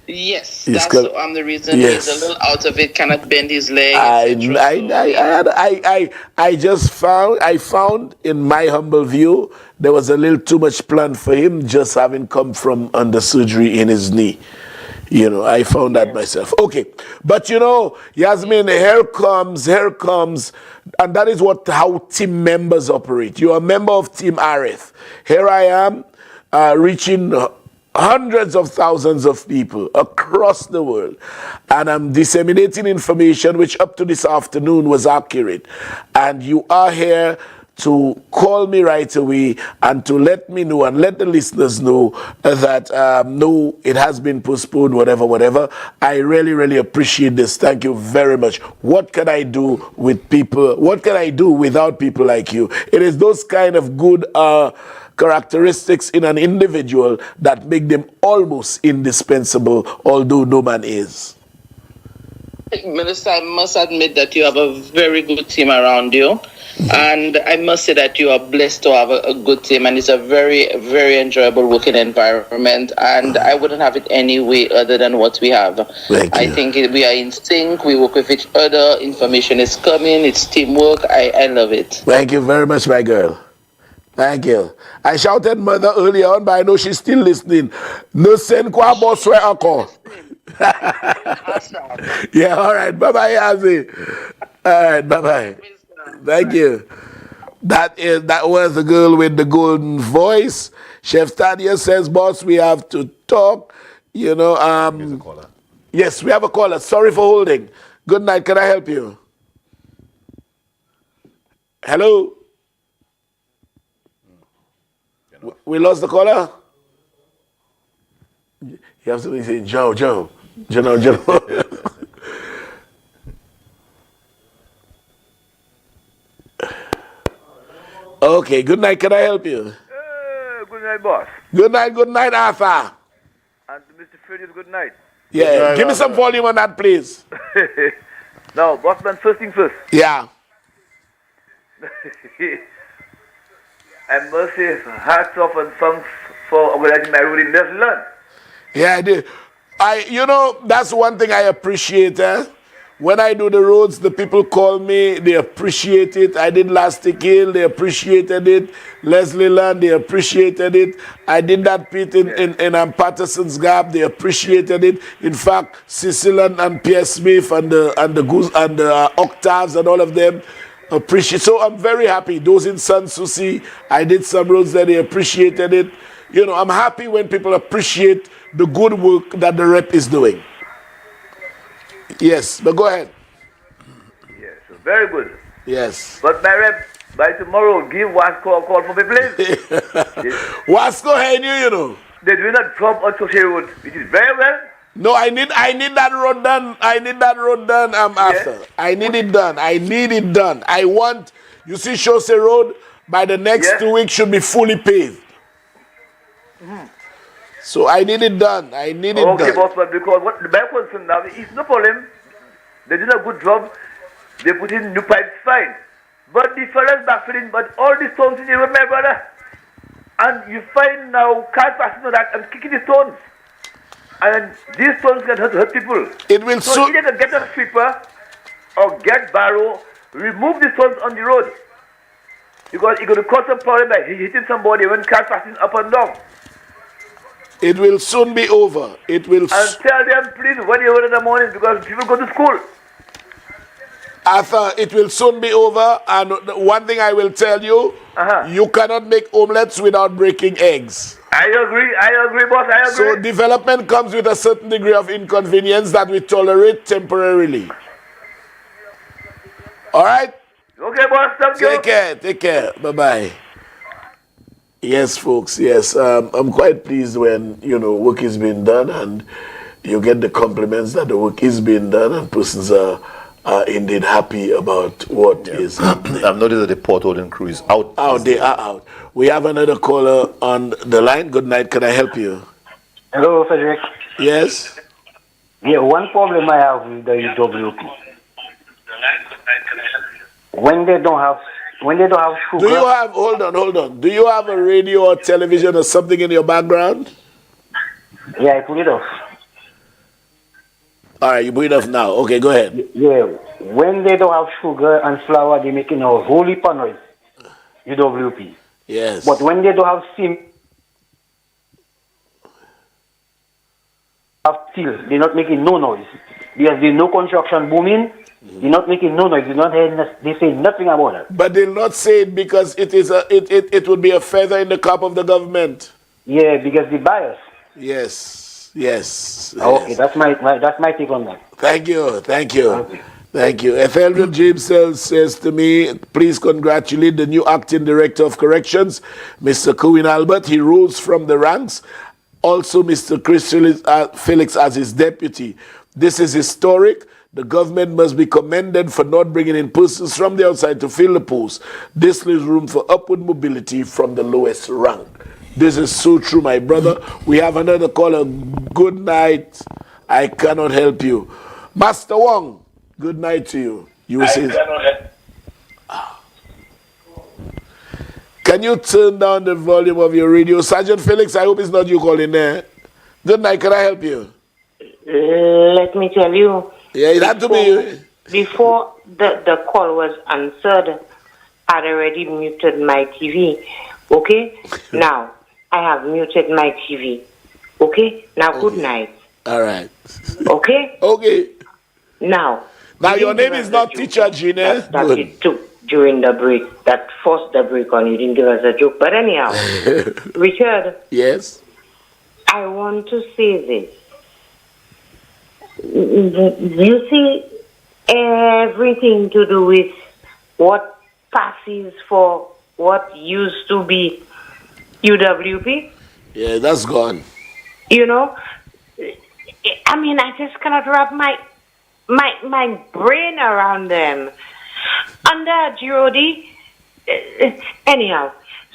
Yes, He's that's the reason he's a yes. little out of it, cannot bend his leg, etc. I just found in my humble view there was a little too much plan for him just having come from under surgery in his knee. You know, I found that myself. Okay, but you know, Yasmin, here comes, and that is how team members operate. You are a member of Team Arith. Here I am, reaching hundreds of thousands of people across the world, and I'm disseminating information which up to this afternoon was accurate. And you are here to call me right away and to let me know and let the listeners know that no, it has been postponed, whatever. I really appreciate this. Thank you very much. What can I do with people? What can I do without people like you? It is those kind of good characteristics in an individual that make them almost indispensable, although no man is. Minister, I must admit that you have a very good team around you. And I must say that you are blessed to have a good team, and it's a very, very enjoyable working environment. And I wouldn't have it any way other than what we have. I think we are in sync. We work with each other. Information is coming. It's teamwork. I love it. Thank you very much, my girl. Thank you. I shouted mother earlier on, but I know she's still listening. No send kwa boss where uncle. Yeah, all right. Bye-bye, Yazi. All right, bye-bye. Thank you. That was the girl with the golden voice. Chef Tanya says, boss, we have to talk. You know, Here's a caller. Yes, we have a caller. Sorry for holding. Good night. Can I help you? Hello? We lost the caller? You have to say, Joe. Okay, good night. Can I help you? Good night, boss. Good night, Arthur. And Mr. Frederick, good night. Yeah, give me some volume on that, please. Now, boss man, first thing first. Yeah. I must say, hats off and thanks for organizing my road in Netherlands. Yeah, I did. That's one thing I appreciate. When I do the roads, the people call me, they appreciate it. I did Lastic Hill, they appreciated it. Leslie Land, they appreciated it. I did that pit in Patterson's Gap, they appreciated it. In fact, Cecil and Pierre Smith and the Octaves and all of them appreciate. So I'm very happy. Those in Sanssouci, I did some roads there, they appreciated it. You know, I'm happy when people appreciate the good work that the rep is doing. Yes, but go ahead. Yes, very good. Yes. But my rep, by tomorrow, give Wasco a call for me, please. Wasco, hey, you know. They do not drop on Social Road, which is very well. No, I need that road done. After. I need it done. I want, you see Chaussee Road, by the next 2 weeks should be fully paved. So I need it done. Okay, boss, but because what the back concern now is no problem. They did a good job. They put in new pipes, fine. But the fellas backfilling, but all the stones in the road, my brother. And you find now cars passing on that and kicking the stones. And these stones can hurt people. It will so either get a sweeper or get barrow, remove the stones on the road. Because it's going to cause a problem by hitting somebody when cars passing up and down. It will soon be over. And tell them, please, when you in the morning, because people go to school. Arthur, it will soon be over. And one thing I will tell you, you cannot make omelets without breaking eggs. I agree, boss, I agree. So development comes with a certain degree of inconvenience that we tolerate temporarily. All right? Okay, boss, thank you. Take care. Bye-bye. Yes, folks, yes. I'm quite pleased when, work is being done and you get the compliments that the work is being done and persons are indeed happy about what is happening. I've noticed that the port holding crew is out. They are out. We have another caller on the line. Good night. Can I help you? Hello, Frederick. Yes? Yeah, one problem I have with the UWP. when they don't have sugar. Do you have, hold on. Do you have a radio or television or something in your background? Yeah, I put it off. All right, you put it off now. Okay, go ahead. Yeah, when they don't have sugar and flour, they making a whole heap of noise. UWP. Yes. But when they don't have steam, steel, they're not making no noise. Because there's no construction booming, they're not making no noise. They say nothing about it. But they'll not say it because it would be a feather in the cap of the government. Yeah, because they bias. Yes. Okay, that's my take on that. Thank you. Ethelred James says to me, please congratulate the new acting director of corrections, Mr. Cohen Albert. He rose from the ranks. Also, Mr. Chris Felix as his deputy. This is historic. The government must be commended for not bringing in persons from the outside to fill the post. This leaves room for upward mobility from the lowest rank. This is so true, my brother. We have another caller. Good night. I cannot help you. Master Wong, good night to you. You will say, can you turn down the volume of your radio? Sergeant Felix, I hope it's not you calling there. Good night, can I help you? Let me tell you. Yeah, it had to be. Before the call was answered, I'd already muted my TV. Okay? Now, I have muted my TV. Okay? Now, good night. All right. Okay? Okay. Now your name is not Teacher Gina. That it took during the break, that forced the break on you, didn't give us a joke. But anyhow, Richard. Yes? I want to say this. You see, everything to do with what passes for what used to be UWP. Yeah, that's gone. You know, I mean, I just cannot wrap my brain around them. Under Girodi, anyhow.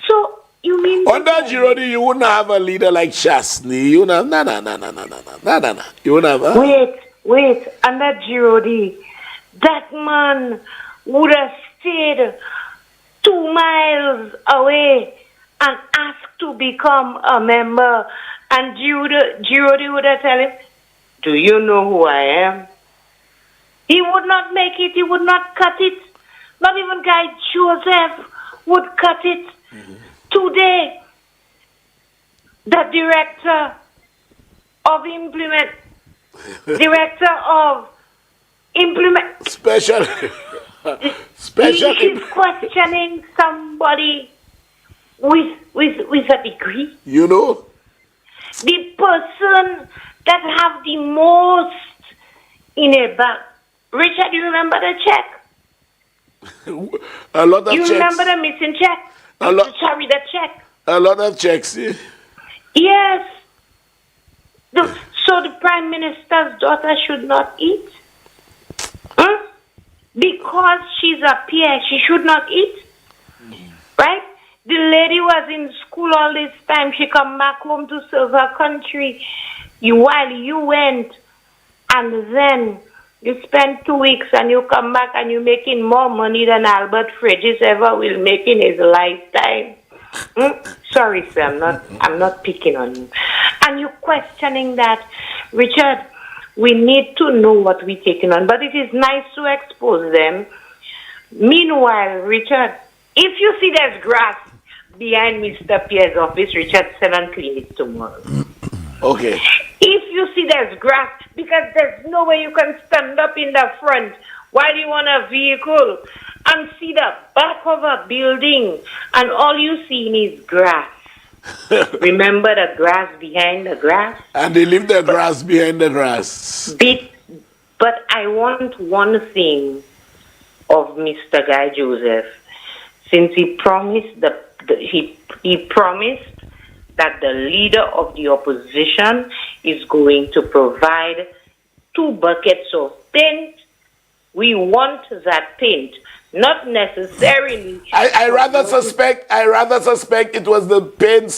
So you mean under Girodi, you wouldn't have a leader like Shast. You wouldn't have You wouldn't have. Wait. Under Girodi, that man would have stayed 2 miles away and asked to become a member, and Girodi would have told him, "Do you know who I am?" He would not make it. He would not cut it. Not even Guy Joseph would cut it. Today, the director of implement special he is questioning somebody with a degree. You know? The person that have the most in a bank. Richard, you remember the check? A lot of you checks. Remember the missing check? Sorry, the check. A lot of checks. Yeah. Yes. So the Prime Minister's daughter should not eat? Because she's a peer, she should not eat? Right? The lady was in school all this time. She come back home to serve her country. While you went, and then you spend 2 weeks and you come back and you're making more money than Albert Frederick ever will make in his lifetime. Sorry, sir, I'm not picking on you. And you're questioning that. Richard, we need to know what we're taking on, but it is nice to expose them. Meanwhile, Richard, if you see there's grass behind Mr. Pierre's office, Richard, send and clean it tomorrow. Okay. If you see there's grass, because there's no way you can stand up in the front while you on a vehicle and see the back of a building and all you see is grass. Remember the grass behind the grass? And they leave the grass behind the grass. But I want one thing of Mr. Guy Joseph. Since he promised he promised that the leader of the opposition is going to provide 2 buckets of paint. We want that paint, not necessarily. I rather suspect it was the paint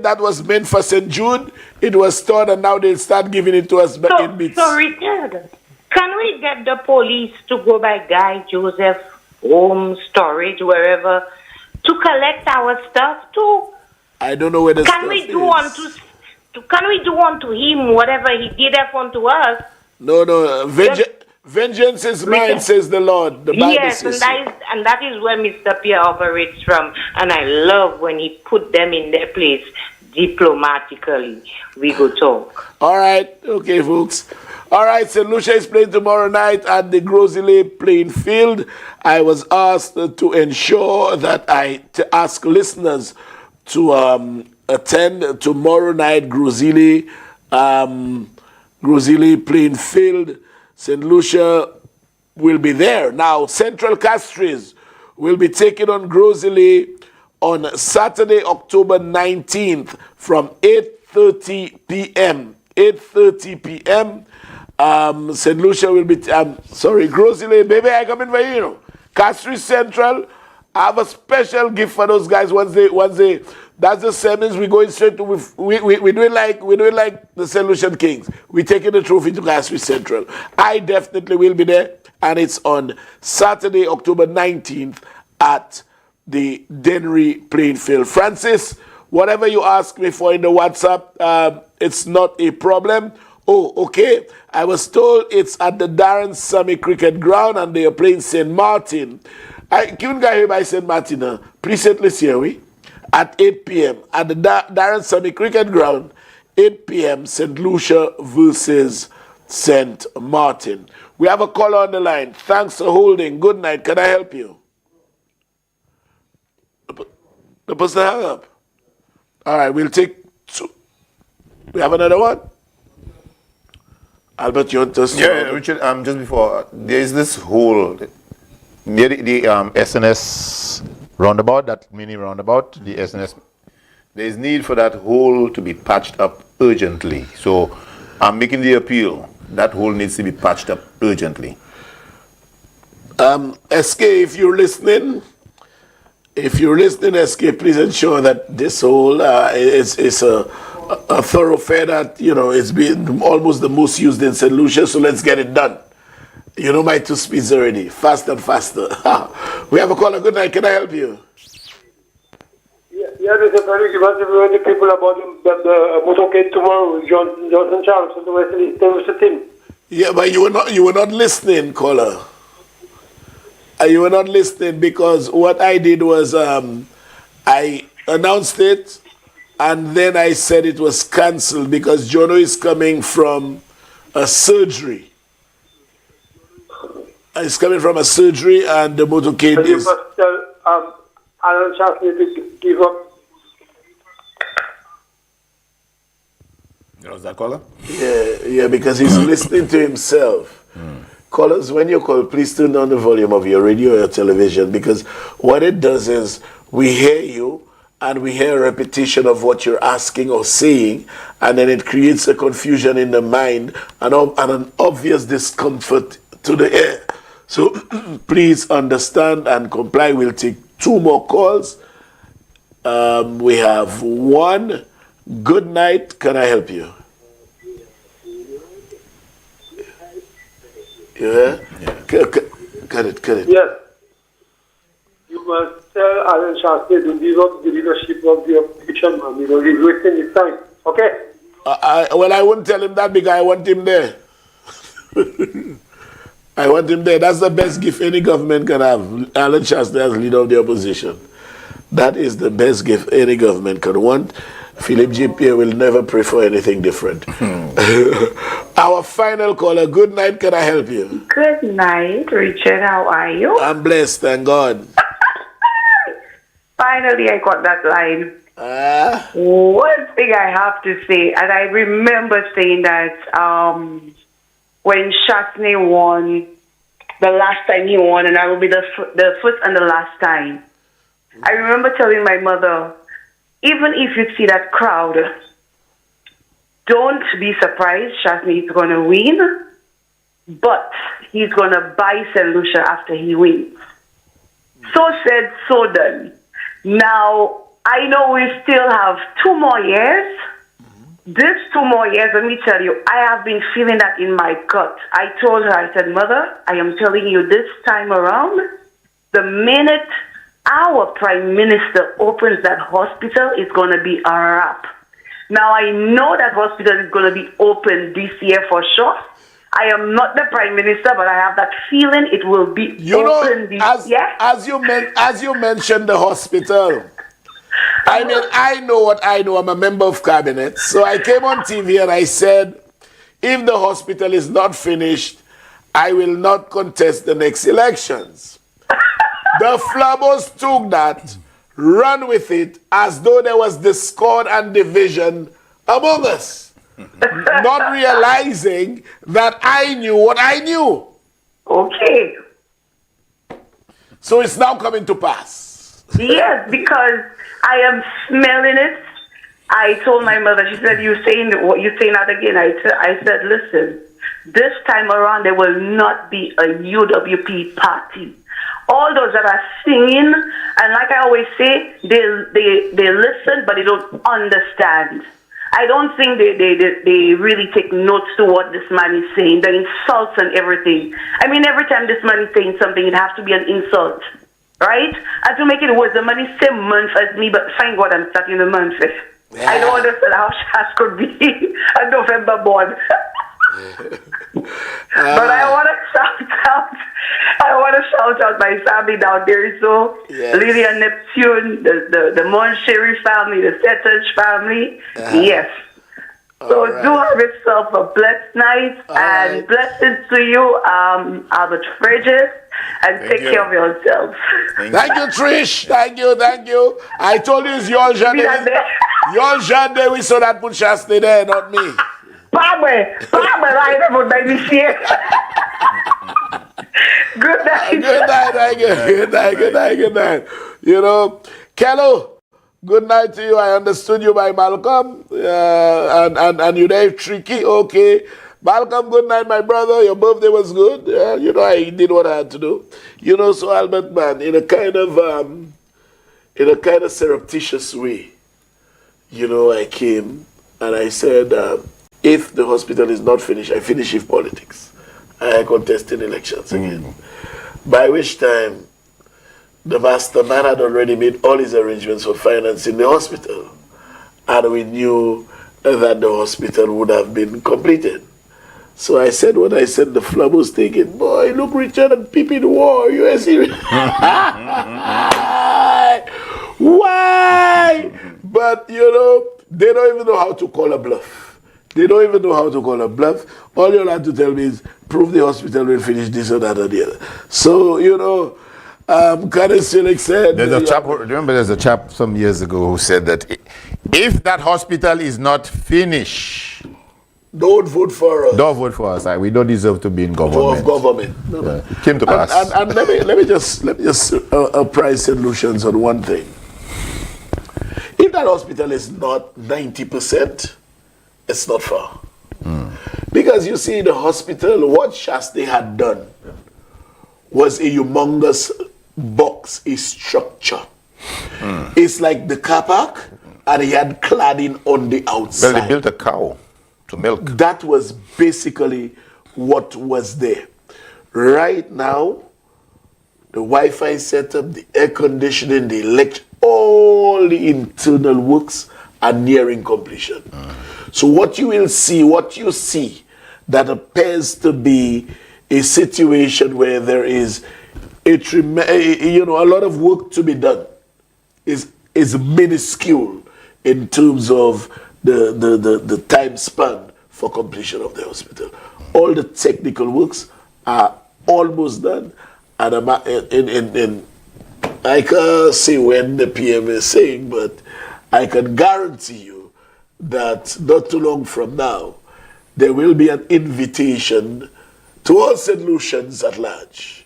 that was meant for St. Jude. It was stored, and now they'll start giving it to us in bits. So Richard, Can we get the police to go by Guy Joseph home storage, wherever, to collect our stuff too? I don't know where the Can stuff we is. do can we do unto him whatever he did unto us? No. Vengeance is mine, says the Lord. The Bible Yes, says and that is where Mr. Pierre operates from. And I love when he put them in their place diplomatically. We go talk. All right. Okay, folks. All right, St. Lucia is playing tomorrow night at the Grosile playing field. I was asked to ensure that to ask listeners to attend tomorrow night Grosile playing field. St. Lucia will be there. Now, Central Castries will be taking on Grosile on Saturday, October 19th from 8:30 p.m. 8:30 p.m. St. Lucia will be, Grosile, baby, I come in for you. Castries Central, I have a special gift for those guys once they, that's the semis, we're going straight to, we're doing like the St. Lucian Kings. We're taking the trophy to Castries Central. I definitely will be there, and it's on Saturday, October 19th at the Dennery playing field. Francis, whatever you ask me for in the WhatsApp, it's not a problem. Oh, okay. I was told it's at the Darren Sammy Cricket Ground and they are playing St. Martin. I can't get here by St. Martin. Precisely here, we at 8 p.m. at the Darren Sammy Cricket Ground, 8 p.m. St. Lucia versus St. Martin. We have a caller on the line. Thanks for holding. Good night. Can I help you? The person hung up. All right, we'll take two. We have another one? Albert, you want to start? Yeah, Richard, just before, there is this whole, near the SNS roundabout, that mini roundabout, the SNS, there is need for that hole to be patched up urgently. So I'm making the appeal. That hole needs to be patched up urgently. SK, if you're listening, SK, please ensure that this hole is a thoroughfare that, it's been almost the most used in St. Lucia, so let's get it done. You know my 2 speeds already, faster and faster. We have a caller. Good night. Can I help you? Yeah, Mr. Frederick, you must have heard the people about the motorcade tomorrow, Johnson Charles, and the Western team. Yeah, but you were not listening, caller. You were not listening because what I did was I announced it and then I said it was cancelled because Jono is coming from a surgery. He's coming from a surgery and the motorcade and is... You must tell Alan Shast to give up. Was that caller? Yeah, because he's listening to himself. Callers, when you call, please turn down the volume of your radio or your television because what it does is we hear you and we hear a repetition of what you're asking or saying, and then it creates a confusion in the mind and an obvious discomfort to the ear. So please understand and comply. We'll take 2 more calls. We have one. Good night. Can I help you? Yeah? Cut it. Yes. You must tell Alan Shasta to give up the leadership of the opposition, man, because he's wasting his time. Okay? Well, I wouldn't tell him that because I want him there. I want him there. That's the best gift any government can have. Alan Shasta as leader of the opposition. That is the best gift any government can want. Philip J. Pierre will never pray for anything different. Our final caller. Good night. Can I help you? Good night, Richard. How are you? I'm blessed, thank God. Finally, I got that line. One thing I have to say, and I remember saying that when Shastney won, the last time he won, and I will be the first and the last time. I remember telling my mother, even if you see that crowd, don't be surprised. Shastney is going to win, but he's going to buy St. Lucia after he wins. So said, so done. Now, I know we still have 2 more years, This 2 more years, let me tell you, I have been feeling that in my gut. I told her, I said, Mother, I am telling you this time around, the minute our Prime Minister opens that hospital, it's going to be a wrap. Now, I know that hospital is going to be open this year for sure. I am not the Prime Minister, but I have that feeling it will be open this year. As you mentioned the hospital, I mean, I know what I know. I'm a member of cabinet. So I came on TV and I said, if the hospital is not finished, I will not contest the next elections. The Flabbos took that, run with it, as though there was discord and division among us. Not realizing that I knew what I knew. Okay. So it's now coming to pass. Yes, because I am smelling it. I told my mother, she said, you're saying that again. I said, listen, this time around there will not be a UWP party. All those that are singing, and like I always say, they listen, but they don't understand. I don't think they really take notes to what this man is saying, the insults and everything. I mean, every time this man is saying something, it has to be an insult, right? And to make it worse, the man is same month as me, but thank God I'm starting the month. Yeah. I don't understand how Shast could be a November born. But I want to shout out my family down there. So yes. Lily and Neptune, the Moncherry family, the Settage family. Yes. So right. Do have yourself a blessed night and blessings to you, Albert Frederick, and take care of yourself. Thank you, Trish. Thank you. I told you it's your Jade. Your Jade, we saw that put Shast there, not me. Good night. You know, Kello, good night to you. I understood you by Malcolm. And you there tricky. Okay. Malcolm, good night, my brother. Your birthday was good. You know, I did what I had to do. You know, so Albert, man, in a kind of surreptitious way, you know, I came and I said, if the hospital is not finished, I finish with politics. I contest in elections again. By which time, the master man had already made all his arrangements for financing the hospital. And we knew that the hospital would have been completed. So I said what I said, the Flabbos thinking, boy, look, Richard and Pippin war, USA. Why? But, you know, they don't even know how to call a bluff. All you'll have to tell me is, prove the hospital will finish this or that or the other. So, you know, Karen Silik said... There's a chap some years ago who said that if that hospital is not finished... Don't vote for us. Don't vote for us. We don't deserve to be in government. No. It came to pass. And let me just apprise solutions on one thing. If that hospital is not 90%, it's not far. Because you see, the hospital, what Shast had done was a humongous box, a structure. It's like the car park, and he had cladding on the outside. Well, they built a cow to milk. That was basically what was there. Right now, the Wi-Fi setup, the air conditioning, the electric, all the internal works are nearing completion. So what you see that appears to be a situation where there is a lot of work to be done is minuscule in terms of the time span for completion of the hospital. All the technical works are almost done, and I can't say when the PM is saying, but I can guarantee you that not too long from now, there will be an invitation to all St. Lucians at large,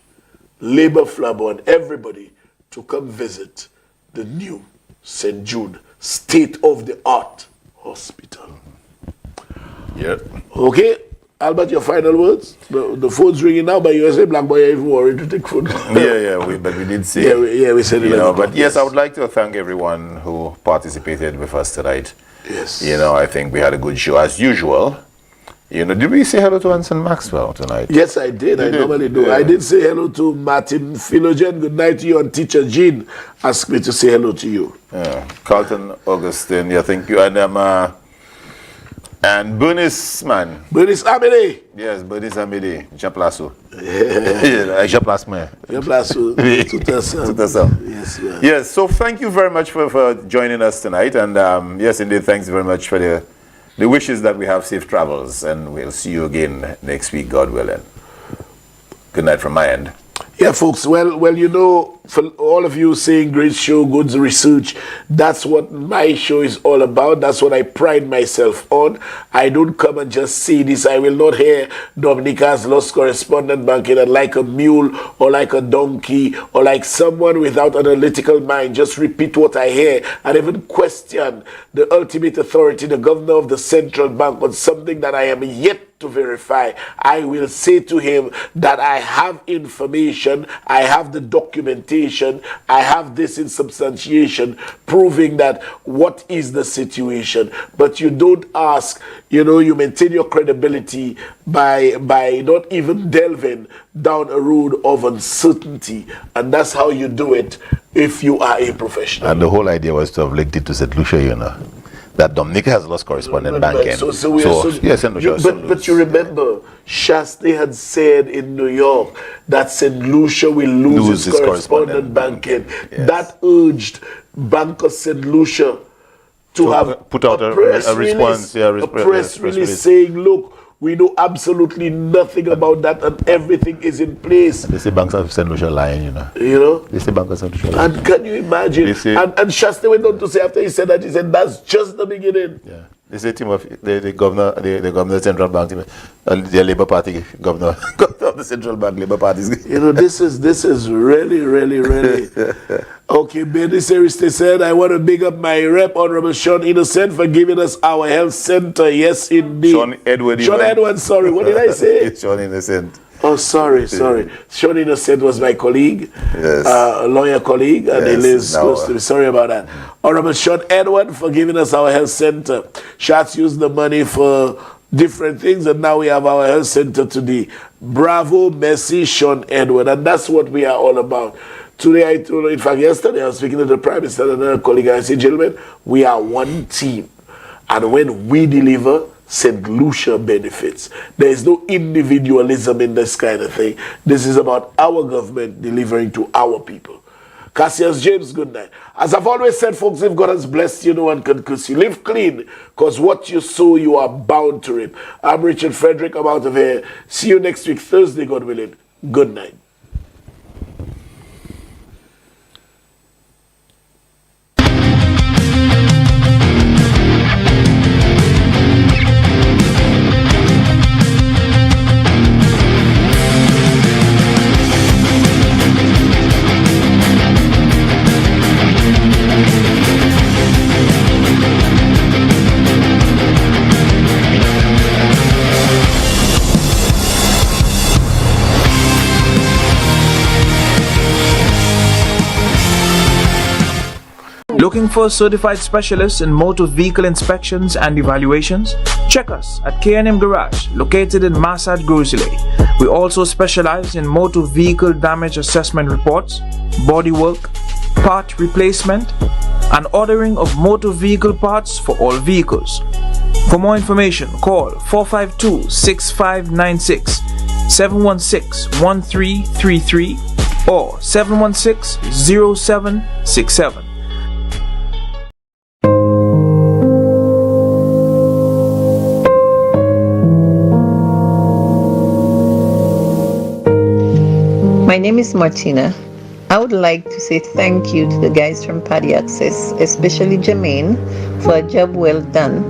Labour Flabbo and everybody, to come visit the new St. Jude state-of-the-art hospital. Yeah. Okay, Albert, your final words? The phone's ringing now, but you say Black Boy, even worried to take phone. but we did say. We said it. But yes, I would like to thank everyone who participated. participated with us tonight. Yes. You know, I think we had a good show as usual. You know, did we say hello to Anson Maxwell tonight? Yes, I did. I normally do. Yeah. I did say hello to Martin Philogen. Good night to you. And Teacher Jean asked me to say hello to you. Yeah. Carlton Augustine, yeah, thank you. And Bernice, man. Bernice Amede. Yes, Bernice Amede. Japlaso. Yeah, Japlaso. Japlaso. Tout à fait. Yes, man. Yes, so thank you very much for joining us tonight. And yes, indeed, thanks very much for the wishes that we have safe travels. And we'll see you again next week, God willing. Good night from my end. Yeah, folks. Well, you know, for all of you saying great show, good research, that's what my show is all about. That's what I pride myself on. I don't come and just say this. I will not hear Dominica's lost correspondent banking and like a mule or like a donkey or like someone without analytical mind just repeat what I hear and even question the ultimate authority, the governor of the central bank, on something that I am yet to verify. I will say to him that I have information, I have the documentation, I have this in substantiation proving that what is the situation. But you don't ask, you know, you maintain your credibility by not even delving down a road of uncertainty, and that's how you do it if you are a professional. And the whole idea was to have linked it to St. Lucia, you know, that Dominica has lost correspondent banking. Yes, St. Lucia. But you remember, Shast had said in New York that St. Lucia will lose its correspondent banking. Yes. That urged Bank of St. Lucia to have put out a response, a press release saying, look, we know absolutely nothing about that and everything is in place. They say Bank of St. Lucia lying, you know. You know? They say Bank of St. Lucia lying. And can you imagine? And Shasta went on to say, after he said that, he said, that's just the beginning. Yeah. They say team of the governor of the central bank, the Labour Party governor of the central bank, Labour Party. You know, this is really, really, really. Okay, Benny Seriste said, I want to big up my rep, Honorable Sean Innocent, for giving us our health center. Yes, indeed. Sean Edward, sorry. What did I say? Sean Innocent. Oh, sorry. Sean Innocent was my colleague, yes. A lawyer colleague, and he lives close to me. Sorry about that. Honorable Sean Edward for giving us our health center. Shots used the money for different things, and now we have our health center today. Bravo, Messi, Sean Edward, and that's what we are all about. Today, I told, in fact, yesterday, I was speaking to the Prime Minister and another colleague, and I said, gentlemen, we are one team, and when we deliver, St. Lucia benefits. There is no individualism in this kind of thing. This is about our government delivering to our people. Cassius James, good night. As I've always said, folks, if God has blessed you, no one can curse you. Live clean, because what you sow, you are bound to reap. I'm Richard Frederick. I'm out of here. See you next week, Thursday, God willing. Good night. Looking for certified specialists in motor vehicle inspections and evaluations? Check us at K&M Garage, located in Massad, Grizzly. We also specialize in motor vehicle damage assessment reports, bodywork, part replacement, and ordering of motor vehicle parts for all vehicles. For more information, call 452-6596, 716-1333, or 716-0767. My name is Martina. I would like to say thank you to the guys from Paddy Access, especially Jermaine, for a job well done.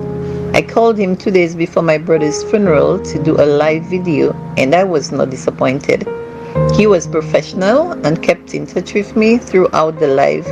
I called him 2 days before my brother's funeral to do a live video, and I was not disappointed. He was professional and kept in touch with me throughout the live